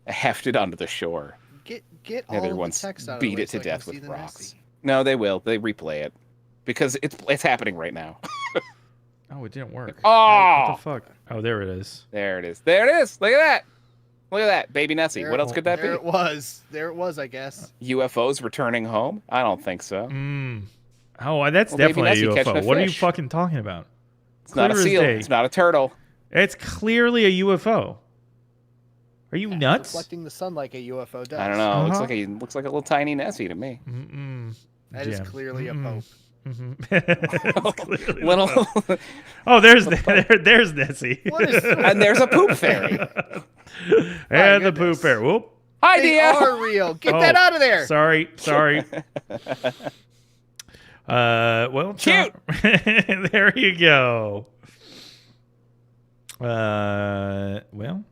Hefted onto the shore. Get all the the text out of beat the way it to so I can death see with the rocks. Nessie. No, they will. They replay it. Because it's happening right now. Oh, it didn't work. Oh! What the fuck? Oh, there it is. There it is. There it is. Look at that. Look at that. Baby Nessie. What else could that be? There it was, I guess. UFOs returning home? I don't think so. Oh, that's definitely a UFO. What are you fucking talking about? It's not a seal. It's not a turtle. It's clearly a UFO. Are you nuts? Reflecting the sun like a UFO does. I don't know. Looks like a little tiny Nessie to me. That is clearly a pope. Little. Oh, there's Nessie. And there's a poop fairy. And the poop fairy. Whoop. Hi, They Dio. are real. Get that out of there. Sorry. Well, cute. There you go. Well,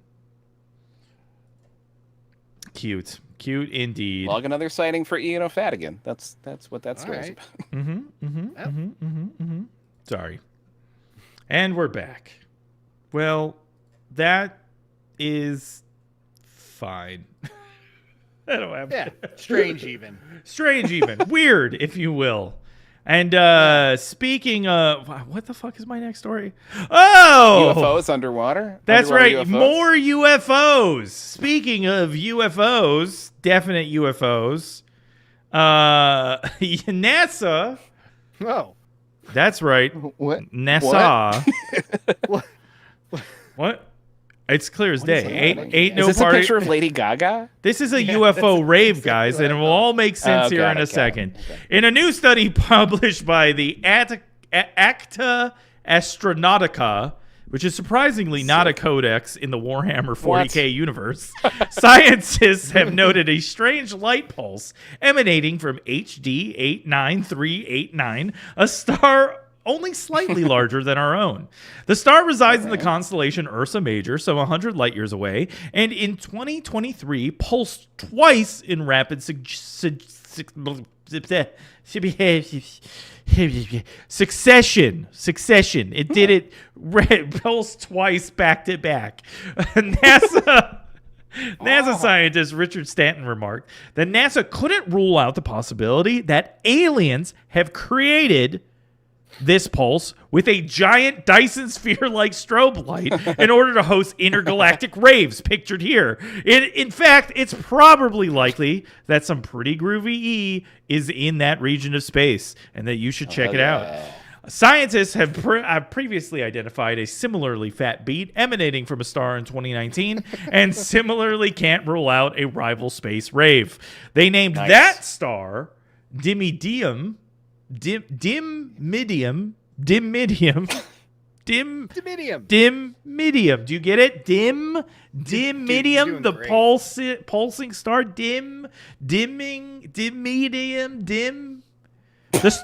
cute indeed. Log another sighting for Ian O'Fadigan. That's what that story's about. Sorry. And we're back. Well, that is fine. I don't have strange even. Weird, if you will. And speaking of, what the fuck is my next story? Oh! UFOs underwater? That's underwater right. UFOs? More UFOs. Speaking of UFOs, definite UFOs, NASA. Oh. That's right. What? NASA. What? What? It's clear as day. Ain't no is this party. a picture of Lady Gaga? This is a UFO rave, guys, and it will all make sense here in a second. Okay. In a new study published by the Acta Astronautica, which is surprisingly not a codex in the Warhammer 40k universe, scientists have noted a strange light pulse emanating from HD 89389, a star only slightly larger than our own. The star resides in the constellation Ursa Major, so 100 light years away, and in 2023 pulsed twice in rapid succession. It did it pulsed twice back to back. NASA scientist Richard Stanton remarked that NASA couldn't rule out the possibility that aliens have created this pulse with a giant Dyson sphere-like strobe light in order to host intergalactic raves pictured here. In fact, it's probably likely that some pretty groovy E is in that region of space and that you should check it out. Scientists have previously identified a similarly fat beat emanating from a star in 2019 and similarly can't rule out a rival space rave. They named that star Dimidium Dimidium. Dimidium. Dimidium. Do you get it? Dimidium. Dude, The great. pulsing star. Dimming. Dim.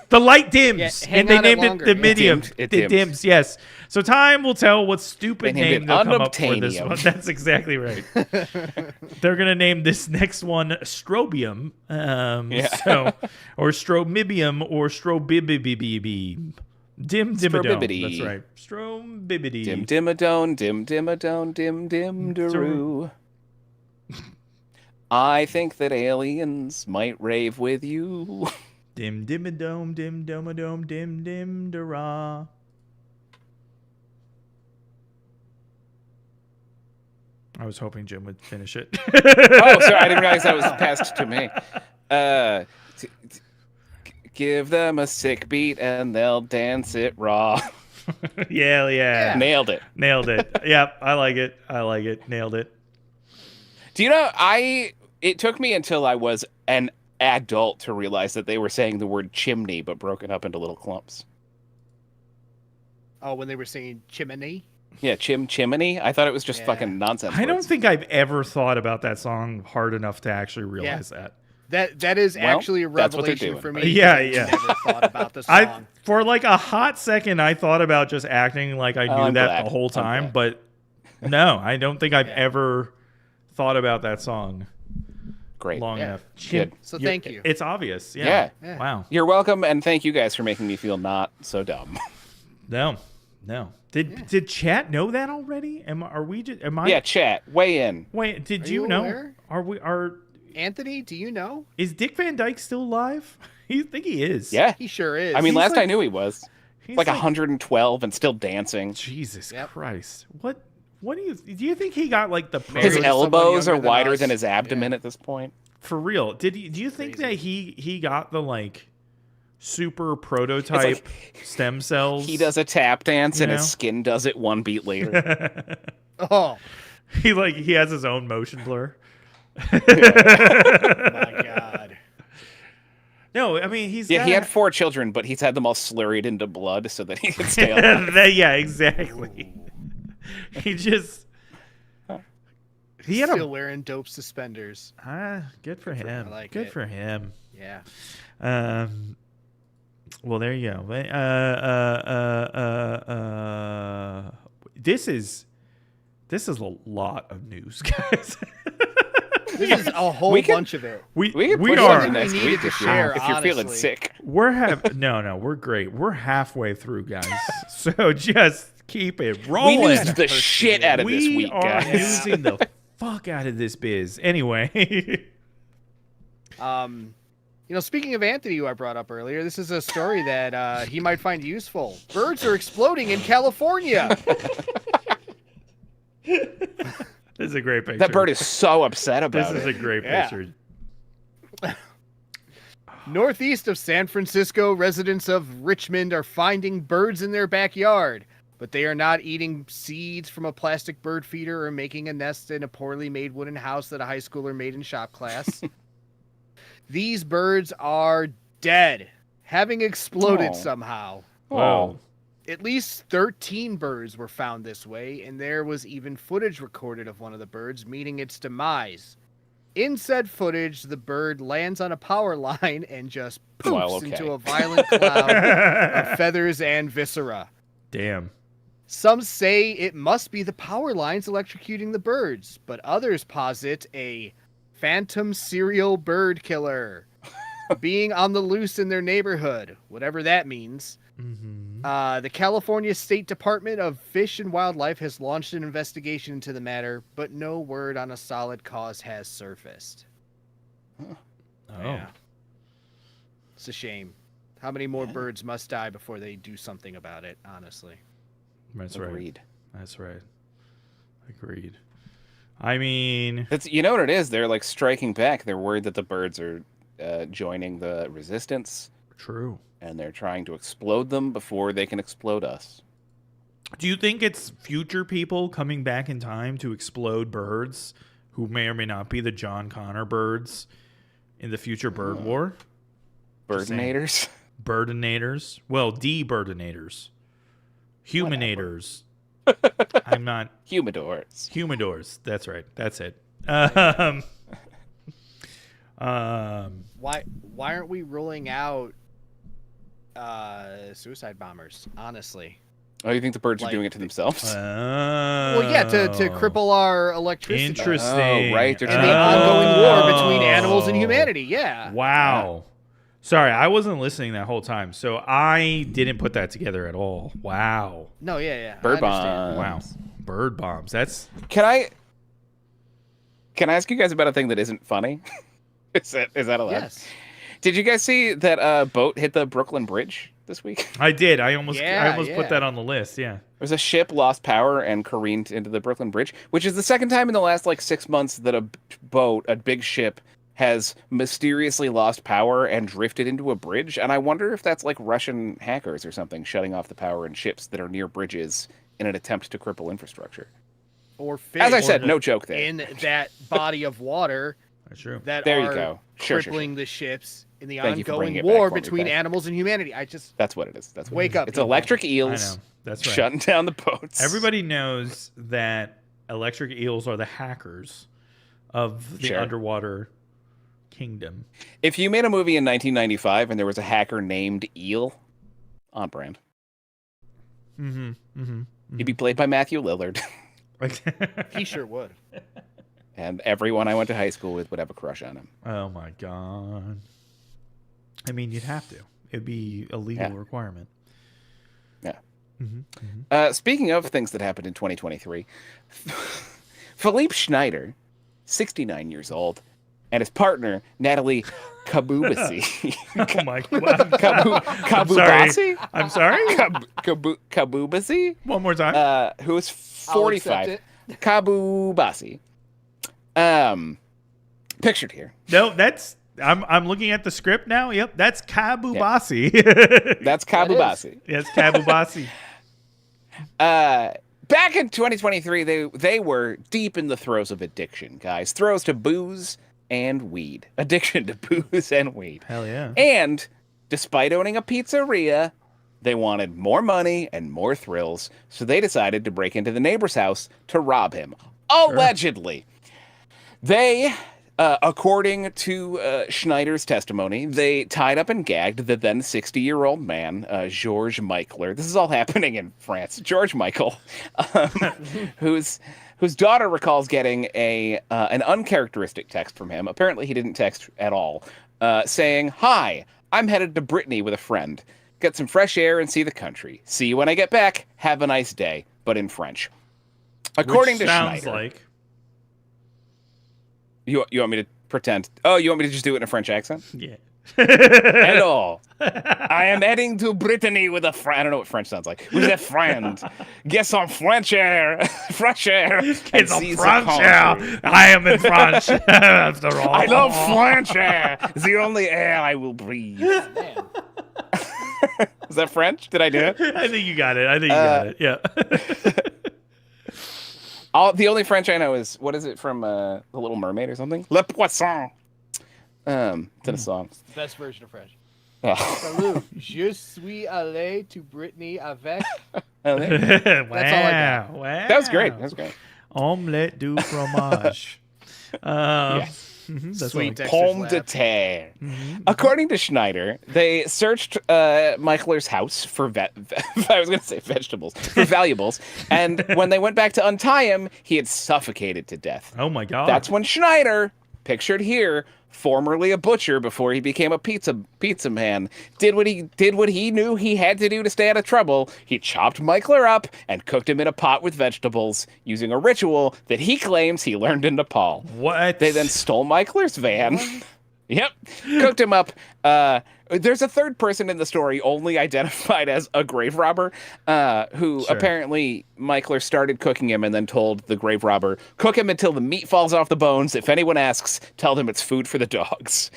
The light dims, hang and they on it named it longer. Dimidium. It It dims. dims. Yes. So time will tell what stupid They named name it they'll come up for this unobtainium. one. That's exactly right. They're gonna name this next one Strobium. So, or Stromibium, or Strobibibibi. Dimidome. Strobibity. That's right. Strobibity. Dim-dimadone, dim-daroo. I think that aliens might rave with you. Dimidome, dim-dara. I was hoping Jim would finish it. Oh, sorry, I didn't realize that was passed to me. Give them a sick beat and they'll dance it raw. Yeah. Nailed it. Nailed it. Yep, I like it. Nailed it. Do you know, it took me until I was an adult to realize that they were saying the word chimney, but broken up into little clumps. Oh, when they were saying chimney? Yeah, chimney. I thought it was just fucking nonsense. I don't words. think I've ever thought about that song hard enough to actually realize that. That is actually a that's what they're revelation doing. for me. Yeah. I never thought about the song. For like a hot second, I thought about just acting like I knew I'm that glad. the whole I'm time, glad. but no, I don't think I've ever thought about that song Great. long Yeah. enough. Good. So thank you. It's obvious. Yeah. Yeah. Wow. You're welcome, and thank you guys for making me feel not so dumb. No. Did chat know that already? Am I? Yeah, chat, weigh in. Wait, did Are you you know? aware? Anthony, do you know? Is Dick Van Dyke still alive? I think he is. Yeah. He sure is. I mean, He's last like- I knew he was. He's Like 112 and still dancing. Jesus Yep. Christ. What do you think he got like the His Married to someone elbows are younger than wider us. than his abdomen Yeah. at this point. for real? Do you think that he got the like super prototype stem cells? He does a tap dance You and know? his skin does it one beat later. Oh, he has his own motion blur. my God. No, I mean he's Yeah, he got- had 4 children, but he's had them all slurried into blood so that he could stay alive. Yeah, exactly. He just he had Still a wearing dope suspenders. good for him. I like Good it. for him. Yeah. Well, there you go. This is a lot of news, guys. This is a whole We can- bunch of it. we We can we push it are to next We needed week to if share, you're feeling honestly. sick. no, we're great. We're halfway through, guys. So just keep it rolling. We used the shit out of this We week, are guys. using the fuck out of this biz. Anyway. Speaking of Anthony, who I brought up earlier, this is a story that he might find useful. Birds are exploding in California. This is a great picture. That bird is so upset This about is it. a great Yeah. picture. Northeast of San Francisco, residents of Richmond are finding birds in their backyard, but they are not eating seeds from a plastic bird feeder or making a nest in a poorly made wooden house that a high schooler made in shop class. These birds are dead, having exploded Oh. somehow. Wow. At least 13 birds were found this way, and there was even footage recorded of one of the birds meeting its demise. In said footage, the bird lands on a power line and just poofs Well, okay. into a violent cloud of feathers and viscera. Damn. Some say it must be the power lines electrocuting the birds, but others posit a phantom serial bird killer being on the loose in their neighborhood, whatever that means. The California State Department of Fish and Wildlife has launched an investigation into the matter, but no word on a solid cause has surfaced. Oh. Yeah. It's a shame. How many more birds must die before they do something about it, honestly? That's right. Agreed. That's right. Agreed. I mean, You know what it is? They're like striking back. They're worried that the birds are joining the resistance, true. and they're trying to explode them before they can explode us. Do you think it's future people coming back in time to explode birds who may or may not be the John Connor birds in the future bird war? Just saying. Birdinators? burdenators. Well, deburdenators. Humanators. I'm not... Humidors. That's right. That's it. Why aren't we ruling out suicide bombers, honestly? Oh, you think the birds are doing it to themselves? Well, yeah, to cripple our electricity. Interesting. Oh, right. And the ongoing war between animals and humanity, yeah. Wow. Sorry, I wasn't listening that whole time, so I didn't put that together at all. Wow. No, yeah. Bird bombs. Wow. Bird bombs. That's... Can I ask you guys about a thing that isn't funny? Is that allowed? Yes. Did you guys see that boat hit the Brooklyn Bridge this week? I did. I almost Yeah. put that on the list, yeah. There's a ship lost power and careened into the Brooklyn Bridge, which is the second time in the last 6 months that a boat, a big ship, has mysteriously lost power and drifted into a bridge. And I wonder if that's Russian hackers or something shutting off the power in ships that are near bridges in an attempt to cripple infrastructure. Or fish. As I said, no joke there. In that body of water That's true. that There are you go. Sure. crippling the ships in the Thank you for bringing ongoing it back war for me, between Pat. animals and humanity. That's what it is. That's what Wake it is. up, It's people. electric I eels know. That's right. shutting down the boats. Everybody knows that electric eels are the hackers of the Sure. underwater kingdom. If you made a movie in 1995 and there was a hacker named Eel, on brand. He'd be played by Matthew Lillard. He sure would. And everyone I went to high school with would have a crush on him. Oh my god. I mean, you'd have to. It'd be a legal requirement. Yeah. Speaking of things that happened in 2023, Philippe Schneider, 69 years old, and his partner, Natalie Kabubasi. Oh my god. Kabubasi? I'm sorry? Kabubasi? One more time. Who is I'll accept 45. it. Kabubasi. Pictured here. No, that's... I'm looking at the script now. Yep, that's Kabubasi. That's Kabubasi. Yes, Kabubasi. Back in 2023, they were deep in the throes of addiction, guys. Throes to booze and weed. Addiction to booze and weed. Hell yeah. And despite owning a pizzeria, they wanted more money and more thrills, so they decided to break into the neighbor's house to rob him. Allegedly. They, according to Schneider's testimony, they tied up and gagged the then 60-year-old man, Georges Michler. This is all happening in France. George Michael, whose daughter recalls getting an uncharacteristic text from him. Apparently he didn't text at all, saying, "Hi, I'm headed to Brittany with a friend. Get some fresh air and see the country. See you when I get back. Have a nice day," but in French. According Which to sounds Schneider. like... You want me to pretend? Oh, you want me to just do it in a French accent? Yeah. Hello. I am heading to Brittany with a friend. I don't know what French sounds like. With a friend. Get some French air. Fresh air. It's a French air. I am in France, after all. I love French air. The only air I will breathe. Man. Is that French? Did I do it? I think you got it. Yeah. The only French I know is, what is it from The Little Mermaid or something? Le Poisson. It's in a song. Best version of French. Oh. Salut. Je suis allé to Brittany avec. Wow. That's all I got. Wow. That was great. That was great. Omelette du fromage. That's Sweet like, Dexter's Pomme Lab. de terre. According to Schneider, they searched Michler's house for I was going to say vegetables, for valuables, and when they went back to untie him, he had suffocated to death. oh my god. That's when Schneider, pictured here, formerly a butcher before he became a pizza man, did what he knew he had to do to stay out of trouble. He chopped Michler up and cooked him in a pot with vegetables using a ritual that he claims he learned in Nepal. What? They then stole Michler's van. Yep. Cooked him up. There's a third person in the story only identified as a grave robber, who Sure. apparently Michler started cooking him and then told the grave robber, "Cook him until the meat falls off the bones. If anyone asks, tell them it's food for the dogs."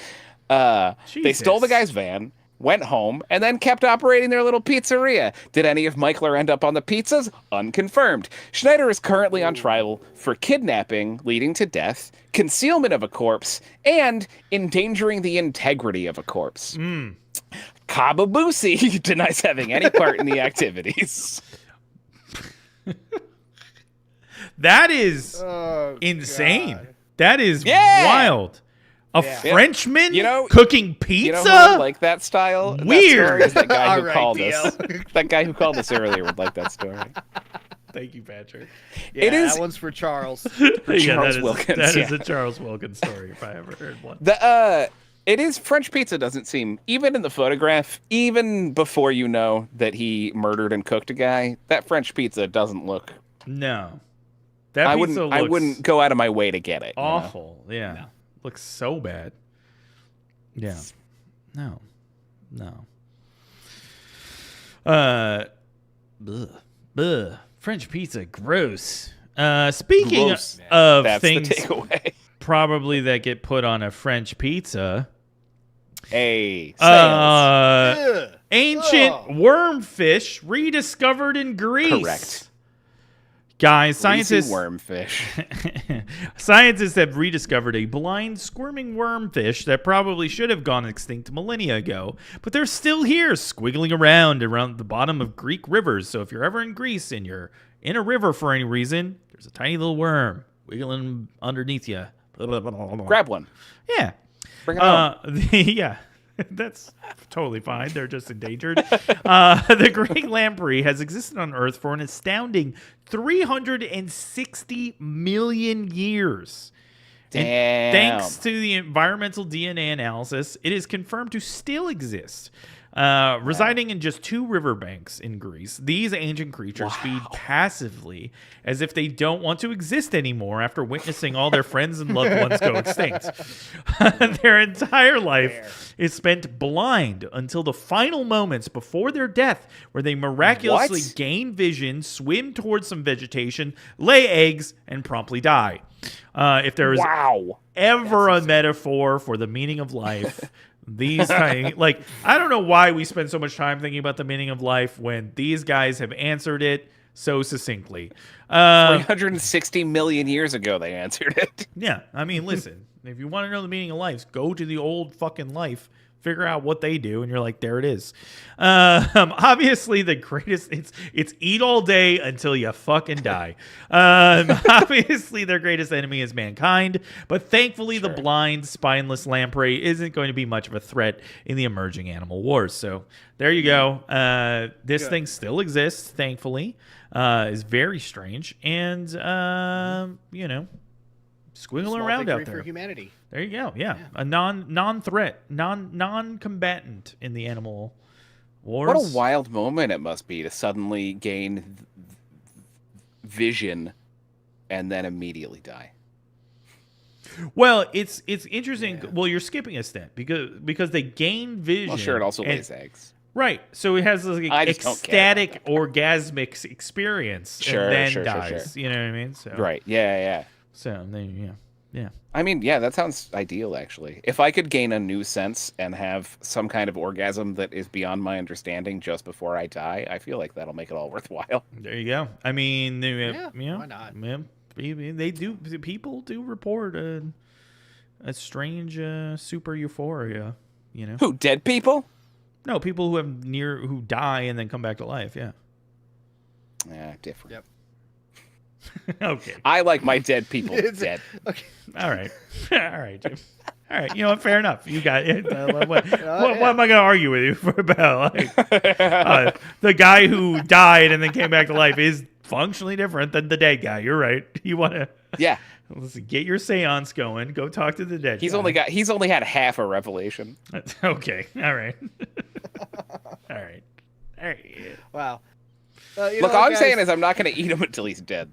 They stole the Jesus. guy's van, went home, and then kept operating their little pizzeria. Did any of Michler end up on the pizzas? Unconfirmed. Schneider is currently on trial for kidnapping leading to death, concealment of a corpse, and endangering the integrity of a corpse. Kababusi denies having any part in the activities. That is Oh, insane. God. That is Yeah. wild. A Yeah. Frenchman You know- cooking pizza? You know who would like that style? Weird. That story is the guy who All right, called Theo. us. That guy who called us earlier would like that story. Thank you, Patrick. Yeah, It is- that one's for Charles. Charles Wilkins, That is yeah. a Charles Wilkins story if I ever heard one. It is French pizza doesn't seem, even in the photograph, even before you know that he murdered and cooked a guy, that French pizza doesn't look. No. That I pizza wouldn't looks go out of my way to get it. you know? awful. Yeah. Looks so bad. Yeah. No. Ugh. French pizza, gross. Speaking Gross. of That's things the takeaway. probably that get put on a French pizza, Hey, sales. Ugh. ancient Ugh. wormfish rediscovered in Greece. Correct. Guys, Greasy scientists wormfish. Scientists have rediscovered a blind, squirming wormfish that probably should have gone extinct millennia ago, but they're still here, squiggling around the bottom of Greek rivers. So if you're ever in Greece and you're in a river for any reason, there's a tiny little worm wiggling underneath you. Grab one. Yeah. Bring it home. Yeah. That's totally fine. They're just endangered. The Great lamprey has existed on Earth for an astounding 360 million years. Damn. And thanks to the environmental DNA analysis, it is confirmed to still exist. Residing in just 2 riverbanks in Greece, these ancient creatures feed passively as if they don't want to exist anymore after witnessing all their friends and loved ones go extinct. Their entire life is spent blind until the final moments before their death, where they miraculously What? gain vision, swim towards some vegetation, lay eggs, and promptly die. If there is Wow. ever a metaphor for the meaning of life, these tiny, like, I don't know why we spend so much time thinking about the meaning of life when these guys have answered it so succinctly. 360 million years ago, they answered it. Yeah, I mean, listen, if you want to know the meaning of life, go to the old fucking life, figure out what they do, and you're like, there it is. Obviously, the greatest, it's eat all day until you fucking die. Obviously, their greatest enemy is mankind, but thankfully, the blind, spineless lamprey isn't going to be much of a threat in the emerging animal wars. So there you go. This thing still exists, thankfully. Is very strange, and squiggling Small around out victory there. for humanity. There you go. Yeah. A non-threat, non-combatant in the animal wars. What a wild moment it must be to suddenly gain vision and then immediately die. Well, it's interesting. Yeah. Well, you're skipping a step because they gain vision. Well, sure, it also lays eggs. Right. So it has this ecstatic, orgasmic experience and then dies. Sure. You know what I mean? So right. Yeah. So yeah. I mean, yeah, that sounds ideal, actually. If I could gain a new sense and have some kind of orgasm that is beyond my understanding just before I die, I feel like that'll make it all worthwhile. There you go. I mean, why not? They do. People do report a strange super euphoria. You know, who, dead people? No, people who die and then come back to life. Yeah. Yeah, different. Yep. Okay. I like my dead people dead. Okay. All right, Jim. All right. You know what? Fair enough. You got it. What am I going to argue with you for about? Like, the guy who died and then came back to life is functionally different than the dead guy. You're right. You want to? Yeah. Listen, get your seance going. Go talk to the dead guy. He's only had half a revelation. Okay. All right. All right. Wow. Look, all I'm saying is I'm not going to eat him until he's dead.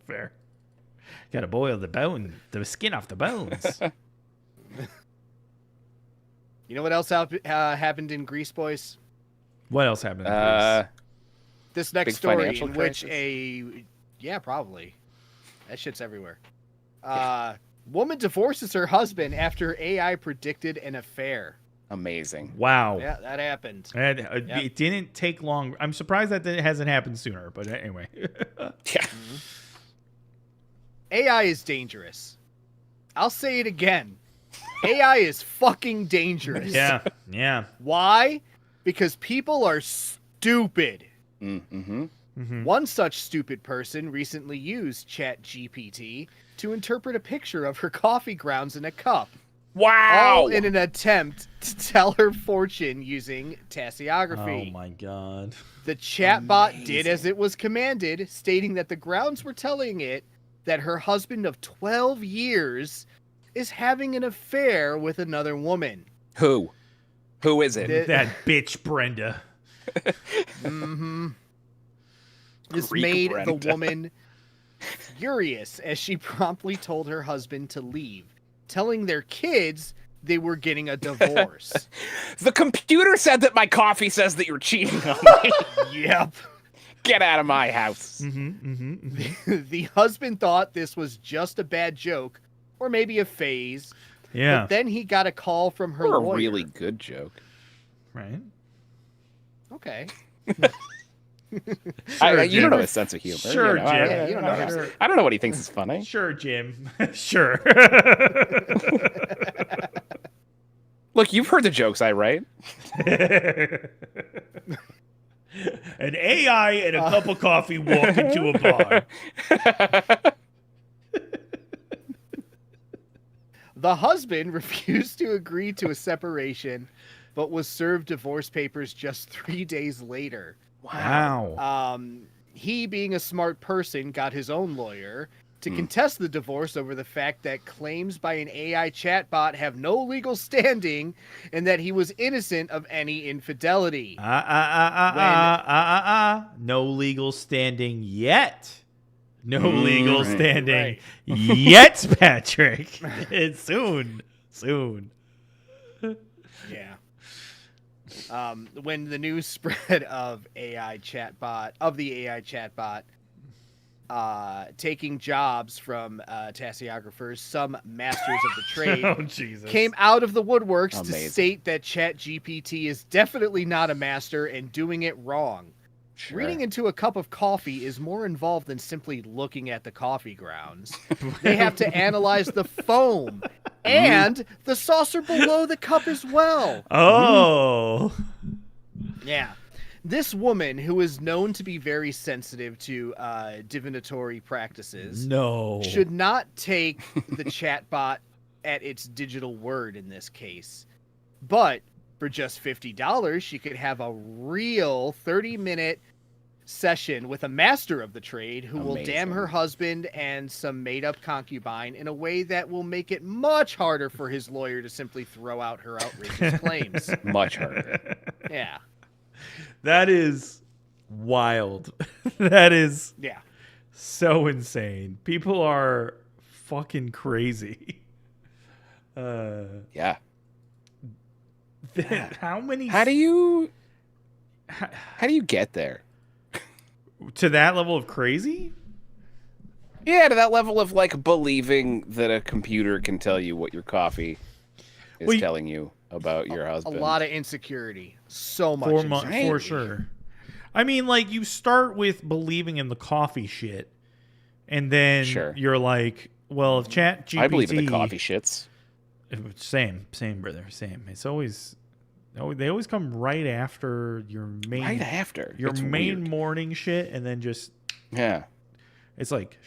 Fair. Got to boil the skin off the bones. You know what else happened in Greece, boys? What else happened in Greece? This next story in which probably. That shit's everywhere. Woman divorces her husband after AI predicted an affair. Amazing. Wow. Yeah, that happened. It didn't take long. I'm surprised that it hasn't happened sooner, but anyway. Yeah. Mm-hmm. AI is dangerous. I'll say it again. AI is fucking dangerous. Yeah. Yeah. Why? Because people are stupid. Mm-hmm. One such stupid person recently used ChatGPT to interpret a picture of her coffee grounds in a cup. Wow! All in an attempt to tell her fortune using tasseography. Oh my god. The chatbot did as it was commanded, stating that the grounds were telling it that her husband of 12 years is having an affair with another woman. Who? Who is it? That bitch Brenda. This Greek made Brenda. the woman furious as she promptly told her husband to leave, telling their kids they were getting a divorce. The computer said that my coffee says that you're cheating on me. Yep. Get out of my house. The husband thought this was just a bad joke or maybe a phase. Yeah. But then he got a call from her Or a lawyer. really good joke. Right. Okay. You don't know his sense of humor. Sure, you know, Jim. you don't know. I don't know what he thinks is funny. Sure, Jim. Sure. Look, you've heard the jokes I write. An AI and a cup of coffee walk into a bar. The husband refused to agree to a separation, but was served divorce papers just 3 days later. Wow. He, being a smart person, got his own lawyer to contest the divorce over the fact that claims by an AI chatbot have no legal standing and that he was innocent of any infidelity. No legal standing yet. No legal standing yet, Patrick. It's soon. Yeah. When the news spread of the AI chatbot taking jobs from tasseographers, some masters of the trade Oh, Jesus. came out of the woodworks to Amazing. state that ChatGPT is definitely not a master and doing it wrong. Sure. Reading into a cup of coffee is more involved than simply looking at the coffee grounds. They have to analyze the foam and the saucer below the cup as well. Oh. Yeah. This woman, who is known to be very sensitive to divinatory practices, No. should not take the chatbot at its digital word in this case. But for just $50, she could have a real 30-minute session with a master of the trade who will damn her husband and some made-up concubine in a way that will make it much harder for his lawyer to simply throw out her outrageous claims. Much harder. Yeah. That is wild. That is Yeah. so insane. People are fucking crazy. Yeah. How many How do you get there? to that level of crazy? Yeah, to that level of like believing that a computer can tell you what your coffee is telling you about your A husband. lot of insecurity. So much For insecurity. sure. I mean, like, you start with believing in the coffee shit, and then you're like, well, if ChatGPT... I believe in the coffee shits. Same, brother, same. It's always... They always come right after your main... Right after. Your It's main weird. morning shit, and then just... Yeah. It's like,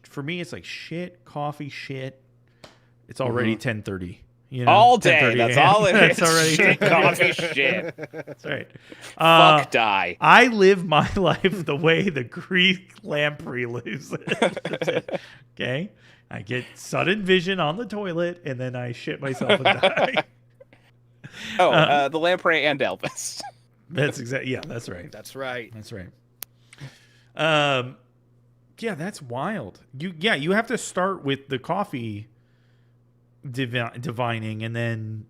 for me, it's like shit, coffee, shit. It's already 10:30. You know, All day. 10:30 That's a.m. all it is. It's already Shit, 10:30. coffee, shit. That's right. Fuck die. I live my life the way the Greek lamprey lives it. Okay? I get sudden vision on the toilet, and then I shit myself and die. The lamprey and Elvis. That's exactly... Yeah, that's right. That's right. That's right. Yeah, that's wild. You have to start with the coffee divining, and then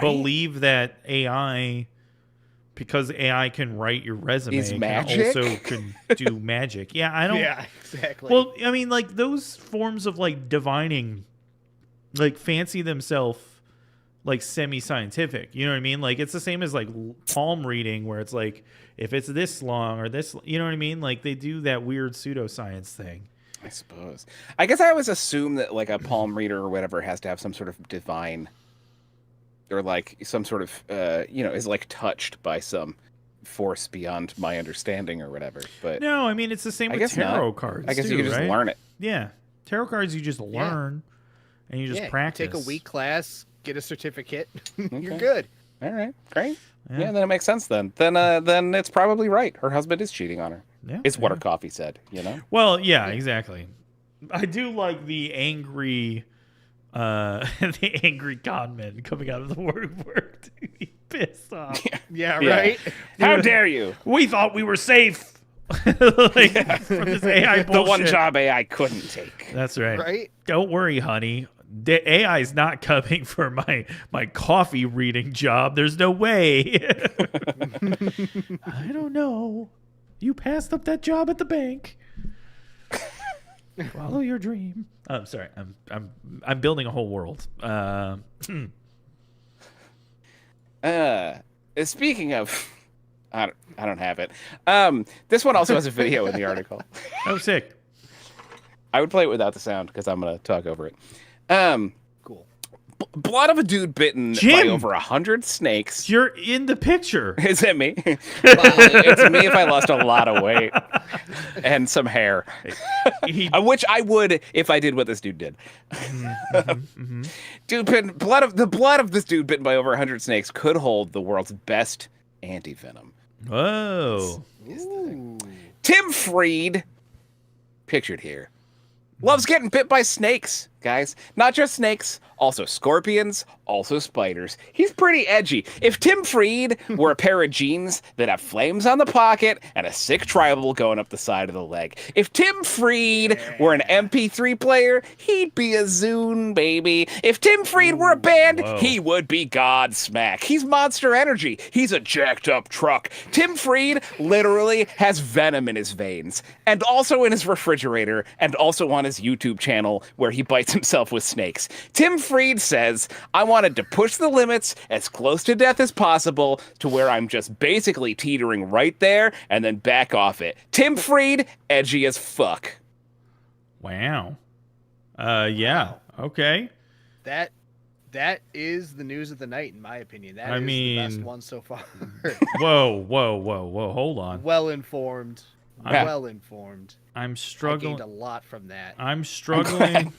believe that AI, because AI can write your resume, Is can magic? also can do magic. Yeah, I don't. Yeah, exactly. Well, I mean, like, those forms of like divining, like, fancy themselves like semi-scientific. You know what I mean? Like, it's the same as like palm reading, where it's like, if it's this long or this, you know what I mean? Like, they do that weird pseudoscience thing. I suppose. I guess I always assume that like a palm reader or whatever has to have some sort of divine, or like some sort of is like touched by some force beyond my understanding or whatever. But No, I mean it's the same I with guess tarot not. cards. I guess too, you can just right? learn it. Yeah, tarot cards you just learn, and you just practice. Take a week class, get a certificate. You're Okay. good. All right, great. Yeah. Yeah, then it makes sense then. Then it's probably right. Her husband is cheating on her. Yeah, It's what her coffee said, Well, yeah, exactly. I do like the angry, the angry conman coming out of the work. He's pissed off. Yeah, Yeah. right? How dare you? We thought we were safe. From this AI bullshit. The one job AI couldn't take. That's right. Right? Don't worry, honey. The AI is not coming for my coffee reading job. There's no way. I don't know. You passed up that job at the bank. Follow your dream. I'm sorry. I'm building a whole world. Speaking of, I don't have it. This one also has a video in the article. Oh, sick. I would play it without the sound because I'm gonna talk over it. Cool. Blood of a dude bitten by Jim! over 100 snakes. You're in the picture. Is it me? It's me if I lost a lot of weight and some hair, which I would if I did what this dude did. Dude bitten, the blood of this dude bitten by over 100 snakes could hold the world's best anti-venom. Whoa. Tim Freed, pictured here, loves getting bit by snakes, guys. Not just snakes, also scorpions, also spiders. He's pretty edgy. If Tim Freed were a pair of jeans that have flames on the pocket and a sick tribal going up the side of the leg. If Tim Freed were an MP3 player, he'd be a Zune, baby. If Tim Freed were a band, he would be Godsmack. He's Monster Energy. He's a jacked up truck. Tim Freed literally has venom in his veins, and also in his refrigerator, and also on his YouTube channel where he bites himself with snakes. Tim Freed says, I wanted to push the limits as close to death as possible to where I'm just basically teetering right there and then back off it. Tim Freed, edgy as fuck. Wow. Yeah. Okay. That is the news of the night, in my opinion. That is the best one so far. Whoa. Hold on. Well informed. Yeah. Well informed. I'm I struggling. gained a lot from that. I'm struggling.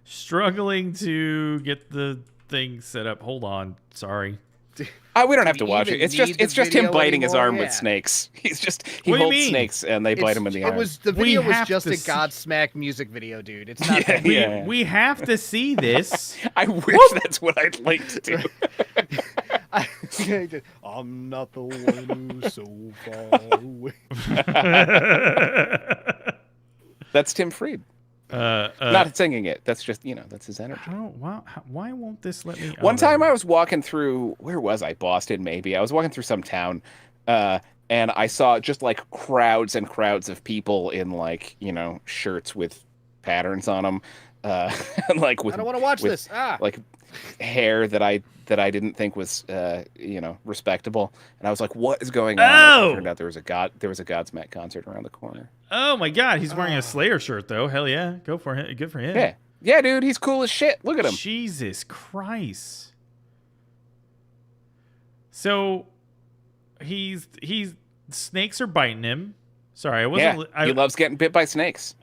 Struggling to get the thing set up. Hold on. Sorry. We don't have to Do we watch it. even It's just need the him video biting his anymore? arm with Yeah. snakes. He What do you holds mean? snakes and they bite him in the arm. The video was have just to a see- Godsmack music video, dude. It's not Yeah, that yeah. We have to see this. I wish that's what I'd like to do. I'm not the one who's so far away. That's Tim Freed. Not singing it. That's just, that's his energy. Why won't this let me? One time I was walking through, where was I? Boston, maybe. I was walking through some town, and I saw just like crowds and crowds of people in like, shirts with patterns on them. And like with, I don't want to watch with, this. like hair that I didn't think was respectable, and I was like, "What is going on?" Oh! It turned out there was a Godsmack concert around the corner. Oh my God, he's wearing a Slayer shirt though. Hell yeah, go for him. Good for him. Yeah, dude, he's cool as shit. Look at him. Jesus Christ. So he's snakes are biting him. Sorry, I wasn't. Yeah, he loves getting bit by snakes.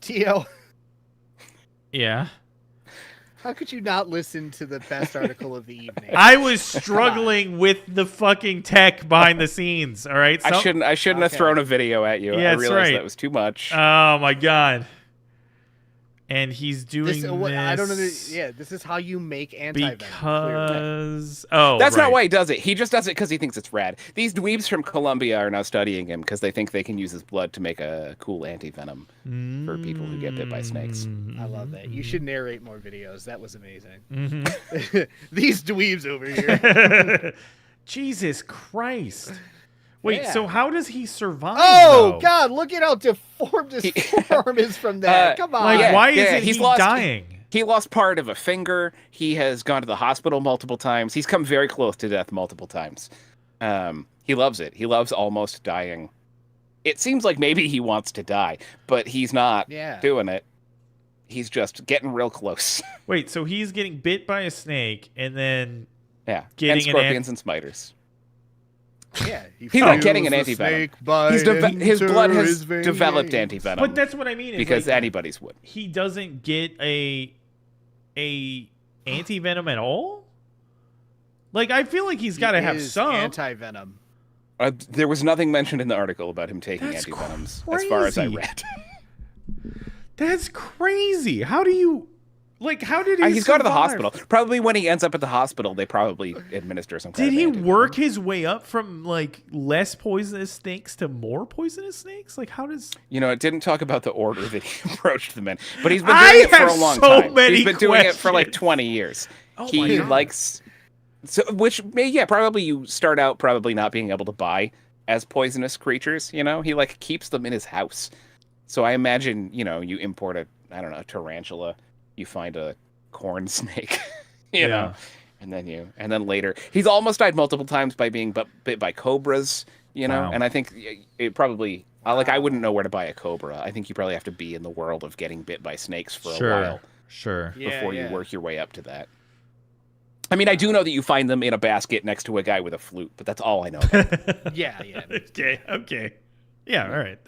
Tio, Yeah. how could you not listen to the best article of the evening? I was struggling with the fucking tech behind the scenes. All right. I shouldn't have thrown a video at you. Yeah, I that's realized right. that was too much. Oh my God. And he's doing this. I don't know. Yeah, this is how you make anti-venom. Because That's right. not why he does it. He just does it because he thinks it's rad. These dweebs from Colombia are now studying him because they think they can use his blood to make a cool anti-venom for people who get bit by snakes. I love that. You should narrate more videos. That was amazing. Mm-hmm. These dweebs over here. Jesus Christ. Wait, Yeah. so how does he survive? Oh though? God! Look at how deformed his forearm is from that. Come on. Like, Yeah, why yeah, isn't he's he lost- dying? He lost part of a finger. He has gone to the hospital multiple times. He's come very close to death multiple times. He loves it. He loves almost dying. it seems like maybe he wants to die, but he's not doing it. He's just getting real close. Wait, so he's getting bit by a snake and then getting and scorpions and spiders. Yeah, he's not getting an antivenom. His blood has developed antivenom. But that's what I mean. Because anybody's would. He doesn't get a antivenom at all? Like, I feel like he's got to have some antivenom. There was nothing mentioned in the article about him taking antivenoms, as far as I read. That's crazy. How do you... Like, how did he He's gone to the hospital. Probably when he ends up at the hospital, they probably administer some kind of Did he work his way up from, like, less poisonous snakes to more poisonous snakes? Like, how does... You know, it didn't talk about the order that he approached them in. But he's been doing it for a long time. He's been doing it for, like, 20 years. Oh, he likes... So, probably you start out probably not being able to buy as poisonous creatures, you know? He, like, keeps them in his house. So I imagine, you know, you import a tarantula... You find a corn snake, you know, and then later he's almost died multiple times by being bit by cobras, you know. Wow. And I think it probably I wouldn't know where to buy a cobra. I think you probably have to be in the world of getting bit by snakes for a while, before you work your way up to that. I mean, I do know that you find them in a basket next to a guy with a flute, but that's all I know. Yeah. Okay. Yeah. All right.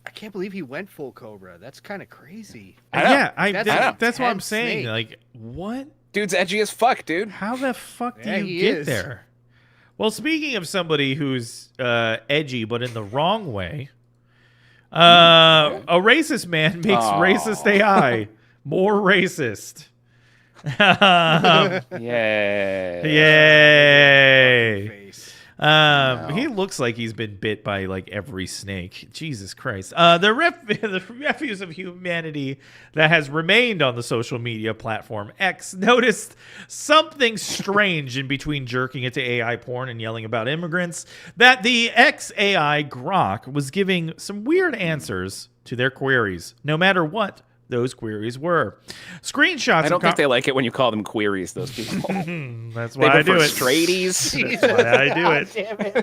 I can't believe he went full Cobra. That's kind of crazy. That's what I'm saying. Snake. Like, what? Dude's edgy as fuck, dude. How the fuck do you get there? Well, speaking of somebody who's edgy but in the wrong way, a racist man makes racist AI more racist. Yay. He looks like he's been bit by like every snake. Jesus Christ. The refuse of humanity that has remained on the social media platform X noticed something strange in between jerking it to AI porn and yelling about immigrants, that the X AI Grok was giving some weird answers to their queries, no matter what those queries were. Screenshots. I don't think they like it when you call them queries, those people. That's why I do it. Straighties. That's why I do it.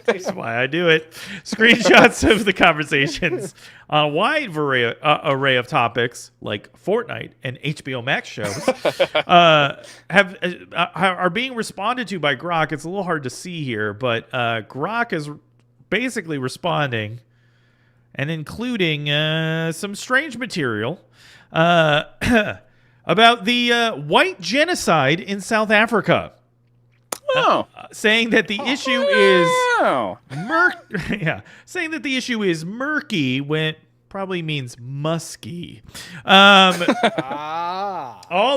That's why I do it. Screenshots of the conversations on a wide array of topics like Fortnite and HBO Max shows are being responded to by Grok. It's a little hard to see here, but Grok is basically responding and including some strange material about the white genocide in South Africa. Saying that the issue is saying that the issue is murky when probably means musky. All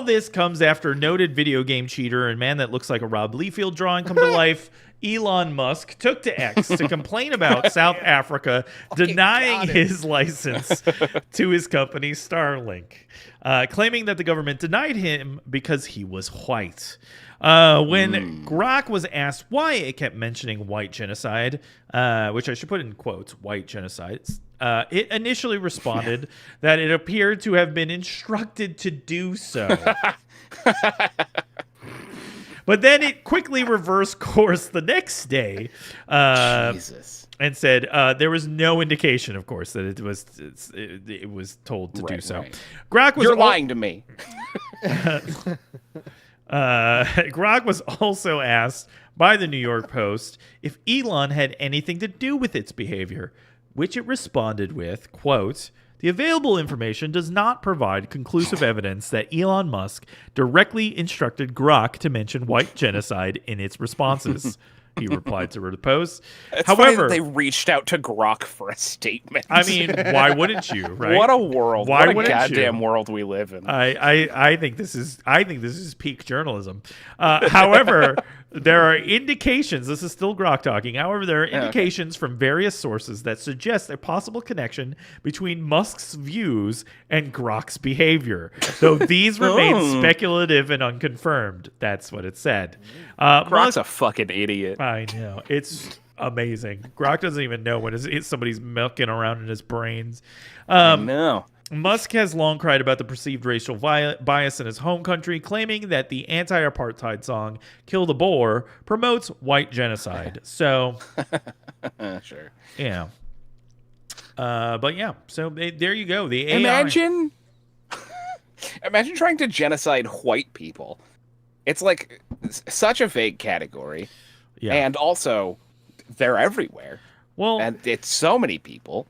this comes after noted video game cheater and man that looks like a Rob Liefeld drawing come to life. Elon Musk took to X to complain about South Africa denying his license to his company Starlink, claiming that the government denied him because he was white. When Grok was asked why it kept mentioning white genocide, which I should put in quotes, white genocide, it initially responded that it appeared to have been instructed to do so. But then it quickly reversed course the next day and said there was no indication, of course, that it was told to do so. Right. Grok was You're lying to me. Grok was also asked by the New York Post if Elon had anything to do with its behavior, which it responded with, quote, "The available information does not provide conclusive evidence that Elon Musk directly instructed Grok to mention white genocide in its responses," he replied to the Post. It's However, funny that they reached out to Grok for a statement. I mean, why wouldn't you, right? What a world. Why what a wouldn't goddamn you? world we live in. I think this is peak journalism. However, there are indications, this is still Grok talking, however, there are indications from various sources that suggest a possible connection between Musk's views and Grok's behavior, though these remain speculative and unconfirmed. That's what it said. Grok's a fucking idiot. I know. It's amazing. Grok doesn't even know when somebody's milking around in his brains. No. Musk has long cried about the perceived racial bias in his home country, claiming that the anti-apartheid song "Kill the Boer" promotes white genocide. So, Sure. yeah. But yeah, so there you go. The AI. Imagine trying to genocide white people. It's like such a vague category. Yeah. And also, they're everywhere. Well, and it's so many people.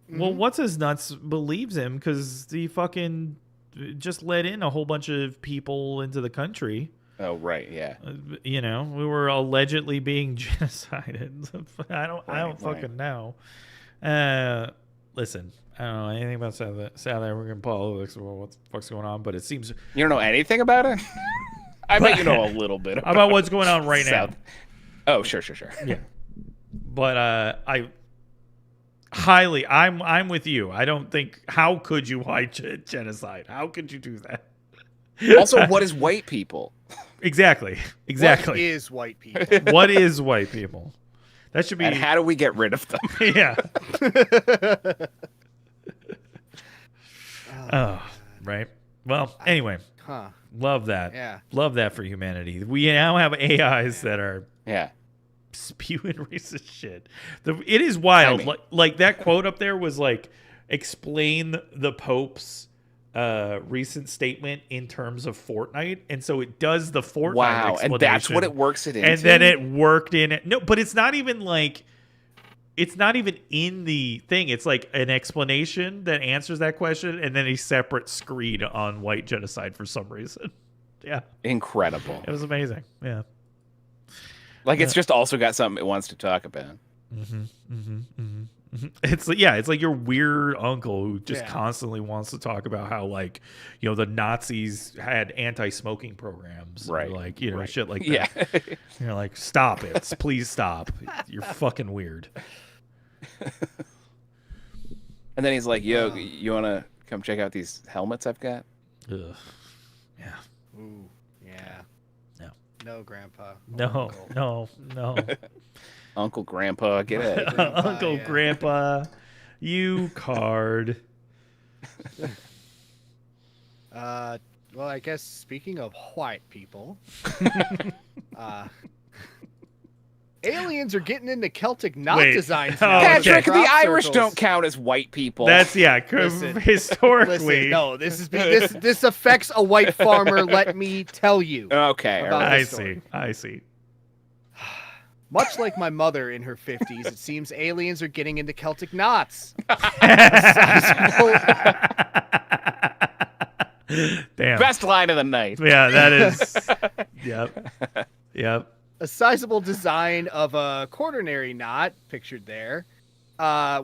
Well, what's his nuts believes him because he fucking just let in a whole bunch of people into the country. Oh, right, yeah. We were allegedly being genocided. I don't fucking know. Listen, I don't know anything about South African politics or what the fuck's going on, but it seems you don't know anything about it. I bet you know a little bit about what's going on right now. Oh, sure. Yeah, but I'm with you. I don't think. How could you white genocide? How could you do that? Also, what is white people? Exactly. What is white people? What is white people? That should be. And how do we get rid of them? Yeah. Oh, right. Well, anyway. Love that. Yeah. Love that for humanity. We now have AIs that are spewing racist shit. It is wild. Like that quote up there was like, explain the Pope's recent statement in terms of Fortnite, and so it does the Fortnite explanation. And that's what it works it into. And then it worked in it. No, but it's not even like. It's not even in the thing. It's like an explanation that answers that question, and then a separate screen on white genocide for some reason. Yeah, incredible. It was amazing. Yeah, like it's just also got something it wants to talk about. It's like your weird uncle who just constantly wants to talk about how the Nazis had anti-smoking programs, right? Or shit like that. Yeah, you're like, stop it, please stop. You're fucking weird. And then he's like, "Yo, you wanna come check out these helmets I've got?" Ugh. Yeah. Ooh. Yeah. No. No, Grandpa. No. Uncle Grandpa, get it. Uncle Grandpa, you card. Well, I guess speaking of white people, aliens are getting into Celtic knot designs now. Patrick, the Irish don't count as white people. That's historically. Listen, this affects a white farmer. Let me tell you. Okay, I see. Much like my mother in her 50s, it seems aliens are getting into Celtic knots. Damn. Best line of the night. Yeah, that is. Yep. A sizable design of a quaternary knot, pictured there,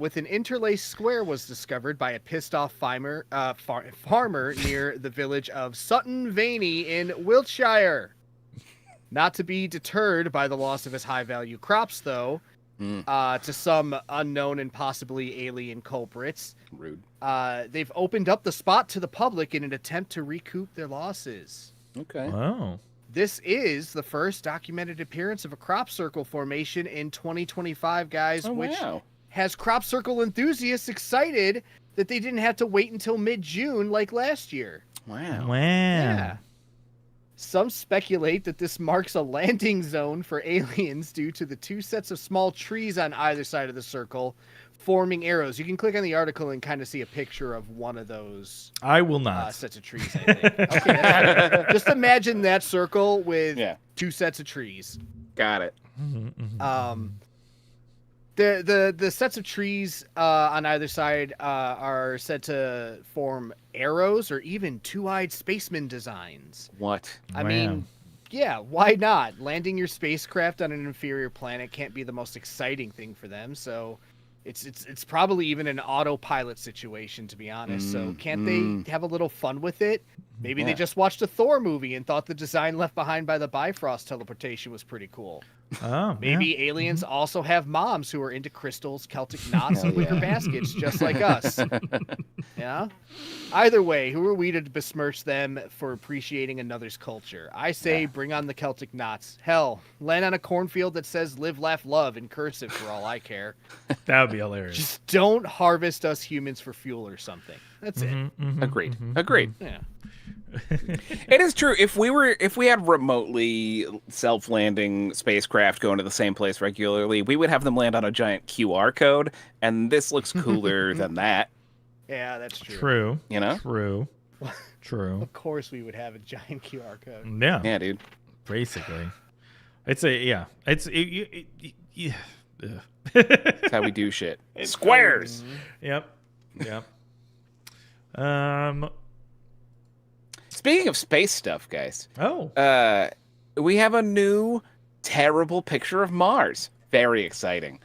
with an interlaced square was discovered by a pissed-off farmer near the village of Sutton Vaney in Wiltshire. Not to be deterred by the loss of his high-value crops, though, to some unknown and possibly alien culprits. Rude. They've opened up the spot to the public in an attempt to recoup their losses. Okay. Wow. This is the first documented appearance of a crop circle formation in 2025, guys, which has crop circle enthusiasts excited that they didn't have to wait until mid-June like last year. Wow. Yeah. Some speculate that this marks a landing zone for aliens due to the two sets of small trees on either side of the circle forming arrows. You can click on the article and kind of see a picture of one of those. I will not. Sets of trees, I think. Okay, just imagine that circle with two sets of trees. Got it. The sets of trees on either side are said to form arrows or even two-eyed spaceman designs. What? I mean, yeah, why not? Landing your spacecraft on an inferior planet can't be the most exciting thing for them, so it's probably even an autopilot situation, to be honest. So can't they have a little fun with it? Maybe they just watched a Thor movie and thought the design left behind by the Bifrost teleportation was pretty cool. Oh, Maybe aliens also have moms who are into crystals, Celtic knots, and wicker baskets, just like us. Yeah. Either way, who are we to besmirch them for appreciating another's culture? I say bring on the Celtic knots. Hell, land on a cornfield that says live, laugh, love in cursive for all I care. That would be hilarious. Just don't harvest us humans for fuel or something. That's it. Agreed. Agreed. Yeah. It is true. If we had remotely self-landing spacecraft going to the same place regularly, we would have them land on a giant QR code, and this looks cooler than that. Yeah, that's true. True. You know? True. Of course we would have a giant QR code. Yeah. Yeah, dude. Basically. It's yeah. That's how we do shit. Squares. Yep. Speaking of space stuff, guys. Oh. We have a new terrible picture of Mars. Very exciting.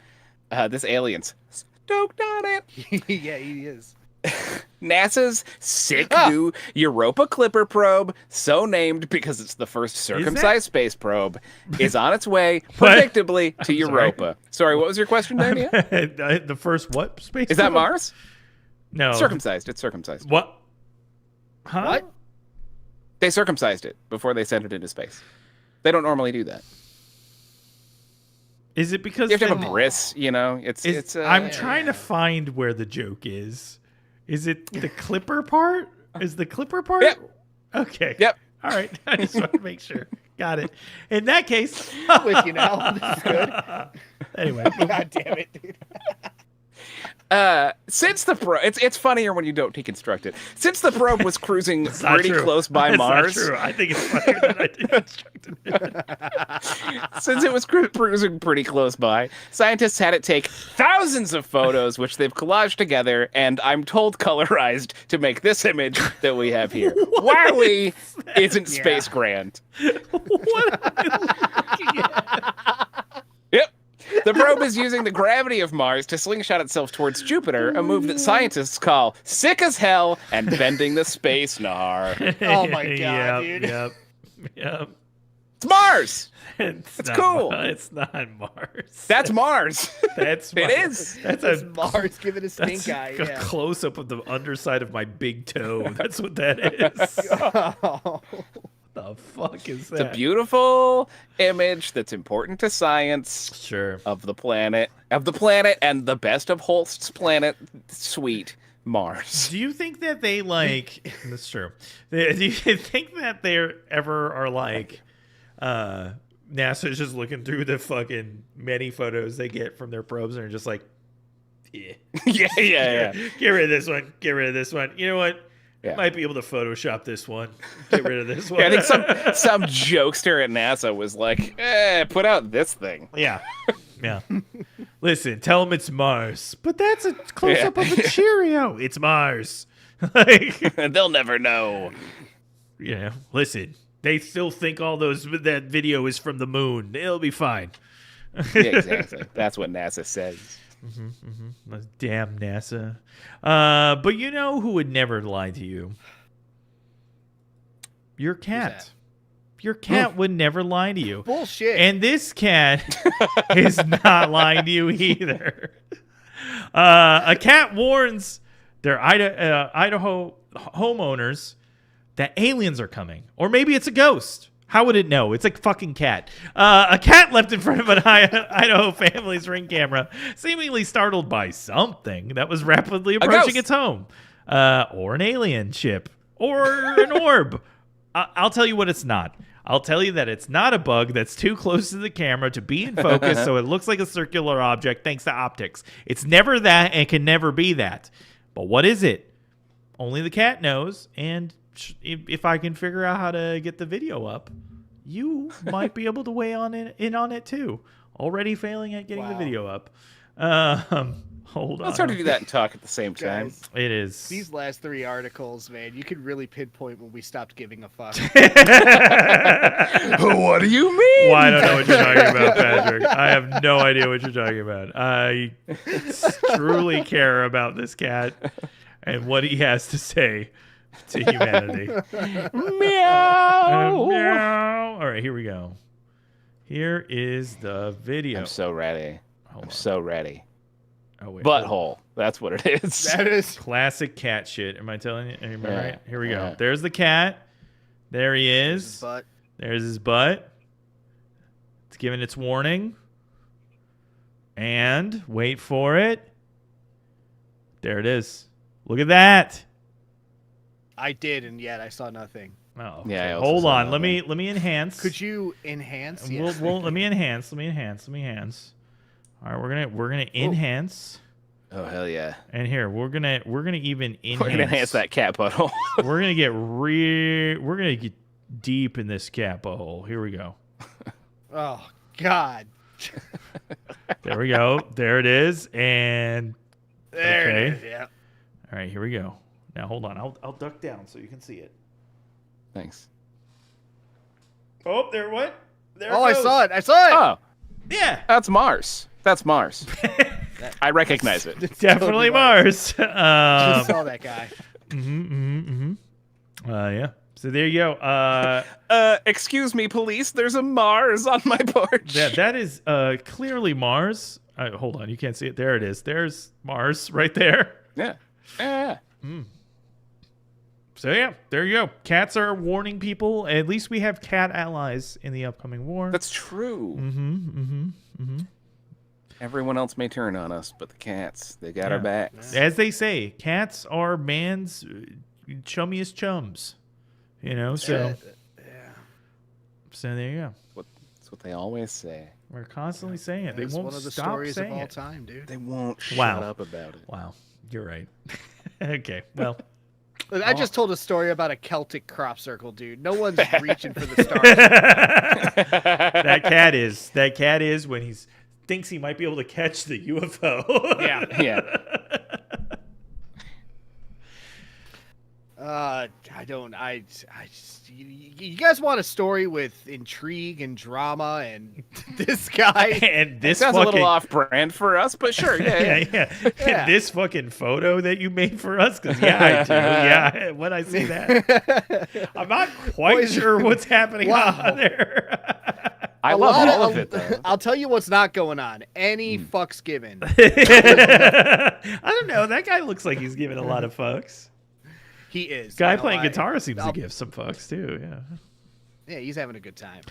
This alien's stoked on it. Yeah, he is. NASA's sick new Europa Clipper probe, so named because it's the first circumcised space probe, is on its way, predictably, to Europa. Sorry, what was your question, Daniel? The first what space? Is that Mars? No. Circumcised. It's circumcised. What? Huh? What? They circumcised it before they sent it into space. They don't normally do that. Is it because You have to have a bris, you know? I'm trying to find where the joke is. Is it the clipper part? Is the clipper part? Yep. Okay. Yep. All right. I just want to make sure. Got it. In that case, With you now. This is good. Anyway. God damn it, dude. Since the probe, it's funnier when you don't deconstruct it. Since the probe was cruising It's not pretty true. close by It's Mars, not true. I think it's funnier than I deconstructed it. since it was cruising pretty close by, scientists had it take thousands of photos, which they've collaged together, and I'm told colorized to make this image that we have here. Wowie isn't space grand. What am I looking at? Yep. The probe is using the gravity of Mars to slingshot itself towards Jupiter, a move that scientists call sick as hell and bending the space nar. Oh my God, dude. Yep. It's Mars! It's not cool. It's not Mars. That's Mars. That's It Mars. is. That's It's a Mars giving a stink that's eye. a Yeah. close up of the underside of my big toe. That's what that is. Oh. The fuck is It's that? a beautiful image that's important to science Sure. of the planet and the best of Holst's planet suite, Mars. Do you think that they like? That's true. Do you think that they ever are like? NASA's just looking through the fucking many photos they get from their probes and are just like, yeah, yeah. Get rid of this one. Get rid of this one. You know what? Yeah. Might be able to Photoshop this one. Get rid of this one. Yeah, I think some jokester at NASA was like, put out this thing. Yeah. Listen, tell them it's Mars, but that's a close up of a Cheerio. It's Mars. Like, They'll never know. yeah. Listen, they still think that video is from the moon. It'll be fine. Yeah, exactly. That's what NASA says. Damn NASA. But you know who would never lie to you? Your cat. Your cat would never lie to you. Bullshit. And this cat is not lying to you either. A cat warns their Idaho homeowners that aliens are coming. Or maybe it's a ghost. How would it know? It's a fucking cat. A cat left in front of an Idaho family's Ring camera, seemingly startled by something that was rapidly approaching its home. Or an alien ship. Or an orb. I'll tell you what it's not. I'll tell you that it's not a bug that's too close to the camera to be in focus, so it looks like a circular object thanks to optics. It's never that and can never be that. But what is it? Only the cat knows, and if I can figure out how to get the video up, you might be able to weigh in on it too. Already failing at getting the video up. Hold on. Let's try to do that and talk at the same time. Guys, It is. these last three articles, man, you could really pinpoint when we stopped giving a fuck. What do you mean? Well, I don't know what you're talking about, Patrick. I have no idea what you're talking about. I truly care about this cat and what he has to say to humanity. Meow. Meow. All right, here we go. Here is the video. I'm so ready. Hold I'm on. so ready. Oh, wait. Butthole. That's what it is. That is. Classic cat shit. Am I telling you? Am I Yeah, right? Here we go. yeah. There's the cat. There he is. But There's his butt. It's giving its warning. And wait for it. There it is. Look at that. I did, and yet I saw nothing. Oh, Yeah, okay. I also Hold saw on. Let nothing. me enhance. Could you enhance? And Yes. Let me enhance. Let me enhance. All right, we're gonna enhance. Oh hell yeah! And here we're gonna even enhance. We're gonna enhance that cat butthole. We're gonna get deep in this cat butthole. Here we go. Oh God. There we go. There it is. And There okay. it is. Yeah. All right, here we go. Now hold on. I'll duck down so you can see it. Thanks. Oh, there what? There. Oh, it I goes. saw it. I saw it. Oh, Yeah. that's Mars. That's Mars. I recognize it. It's Definitely totally Mars. Just saw that guy. Yeah. So there you go. Excuse me, police. There's a Mars on my porch. That is clearly Mars. Hold on, you can't see it. There it is. There's Mars right there. Yeah. Yeah. So yeah, there you go. Cats are warning people. At least we have cat allies in the upcoming war. That's true. Mm-hmm. Everyone else may turn on us, but the cats, they got our backs. As they say, cats are man's chummiest chums. You know, so so there you go. That's what they always say. We're constantly saying it. They It's won't one of the stop stories saying of all it. time, dude. They won't Wow. shut up about it. Wow, you're right. Okay, well. I just told a story about a Celtic crop circle, dude. No one's reaching for the stars. That cat is when he thinks he might be able to catch the UFO. Yeah. Yeah. You guys want a story with intrigue and drama and this guy? And this Sounds fucking, a little off-brand for us, but sure. Yeah. yeah. Yeah. And this fucking photo that you made for us, because I do. Yeah, when I see that, I'm not quite sure what's happening on there. I love all of it, though. I'll tell you what's not going on. Any fucks given. I don't know. That guy looks like he's giving a lot of fucks. He is. Guy I know, playing I- guitar seems to I'll- give some fucks too. Yeah. Yeah, he's having a good time.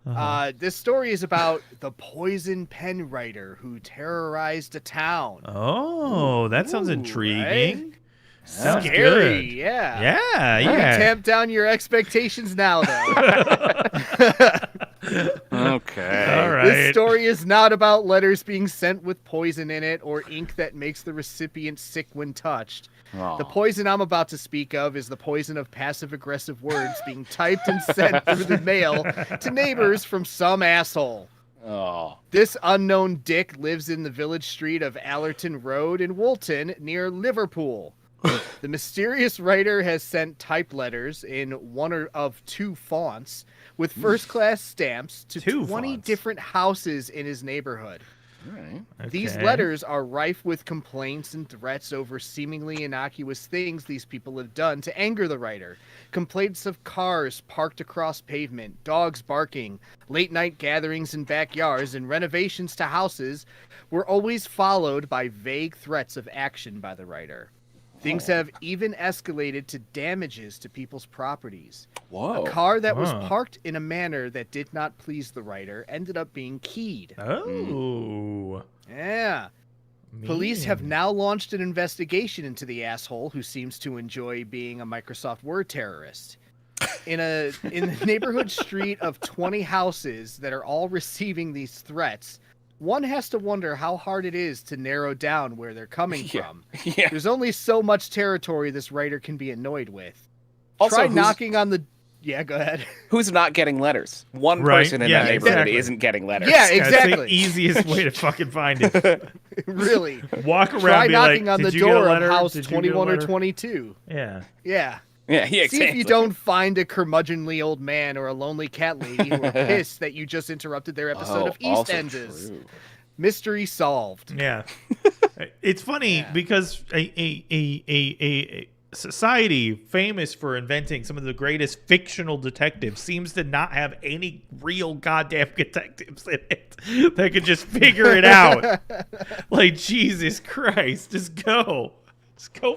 Uh-huh. This story is about the poison pen writer who terrorized a town. Oh, that sounds Ooh, intriguing. right? Sounds Scary, good. yeah. Yeah, You can yeah. tamp down your expectations now, though. Okay. All right. This story is not about letters being sent with poison in it or ink that makes the recipient sick when touched. Aw. The poison I'm about to speak of is the poison of passive-aggressive words being typed and sent through the mail to neighbors from some asshole. Oh. This unknown dick lives in the village street of Allerton Road in Woolton near Liverpool. The mysterious writer has sent typed letters in one of two fonts with first-class stamps to Two 20 fonts. different houses in his neighborhood. All right. These Okay. letters are rife with complaints and threats over seemingly innocuous things these people have done to anger the writer. Complaints of cars parked across pavement, dogs barking, late-night gatherings in backyards, and renovations to houses were always followed by vague threats of action by the writer. Things have even escalated to damages to people's properties. Whoa. A car that was Huh. parked in a manner that did not please the writer ended up being keyed. Oh. Yeah. Police have Mean. now launched an investigation into the asshole who seems to enjoy being a Microsoft Word terrorist. In the neighborhood street of 20 houses that are all receiving these threats, one has to wonder how hard it is to narrow down where they're coming from. Yeah. There's only so much territory this writer can be annoyed with. Also, Try who's- knocking on the... Yeah, go ahead. Who's not getting letters? One Right, person in yeah, that neighborhood exactly. isn't getting letters. Yeah, That's exactly. the easiest way to fucking find it. Really. Walk around Try and be knocking like, on the "Did you get a door of letter? house Did you get a 21 or letter?" 22. Yeah. Yeah. Yeah, See exactly. if you don't find a curmudgeonly old man or a lonely cat lady who are pissed that you just interrupted their episode of also EastEnders. true. Mystery solved. Yeah. It's funny because society famous for inventing some of the greatest fictional detectives seems to not have any real goddamn detectives in it that could just figure it out. Like, Jesus Christ, just go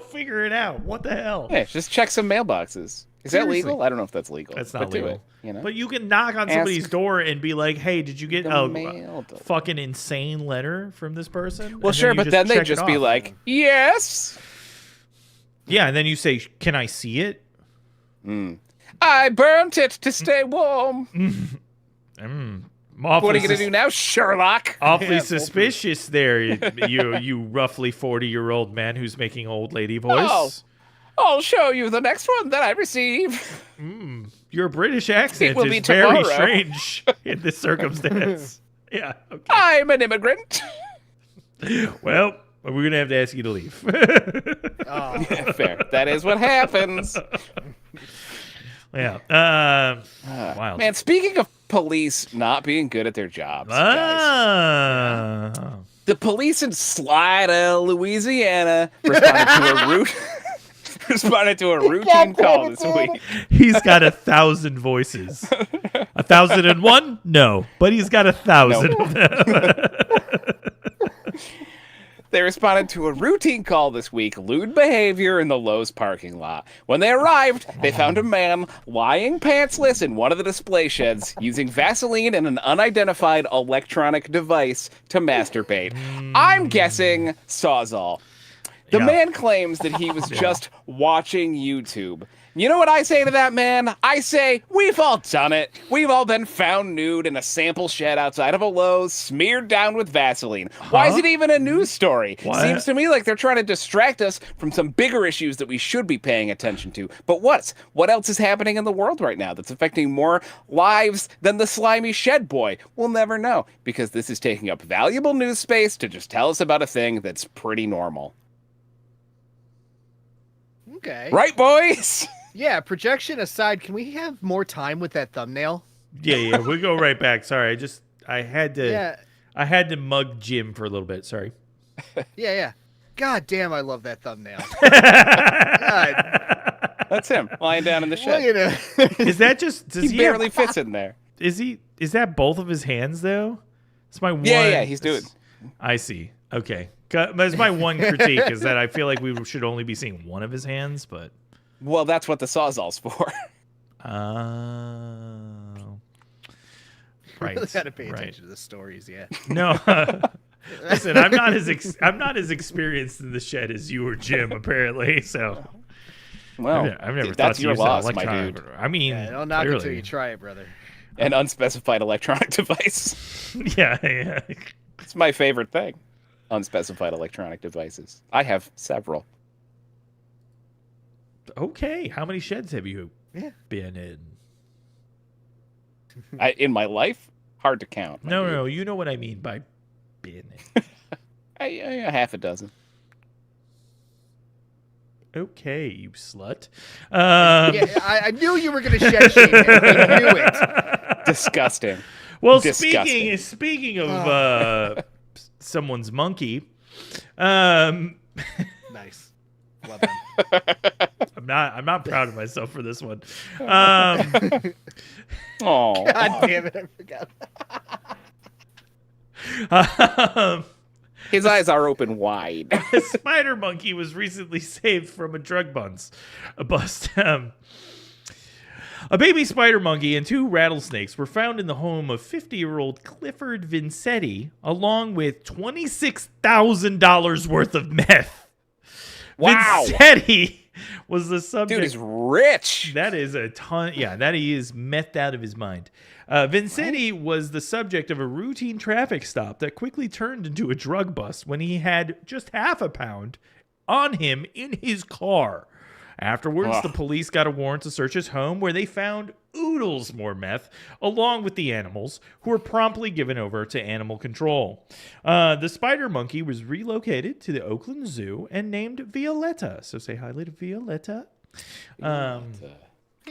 figure it out. What the hell? Yeah, just check some mailboxes. Is that Seriously. legal? I don't know if that's legal. That's not legal. Do it, you know? But you can knock on somebody's door and be like, "Hey, did you get a fucking insane letter from this person?" Well, sure, but then they'd just be like, "Yes." Yeah, and then you say, "Can I see it?" I burnt it to stay warm. What are you gonna do now, Sherlock? Awfully suspicious there, you roughly 40-year-old man who's making old lady voice. I'll show you the next one that I receive. Your British accent will be is very tomorrow. strange in this circumstance. Yeah, okay. I'm an immigrant. Well, we're going to have to ask you to leave. Yeah, fair. That is what happens. Yeah. Wild. Man, speaking of police not being good at their jobs, guys, the police in Slida, Louisiana, responded to a routine call this week. He's got 1,000 voices. 1,001? No, but he's got 1,000 of them. They responded to a routine call this week, lewd behavior in the Lowe's parking lot. When they arrived, they found a man lying pantsless in one of the display sheds using Vaseline and an unidentified electronic device to masturbate. I'm guessing Sawzall. The man claims that he was just watching YouTube. You know what I say to that man? I say, we've all done it. We've all been found nude in a sample shed outside of a Lowe's, smeared down with Vaseline. Why is it even a news story? Seems to me like they're trying to distract us from some bigger issues that we should be paying attention to. But what else is happening in the world right now that's affecting more lives than the slimy shed boy? We'll never know, because this is taking up valuable news space to just tell us about a thing that's pretty normal. Okay. Right, boys? Yeah, projection aside, can we have more time with that thumbnail? Yeah, we go right back. Sorry, I had to mug Jim for a little bit. Sorry. Yeah. God damn, I love that thumbnail. God. That's him lying down in the shed. Is that just? He barely fits in there. Is that both of his hands though? It's my one. Yeah, he's doing. I see. Okay, that's my one critique is that I feel like we should only be seeing one of his hands, but. Well, that's what the Sawzall's for. Right. Really got to pay attention to the stories, yeah. No, listen, I'm not as experienced in the shed as you or Jim, apparently. So, well, I've never that's thought your to use loss, that my electronic. dude. I mean, don't knock it till you try it, brother. An unspecified electronic device. Yeah. It's my favorite thing. Unspecified electronic devices. I have several. Okay, how many sheds have you been in? In my life, hard to count. No, you know what I mean by been in. Half a dozen. Okay, you slut. I knew you were going to shed shame. I knew it. Disgusting. Well, Disgusting. speaking of someone's monkey, Nice. Well done. I'm not proud of myself for this one. Oh, God damn it! I forgot. His eyes are open wide. A spider monkey was recently saved from a drug bust. A baby spider monkey and 2 rattlesnakes were found in the home of 50-year-old Clifford Vincetti, along with $26,000 worth of meth. Wow. Vincetti was the subject. Dude is rich. That is a ton. Yeah, that he is methed out of his mind. Vincetti was the subject of a routine traffic stop that quickly turned into a drug bust when he had just half a pound on him in his car. Afterwards, the police got a warrant to search his home, where they found oodles more meth, along with the animals, who were promptly given over to animal control. The spider monkey was relocated to the Oakland Zoo and named Violetta. So say hi to Violetta.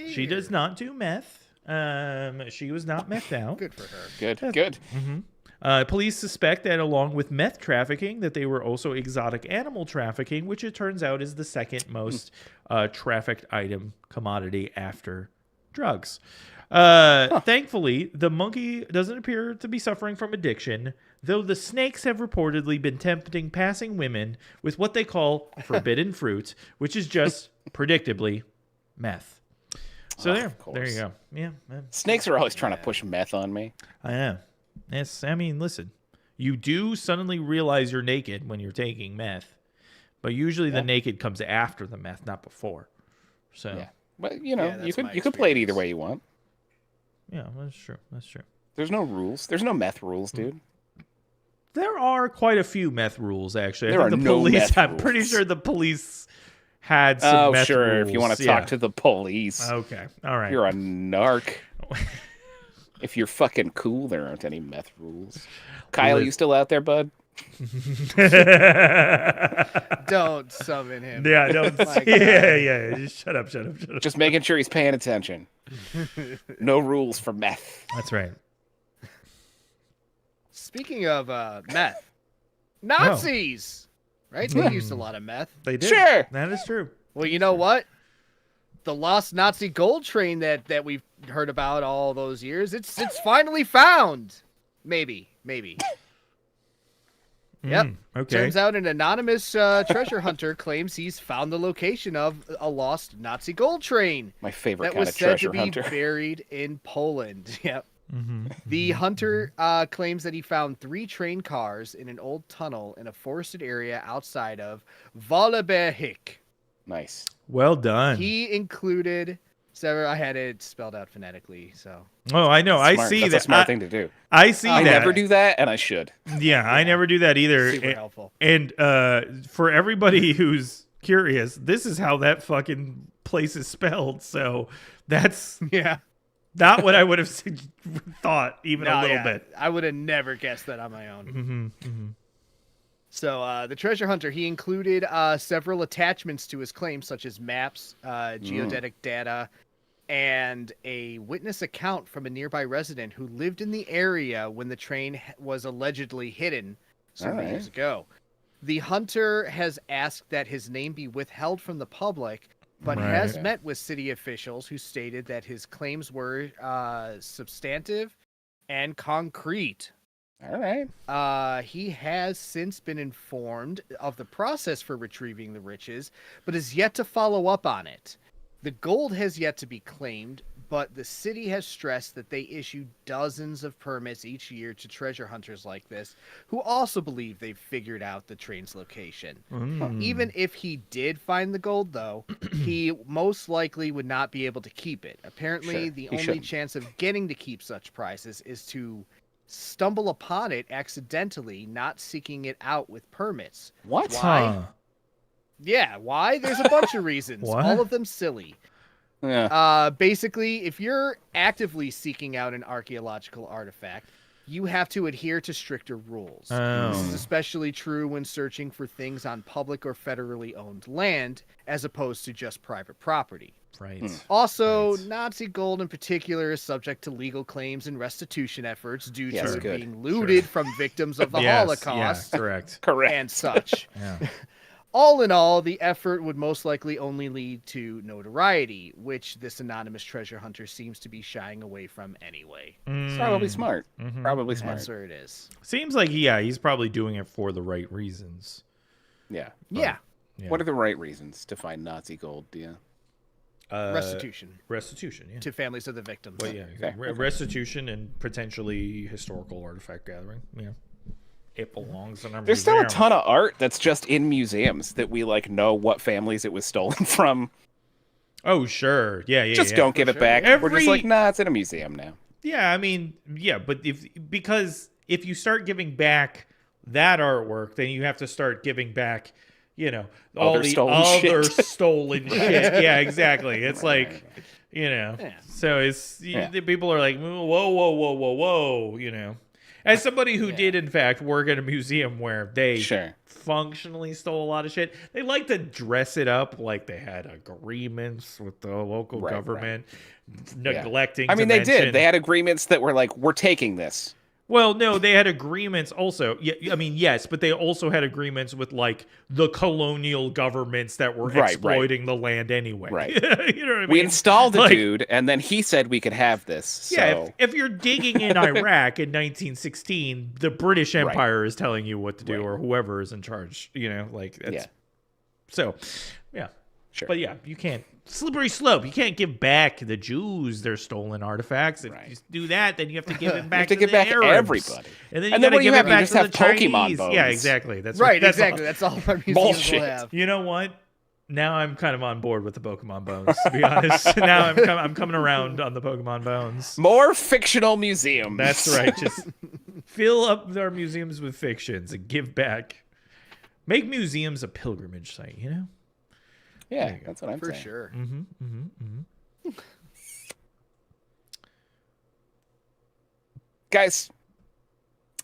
She does not do meth. She was not methed out. Good for her. Good. Mm-hmm. Police suspect that along with meth trafficking, that they were also exotic animal trafficking, which it turns out is the second most trafficked item commodity after drugs. Thankfully, the monkey doesn't appear to be suffering from addiction, though the snakes have reportedly been tempting passing women with what they call forbidden fruit, which is just, predictably, meth. So there you go. Yeah, man. Snakes are always trying to push meth on me. I am. Yes, I mean, listen, you do suddenly realize you're naked when you're taking meth, but usually the naked comes after the meth, not before. So, yeah. But you know, you could play it either way you want. Yeah, that's true. That's true. There's no rules. There's no meth rules, dude. There are quite a few meth rules, actually. There are no meth I'm pretty sure the police had some meth rules. If you want to talk to the police. Okay, all right. You're a narc. If you're fucking cool, there aren't any meth rules. Kyle, you still out there, bud? Don't summon him. Yeah, don't. Yeah. Just shut up. Just making sure he's paying attention. No rules for meth. That's right. Speaking of meth, Nazis, right? They used a lot of meth. They did. Sure. That is true. Well, you know what? The lost Nazi gold train that we've heard about all those years, it's finally found. Maybe. Yep. Okay. Turns out an anonymous treasure hunter claims he's found the location of a lost Nazi gold train. My favorite that kind was of said treasure to be hunter. buried in Poland. Yep. The hunter claims that he found 3 train cars in an old tunnel in a forested area outside of Vallebergvik. Nice. Well done. He included several. I had it spelled out phonetically, so. Oh, I know. Smart. I see That's that. a smart thing to do. I see I that. never do that, and I should. Yeah, I never do that either. Super helpful. And for everybody who's curious, this is how that fucking place is spelled. So that's not what I would have thought even a little bit. I would have never guessed that on my own. So the treasure hunter, he included several attachments to his claim, such as maps, geodetic data, and a witness account from a nearby resident who lived in the area when the train was allegedly hidden several years ago. The hunter has asked that his name be withheld from the public, but has met with city officials who stated that his claims were substantive and concrete. All right. He has since been informed of the process for retrieving the riches, but is yet to follow up on it. The gold has yet to be claimed, but the city has stressed that they issue dozens of permits each year to treasure hunters like this, who also believe they've figured out the train's location. Even if he did find the gold, though, he most likely would not be able to keep it. Apparently, the only chance of getting to keep such prizes is to stumble upon it accidentally, not seeking it out with permits. What? Why? Yeah, why? There's a bunch of reasons. All of them silly. Yeah. Basically, if you're actively seeking out an archaeological artifact, you have to adhere to stricter rules. This is especially true when searching for things on public or federally owned land, as opposed to just private property. Right. Also, Nazi gold in particular is subject to legal claims and restitution efforts due to it being looted from victims of the Holocaust. Correct. And such. Yeah. All in all, the effort would most likely only lead to notoriety, which this anonymous treasure hunter seems to be shying away from anyway. It's probably smart. Probably smart. That's where it is. Seems like, he's probably doing it for the right reasons. Yeah. Yeah. What are the right reasons to find Nazi gold, Dia? Restitution. Restitution, yeah. To families of the victims. Well, yeah, exactly. Restitution and potentially historical artifact gathering. Yeah. It belongs in our There's museum. still a ton of art that's just in museums that we know what families it was stolen from. Oh, sure. Yeah. Just don't give it back. We're just like, nah, it's in a museum now. Yeah, I mean, but because if you start giving back that artwork, then you have to start giving back, all the other stolen shit. Yeah, exactly. It's like, so it's the people are like, whoa, As somebody who did, in fact, work at a museum where they functionally stole a lot of shit, they like to dress it up like they had agreements with the local government, neglecting. I mean, they did. They had agreements that were like, we're taking this. Well, no, they had agreements also. Yeah, I mean, yes, but they also had agreements with like the colonial governments that were exploiting the land anyway. Right. You know what I mean? We installed a Like, dude, and then he said we could have this. So. Yeah, if you're digging in Iraq in 1916, the British Empire is telling you what to do, or whoever is in charge. You know, like that's so. Yeah, sure. But yeah, you can't. Slippery slope. You can't give back the Jews their stolen artifacts. If you do that, then you have to give it back to to give the back Arabs. everybody. And then And you then got to what do you give have? it You back just to have the Pokemon Chinese. bones. Yeah, exactly. That's Right, that's exactly. That's all our museums Bullshit. will have. You know what? Now I'm kind of on board with the Pokemon bones, to be honest. Now I'm coming around on the Pokemon bones. More fictional museums. That's right. Just fill up our museums with fictions and give back. Make museums a pilgrimage site, you know? Yeah, that's what I'm For saying. sure. Guys,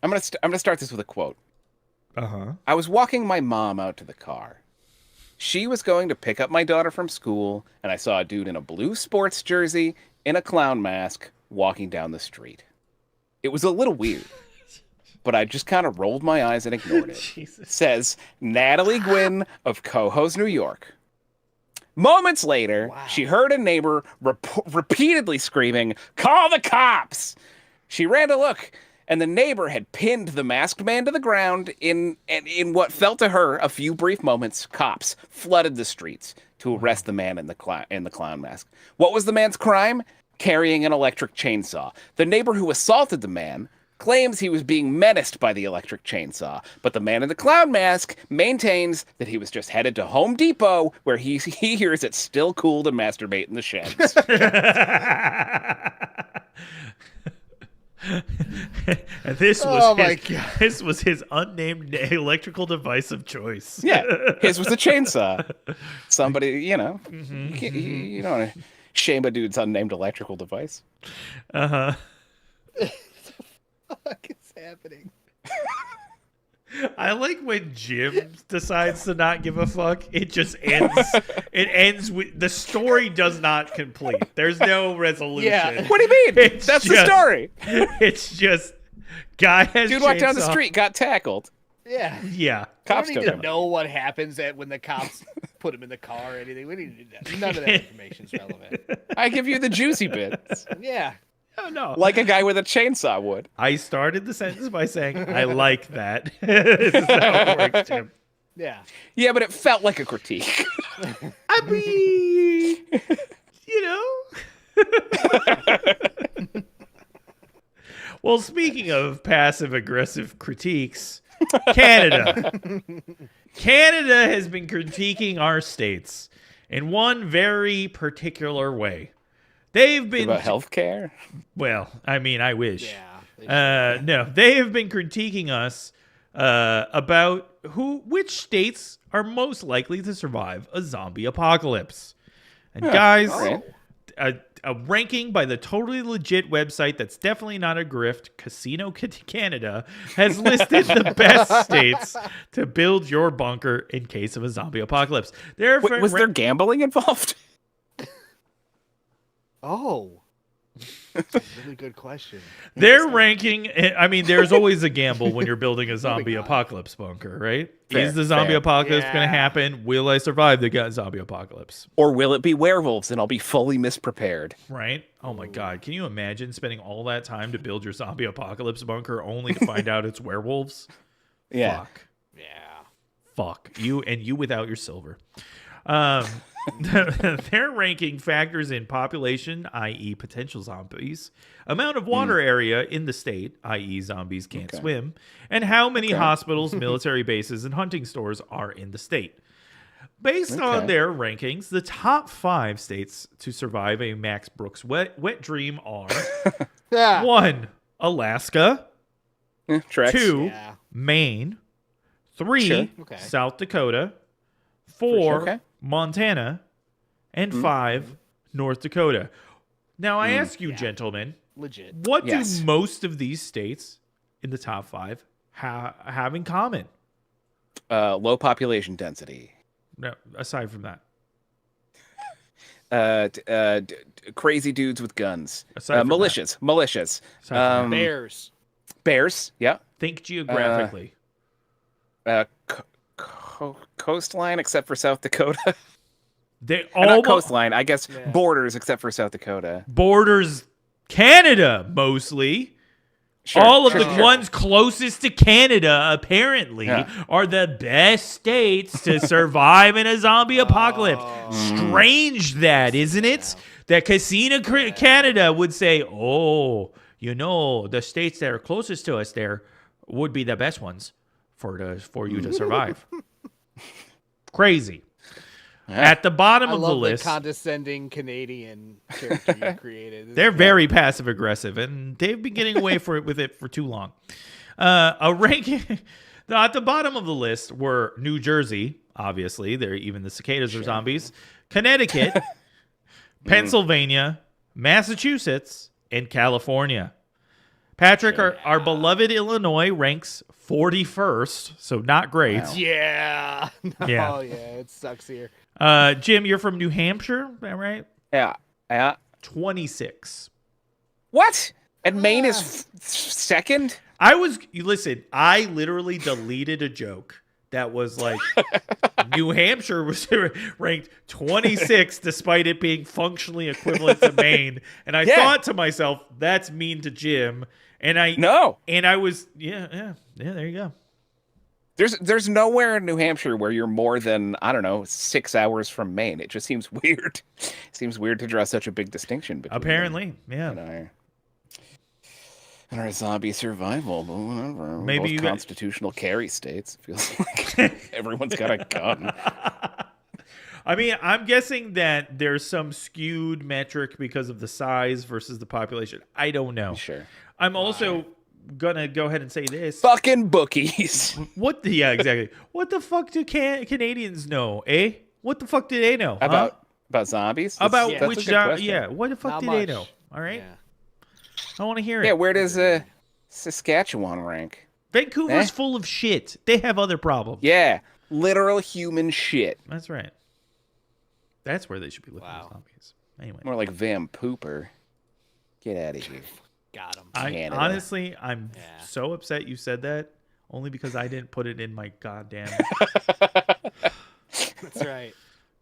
I'm gonna start this with a quote. I was walking my mom out to the car. She was going to pick up my daughter from school, and I saw a dude in a blue sports jersey in a clown mask walking down the street. It was a little weird, but I just kind of rolled my eyes and ignored it. Jesus. Says Natalie Gwynn of Cohoes, New York. Moments later, she heard a neighbor repeatedly screaming, "Call the cops!" She ran to look, and the neighbor had pinned the masked man to the ground. In what felt to her a few brief moments, cops flooded the streets to arrest the man in the clown mask. What was the man's crime? Carrying an electric chainsaw. The neighbor who assaulted the man claims he was being menaced by the electric chainsaw, but the man in the clown mask maintains that he was just headed to Home Depot, where he hears it's still cool to masturbate in the sheds. And this was his unnamed electrical device of choice. Yeah, his was a chainsaw. Somebody, you know, you don't want to shame a dude's unnamed electrical device. What the fuck is happening? I like when Jim decides to not give a fuck. It just ends. It ends with the story does not complete. There's no resolution. Yeah. What do you mean? That's the story. It's just guy has dude walked down the chainsaw. street, got tackled. Yeah. Yeah. Cops We took don't need him. to know what happens when the cops put him in the car or anything. We need to do that. None of that information is relevant. I give you the juicy bits, Yeah. Oh no. like a guy with a chainsaw would. I started the sentence by saying I like that. This is how it works, Jim. Yeah. Yeah, but it felt like a critique. I mean, you know. Well, speaking of passive aggressive critiques, Canada. Canada has been critiquing our states in one very particular way. They've been About healthcare. well, I mean, I wish. Yeah. No, they have been critiquing us about which states are most likely to survive a zombie apocalypse. And guys, all right. a ranking by the totally legit website that's definitely not a grift, Casino Canada, has listed the best states to build your bunker in case of a zombie apocalypse. Was there gambling involved? Oh. That's a really good question. They're ranking. I mean, there's always a gamble when you're building a zombie apocalypse bunker, right? Fair, Is the zombie fair. apocalypse going to Yeah. happen? Will I survive the zombie apocalypse? Or will it be werewolves and I'll be fully misprepared? Right? Oh my God. Can you imagine spending all that time to build your zombie apocalypse bunker only to find out it's werewolves? Yeah. Fuck. Yeah. Fuck. You without your silver. Their ranking factors in population, i.e. potential zombies, amount of water area in the state, i.e. zombies can't swim, and how many hospitals, military bases, and hunting stores are in the state. Based on their rankings, the top 5 states to survive a Max Brooks wet dream are Yeah. 1. Alaska, Tracks. 2. Yeah. Maine, 3. Sure. Okay. South Dakota, 4. sure, okay. Montana, and 5. North Dakota. Now I ask you, gentlemen, Legit. what Yes. do most of these states in the top 5 have in common? Low population density. No, aside from that. Crazy dudes with guns. Aside from Militias. Aside from Bears. Bears. Yeah. Think geographically. Coastline, except for South Dakota. They Not all coastline. I guess borders, except for South Dakota. borders Canada mostly. Sure, All of sure, the sure. ones closest to Canada, apparently, Yeah. are the best states to survive in a zombie apocalypse. Strange that, isn't it? That Casino Canada would say, oh, the states that are closest to us there would be the best ones for you to survive. Crazy. At the bottom I of the love the list, condescending Canadian character you created. they're very passive aggressive, and they've been getting away with it for too long. A ranking at the bottom of the list were New Jersey, obviously. Even the cicadas are zombies. Connecticut, Pennsylvania, Massachusetts, and California. Patrick, our beloved Illinois ranks 41st, so not great. Yeah. No, Yeah. yeah, it sucks here. Jim, you're from New Hampshire, is that right? Yeah. 26. What? And Maine is second? Listen, I literally deleted a joke that was like New Hampshire was ranked 26 despite it being functionally equivalent to Maine. And I thought to myself, that's mean to Jim. And I was, there you go. There's nowhere in New Hampshire where you're more than, I don't know, 6 hours from Maine. It just seems weird. It seems weird to draw such a big distinction between Apparently, and our zombie survival, but whatever. Maybe Both constitutional carry states. It feels like everyone's got a gun. I mean, I'm guessing that there's some skewed metric because of the size versus the population. I don't know. Sure. I'm also gonna go ahead and say this. Fucking bookies. Yeah, exactly. What the fuck do Canadians know, eh? What the fuck do they know? About zombies? About That's which a good question. yeah, what the fuck Not do they much. know? All right. Yeah. I want to hear it. Yeah, where does Saskatchewan rank? Vancouver's full of shit. They have other problems. Yeah, literal human shit. That's right. That's where they should be looking for zombies. Anyway. More like Vancouver. Get out of here. Got him. Canada. Honestly, I'm so upset you said that, only because I didn't put it in my goddamn. That's right.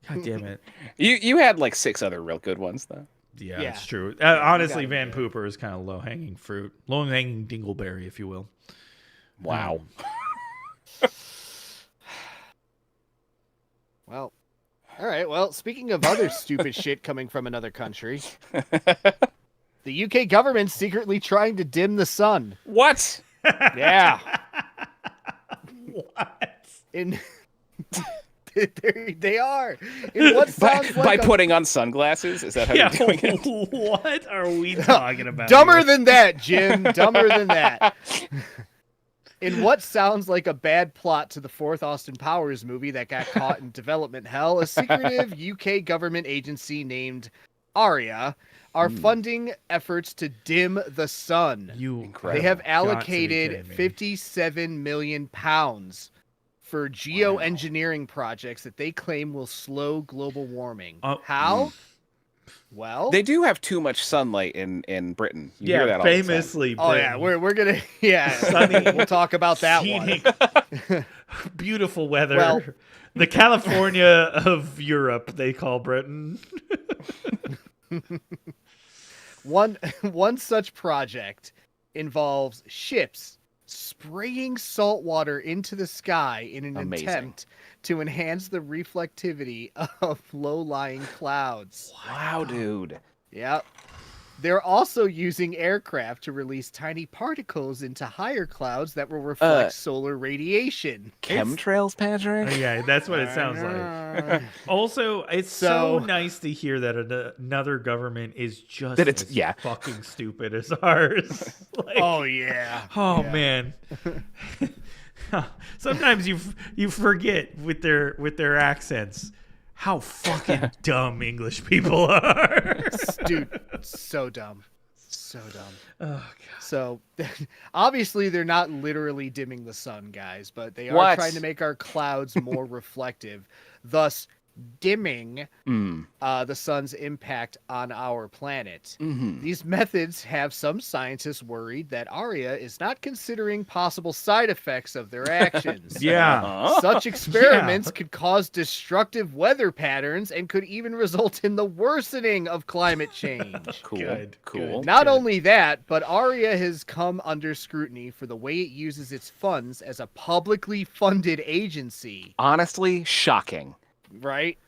God damn it. You had like 6 other real good ones though. Yeah, Yeah. it's true. Honestly, Vancouver is kind of low-hanging fruit. Low-hanging dingleberry, if you will. Wow. Well, all right. Well, speaking of other stupid shit coming from another country, the UK government's secretly trying to dim the sun. What? Yeah. What? They are. In what sounds By like putting on sunglasses? Is that how you're doing it? What are we talking about? dumber here? than that, Jim. Dumber than that. In what sounds like a bad plot to the 4th Austin Powers movie that got caught in development hell, a secretive UK government agency named ARIA are funding efforts to dim the sun. They have allocated £57 million for geoengineering projects that they claim will slow global warming. How? Well, they do have too much sunlight in Britain. You hear that all famously. the time. Oh yeah, we're gonna Sunny, we'll talk about that one. Beautiful weather. Well, the California of Europe, they call Britain. One such project involves ships spraying salt water into the sky in an attempt to enhance the reflectivity of low-lying clouds. Wow, dude. Yep. They're also using aircraft to release tiny particles into higher clouds that will reflect solar radiation. Chemtrails, Patrick? Yeah, that's what it sounds like. Also, it's so nice to hear that another government is just as fucking stupid as ours. Like, oh, yeah. Oh, man. Sometimes you forget with their accents how fucking dumb English people are. Dude, so dumb. So dumb. Oh, God. So, obviously, they're not literally dimming the sun, guys, but they are trying to make our clouds more reflective, thus dimming the sun's impact on our planet. These methods have some scientists worried that Arya is not considering possible side effects of their actions. Such experiments could cause destructive weather patterns and could even result in the worsening of climate change. Cool. Not only that, but Arya has come under scrutiny for the way it uses its funds as a publicly funded agency. Honestly, shocking. Right?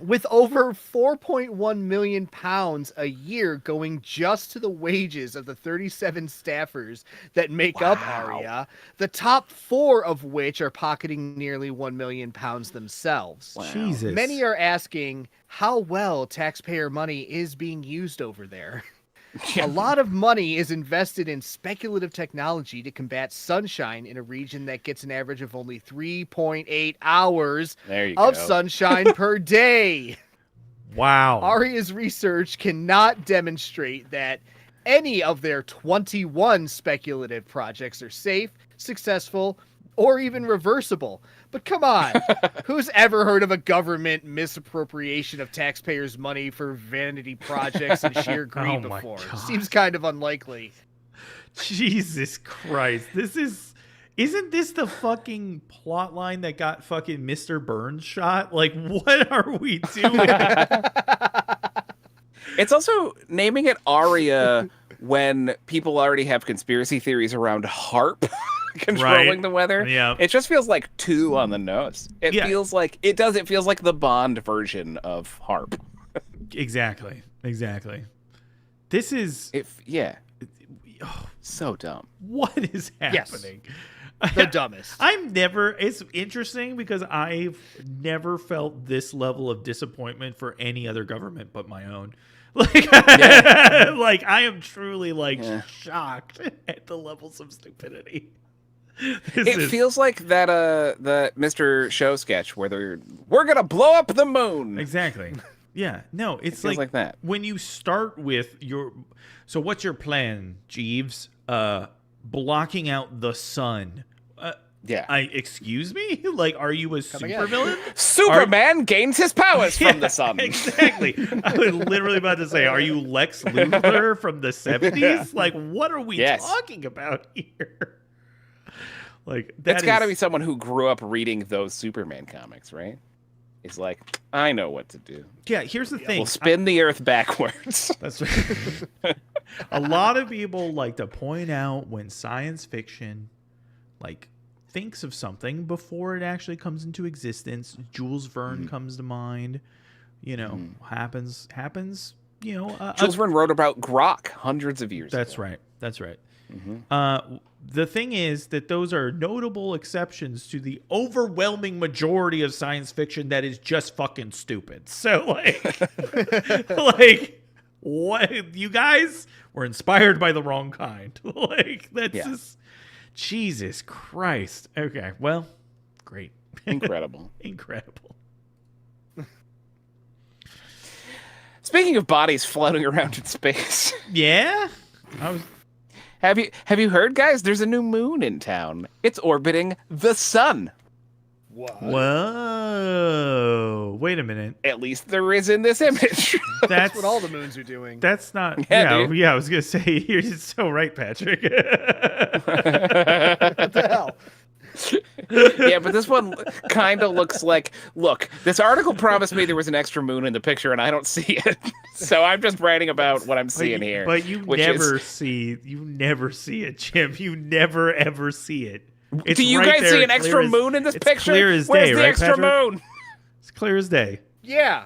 With over 4.1 million pounds a year going just to the wages of the 37 staffers that make up Arya, the top 4 of which are pocketing nearly 1 million pounds themselves. Jesus. Many are asking how well taxpayer money is being used over there. A lot of money is invested in speculative technology to combat sunshine in a region that gets an average of only 3.8 hours of sunshine per day. Wow. Arya's research cannot demonstrate that any of their 21 speculative projects are safe, successful, or even reversible. But come on, who's ever heard of a government misappropriation of taxpayers' money for vanity projects and sheer greed before? Seems kind of unlikely. Jesus Christ. Isn't this the fucking plot line that got fucking Mr. Burns shot? Like, what are we doing? It's also naming it Arya when people already have conspiracy theories around HARP controlling the weather. Yeah. It just feels like too on the nose. It feels like the Bond version of HARP. Exactly. This is so dumb. What is happening? The dumbest. It's interesting because I've never felt this level of disappointment for any other government but my own. Like, like I am truly shocked at the levels of stupidity. It feels like that the Mr. Show sketch where we're gonna blow up the moon. Exactly. Yeah. No, it feels like that. When you start with so what's your plan, Jeeves? Blocking out the sun. Excuse me? Like, are you a supervillain? Superman gains his powers from the sun. Exactly. I was literally about to say, are you Lex Luthor from the 70s? Like, what are we talking about here? Like, it's got to be someone who grew up reading those Superman comics, right? He's like, I know what to do. Yeah, here's the thing. We'll spin the earth backwards. That's right. A lot of people like to point out when science fiction, thinks of something before it actually comes into existence. Jules Verne comes to mind. Happens. Jules Verne wrote about grok hundreds of years ago. That's right. The thing is that those are notable exceptions to the overwhelming majority of science fiction that is just fucking stupid. So, what? You guys were inspired by the wrong kind. That's just... Jesus Christ. Okay, well, great. Incredible. Incredible. Speaking of bodies floating around in space. Yeah? Have you heard, guys? There's a new moon in town. It's orbiting the sun. What? Whoa. Wait a minute. At least there is in this image. That's what all the moons are doing. That's not... Yeah, I was going to say, you're so right, Patrick. What the hell? Yeah, but this one kind of looks like... Look, this article promised me there was an extra moon in the picture, and I don't see it. So I'm just writing about what I'm seeing here. But you never see it, Jim. You never, ever see it. It's Do you right guys there, see an extra moon in this picture? It's clear as Where's day, the right, extra Patrick? moon? It's clear as day. Yeah.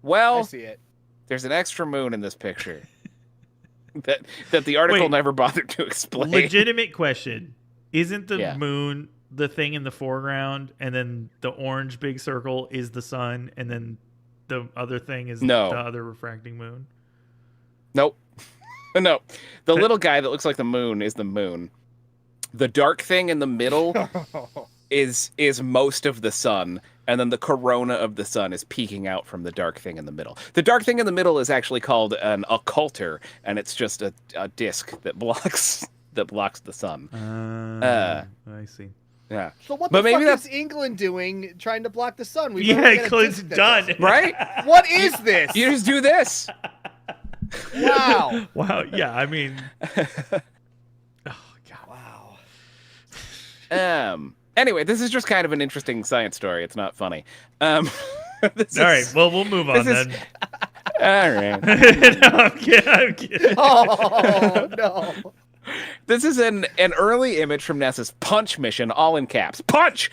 Well, I see it. There's an extra moon in this picture that the article never bothered to explain. Legitimate question. Isn't the moon the thing in the foreground, and then the orange big circle is the sun, and then the other thing is the other refracting moon? Nope. No. The little guy that looks like the moon is the moon. The dark thing in the middle is most of the sun, and then the corona of the sun is peeking out from the dark thing in the middle. The dark thing in the middle is actually called an occulter, and it's just a disk that blocks the sun. I see. Yeah. So what But the maybe fuck is England doing trying to block the sun? We've Yeah, already got a Clint's disc that done. does Right? it. What is this? You just do this. Wow. Wow. Yeah, I mean. Oh, God. Wow. Anyway, this is just kind of an interesting science story. It's not funny. All right, well, we'll move on then. All right. No, I'm kidding. Oh no. This is an early image from NASA's Punch mission, all in caps. Punch!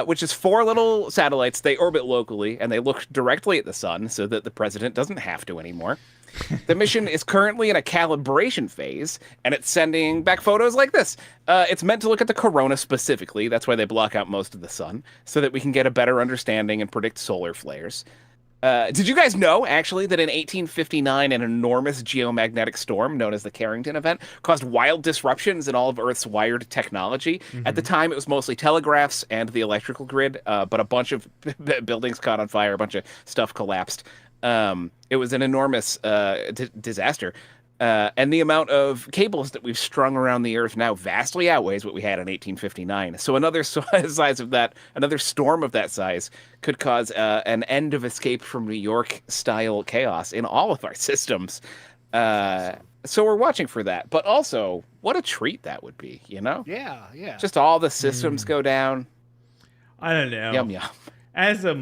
Which is 4 little satellites. They orbit locally, and they look directly at the sun so that the president doesn't have to anymore. The mission is currently in a calibration phase, and it's sending back photos like this. It's meant to look at the corona specifically. That's why they block out most of the sun, so that we can get a better understanding and predict solar flares. Did you guys know, actually, that in 1859, an enormous geomagnetic storm known as the Carrington event caused wild disruptions in all of Earth's wired technology? At the time, it was mostly telegraphs and the electrical grid, but a bunch of buildings caught on fire, a bunch of stuff collapsed. It was an enormous disaster. And the amount of cables that we've strung around the Earth now vastly outweighs what we had in 1859. So another size of that, another storm of that size, could cause an end of escape from New York style chaos in all of our systems. So we're watching for that. But also, what a treat that would be, you know? Yeah, yeah. Just all the systems go down. I don't know. Yum yum. As a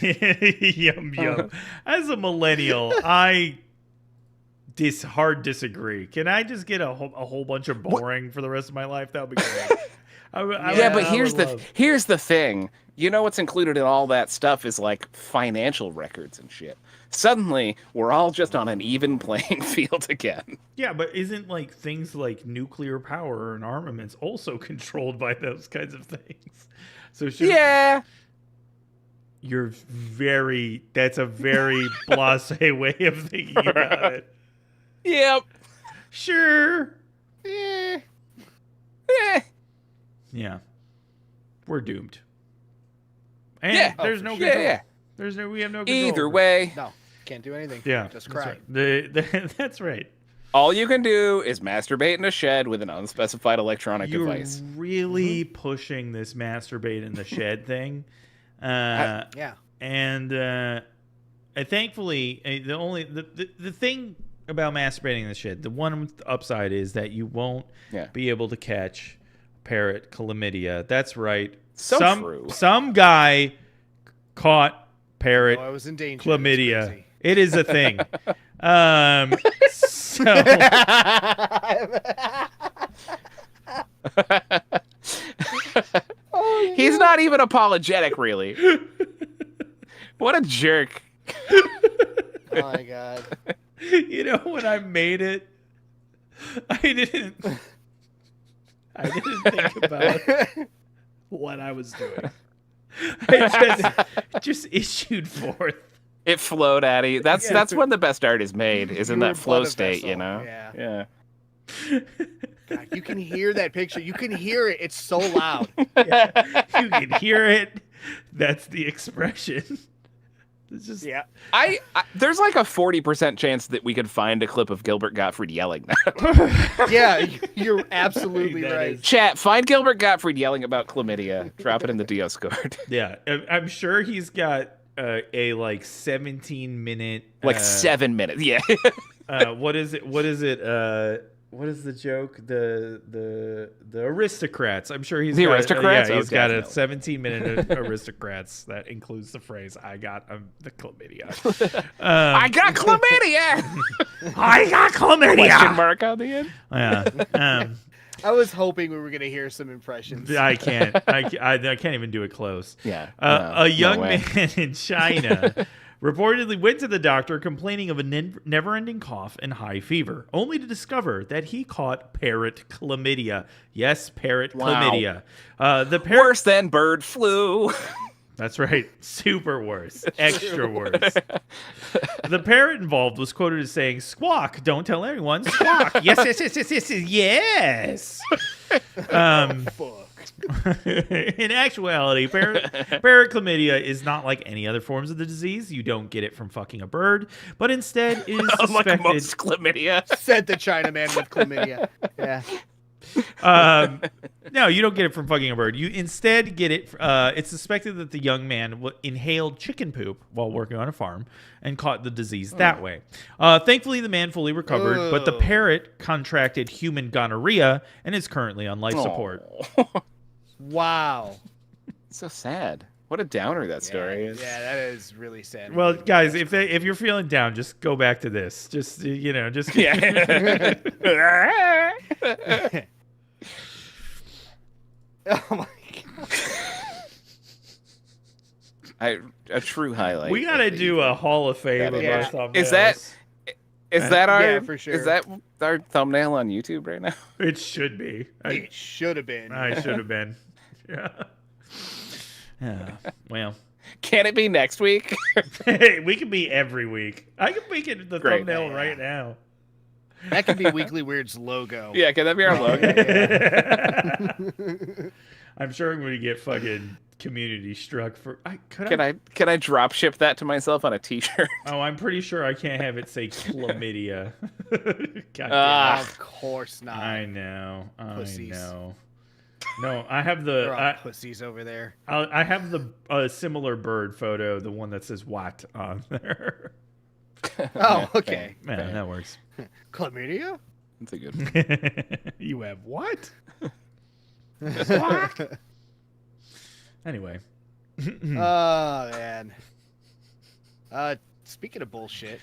yum yum. As a millennial, I hard disagree. Can I just get a whole bunch of boring for the rest of my life? That would be great. But here's the thing. You know what's included in all that stuff is like financial records and shit. Suddenly, we're all just on an even playing field again. Yeah, but isn't like things like nuclear power and armaments also controlled by those kinds of things? So yeah. That's a very blasé way of thinking about it. Yep. Sure. Eh. Yeah. We're doomed. And there's no control. Yeah. We have no control. Either way. No, can't do anything. Yeah. Just cry. That's right. That's right. All you can do is masturbate in a shed with an unspecified electronic device. You're really pushing this masturbate in the shed thing. Yeah. And thankfully, the thing about masturbating in the shed, the one upside is that you won't be able to catch parrot chlamydia. That's right. True. Some guy caught parrot I was in danger. chlamydia. It is a thing. He's not even apologetic, really. What a jerk. Oh my god. You know, when I made it, I didn't think about what I was doing. I just issued forth. It flowed at you. That's when the best art is made, is in that flow state, you know? Yeah. God, you can hear that picture. You can hear it. It's so loud. Yeah, you can hear it. That's the expression. It's just I there's like a 40% chance that we could find a clip of Gilbert Gottfried yelling that. Yeah, you're absolutely right. Chat, find Gilbert Gottfried yelling about chlamydia. Drop it in the Discord. Yeah, I'm sure he's got a like 17-minute, like 7 minutes. Yeah. What is it? What is the joke? The Aristocrats. I'm sure he's the got, Aristocrats. He's got a 17-minute Aristocrats that includes the phrase "I got the chlamydia." I got chlamydia. I got chlamydia. Question mark on the end. Yeah. I was hoping we were going to hear some impressions. I can't. I can't even do it close. Yeah. A young man in China reportedly went to the doctor complaining of a never-ending cough and high fever, only to discover that he caught parrot chlamydia. Yes, parrot chlamydia. Worse than bird flu. That's right. Super worse. Extra worse. The parrot involved was quoted as saying, "Squawk, don't tell anyone. Squawk. Yes. In actuality, parrot chlamydia is not like any other forms of the disease. You don't get it from fucking a bird, but instead it is suspected. Like most chlamydia. Said the Chinaman with chlamydia. Yeah. No, you don't get it from fucking a bird. You instead get it. It's suspected that the young man inhaled chicken poop while working on a farm and caught the disease that way. Thankfully, the man fully recovered, but the parrot contracted human gonorrhea and is currently on life support. Wow. So sad. What a downer that story is. Yeah, that is really sad. Well, guys, if you're feeling down, just go back to this. Just just Yeah. Oh my god. A true highlight. we gotta do a Hall of Fame of Yeah. our thumbnails. Is that our? Yeah, for sure. Is that our thumbnail on YouTube right now? It should be. It should have been. I should have been. Yeah. Yeah. Well, Can it be next week? hey, we can be every week. I can make it the Great. thumbnail right now. That could be Weekly Weird's logo. Yeah, can that be our logo? I'm sure I'm going to get fucking community struck for. Can I drop ship that to myself on a T-shirt? Oh, I'm pretty sure I can't have it say chlamydia. God damn it. Of course not. I know. Pussies. I know. No, I have They're all the. pussies over there. I have the similar bird photo, the one that says "what" on there. Oh, okay. Man, that works. Chlamydia? That's a good one. You have what? Anyway. Oh, man. Speaking of bullshit,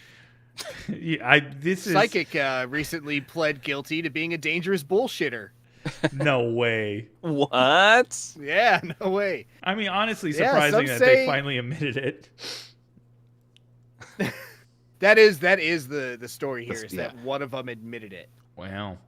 Yeah, this is Psychic recently pled guilty to being a dangerous bullshitter. no way. What? Yeah, no way. I mean, honestly, Yeah, surprising some that they say- finally admitted it. That is the story here, is that Yeah. one of them admitted it. Wow.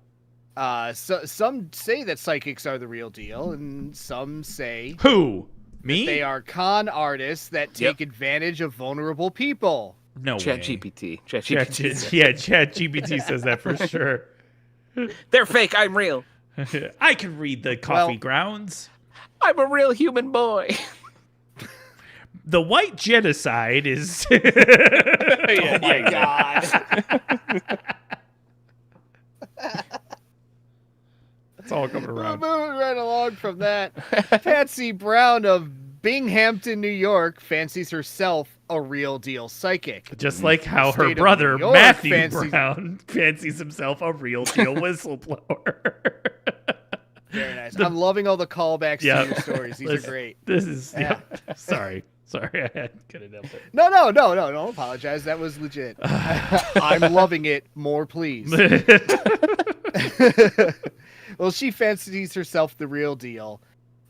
So some say that psychics are the real deal, and some say Who? Me? they are con artists that take advantage of vulnerable people. No way. ChatGPT. Yeah, ChatGPT says that for sure. They're fake. I'm real. I can read the coffee Well- grounds. I'm a real human boy. The white genocide is. Oh my god. It's all coming around. Moving right along from that, Patsy Brown of Binghamton, New York, fancies herself a real deal psychic. Just like how her State of brother, New York Matthew fancies- Brown, fancies himself a real deal whistleblower. Very nice. I'm loving all the callbacks Yeah. to your stories. These Listen, are great. This is. Yeah. Sorry, I couldn't help it. No, don't apologize. That was legit. I'm loving it. More, please. Well, she fancies herself the real deal.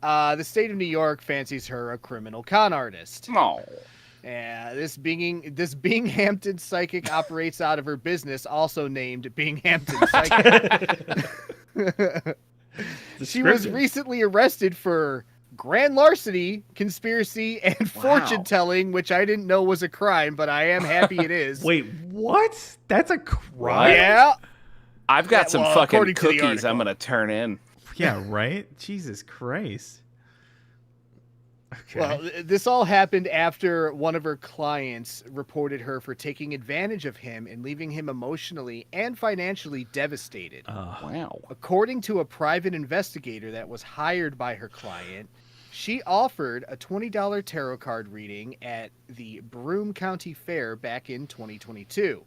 The state of New York fancies her a criminal con artist. No. Yeah, this Binghamton psychic operates out of her business, also named Binghamton Psychic. She was Descriptive. recently arrested for grand larceny, conspiracy, and fortune telling, which I didn't know was a crime, but I am happy it is. Wait, what? That's a crime? Yeah. I've got Yeah, some well, fucking according to the cookies I'm article. gonna turn in. Yeah, right? Jesus Christ. Okay. Well, this all happened after one of her clients reported her for taking advantage of him and leaving him emotionally and financially devastated. Wow. According to a private investigator that was hired by her client, she offered a $20 tarot card reading at the Broome County Fair back in 2022.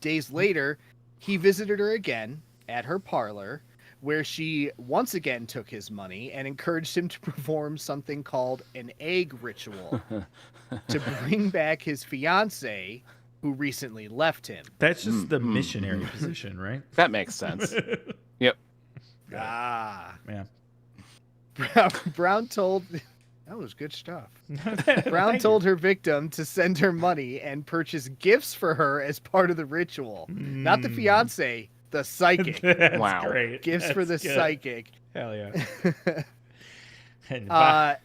Days later, he visited her again at her parlor, where she once again took his money and encouraged him to perform something called an egg ritual to bring back his fiancée, who recently left him. That's just the missionary position, right? That makes sense. Yep. Ah. Yeah. Brown told... That was good stuff. Brown told her victim to send her money and purchase gifts for her as part of the ritual. Not the fiancé, the psychic. That's Wow. great. Gifts for the That's good. psychic. Hell yeah. And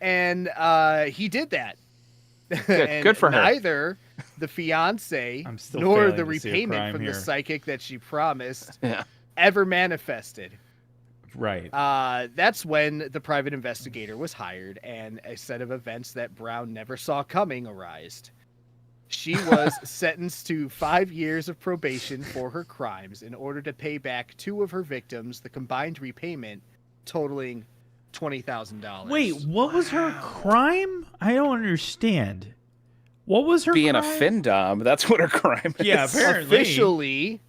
And he did that. And good for her. Neither the fiance I'm still nor failing the to see a repayment crime from here. the psychic that she promised Yeah. ever manifested. right. That's when the private investigator was hired, and a set of events that Brown never saw coming arose. She was sentenced to 5 years of probation for her crimes in order to pay back 2 of her victims, the combined repayment totaling $20,000. Wait, what was her crime? I don't understand. What was her Being crime? a findom, that's what her crime is. Yeah, apparently.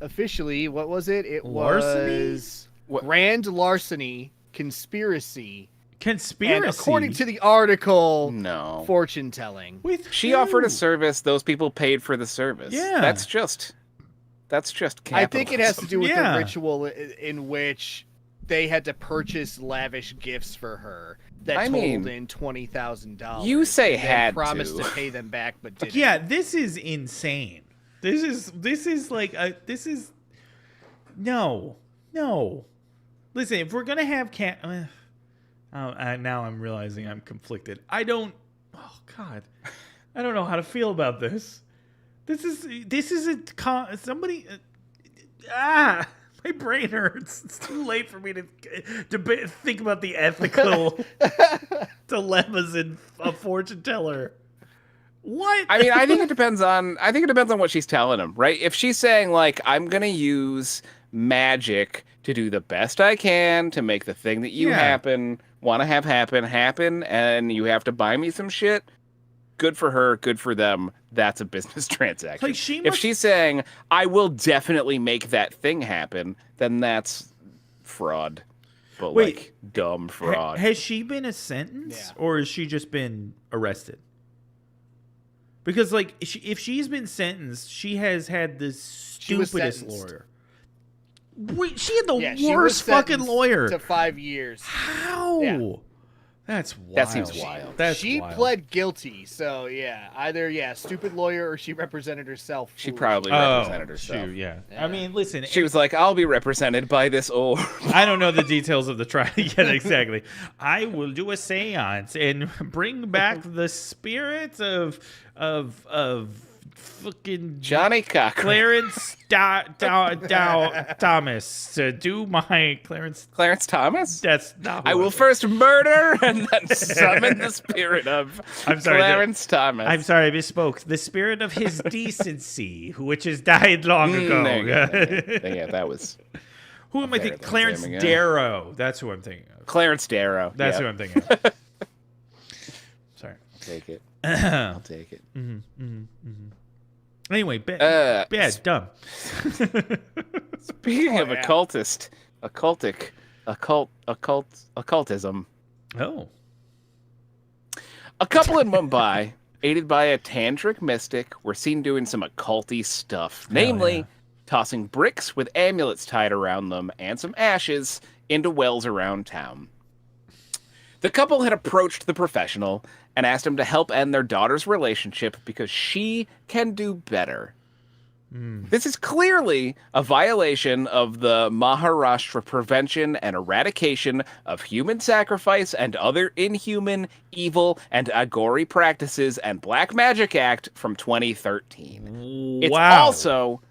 Officially, what was it? It Larceny? was grand larceny, conspiracy. Conspiracy. And according to the article, No. fortune telling. She offered a service. Those people paid for the service. Yeah. That's just capitalism. I think it has to do with Yeah. the ritual in which they had to purchase lavish gifts for her that totaled in $20,000. You say and had promised to. to pay them back, but didn't. Yeah, this is insane. This is like no. Listen, if we're gonna have now I'm realizing I'm conflicted. I don't know how to feel about this. This is somebody. My brain hurts. It's too late for me to think about the ethical dilemmas in a fortune teller. What? I mean, I think it depends on what she's telling him, right? If she's saying like, I'm gonna use magic to do the best I can to make the thing that you want to have happen, and you have to buy me some shit. Good for her, good for them. That's a business transaction. Like if she's saying, I will definitely make that thing happen, then that's fraud. But Wait, like dumb fraud. Has she been sentenced or has she just been arrested? Because like if she's been sentenced, she has had the stupidest lawyer. Wait, she had the worst fucking lawyer. To 5 years. How? Yeah. That's wild. That seems wild. She pled guilty, so either stupid lawyer or she represented herself. She probably represented herself. Shoot, yeah. I mean, listen. She was like, I'll be represented by this orb. I don't know the details of the trial yet exactly. I will do a seance and bring back the spirits of fucking Johnny Cochran. Clarence Thomas to do my Clarence Thomas? That's not. I will first murder and then summon the spirit of Clarence Thomas. I'm sorry, I misspoke. The spirit of his decency, which has died long ago. Yeah, that was. Who am I thinking? Clarence Darrow. That's who I'm thinking of. Clarence Darrow. That's who I'm thinking of. Sorry. I'll take it. I'll take it. Anyway, dumb. Speaking of occultism. Oh. A couple in Mumbai, aided by a tantric mystic, were seen doing some occulty stuff. Namely, tossing bricks with amulets tied around them and some ashes into wells around town. The couple had approached the professional and asked him to help end their daughter's relationship because she can do better. This is clearly a violation of the Maharashtra Prevention and Eradication of Human Sacrifice and Other Inhuman, Evil, and Agori Practices and Black Magic Act from 2013. It's also...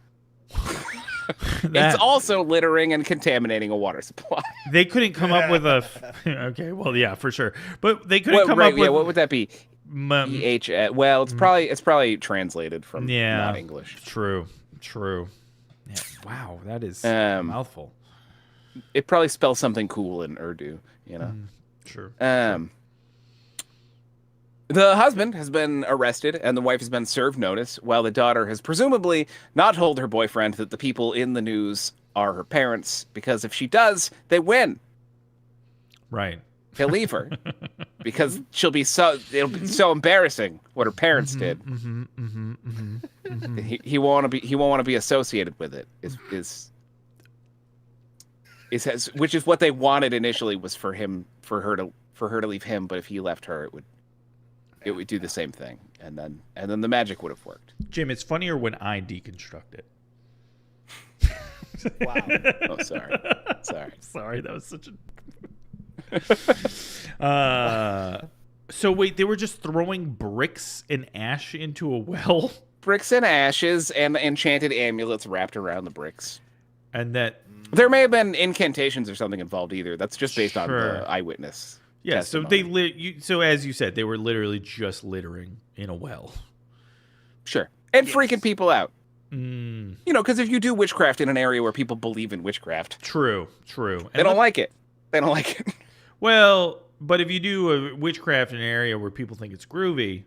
It's also littering and contaminating a water supply. They couldn't come up with a... Okay, well, yeah, for sure. But they couldn't come up with... Yeah, what would that be? EHS. Well, it's probably translated from not English. True. Yeah, wow, that is a mouthful. It probably spells something cool in Urdu, you know? Sure. The husband has been arrested and the wife has been served notice, while the daughter has presumably not told her boyfriend that the people in the news are her parents, because if she does, they win. Right. He'll leave her because it'll be so embarrassing what her parents did. He won't want to be associated with it. Which is what they wanted initially, was for her to leave him, but if he left her, it would do the same thing, and then the magic would have worked. Jim, it's funnier when I deconstruct it. Wow. Oh, sorry. Sorry, that was such a... So wait, they were just throwing bricks and ash into a well? Bricks and ashes and enchanted amulets wrapped around the bricks. And that... There may have been incantations or something involved either. That's just based on the eyewitness. Yeah, so so as you said, they were literally just littering in a well. Sure. And freaking people out. Mm. You know, because if you do witchcraft in an area where people believe in witchcraft. True. They don't like it. They don't like it. Well, but if you do a witchcraft in an area where people think it's groovy,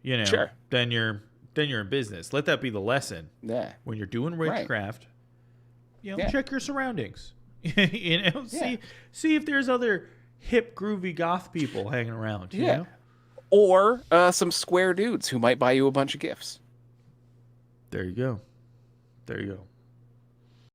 you know, sure. then you're in business. Let that be the lesson. Yeah. When you're doing witchcraft, you know, check your surroundings. You know, see if there's other hip, groovy goth people hanging around. You know? Or some square dudes who might buy you a bunch of gifts. There you go.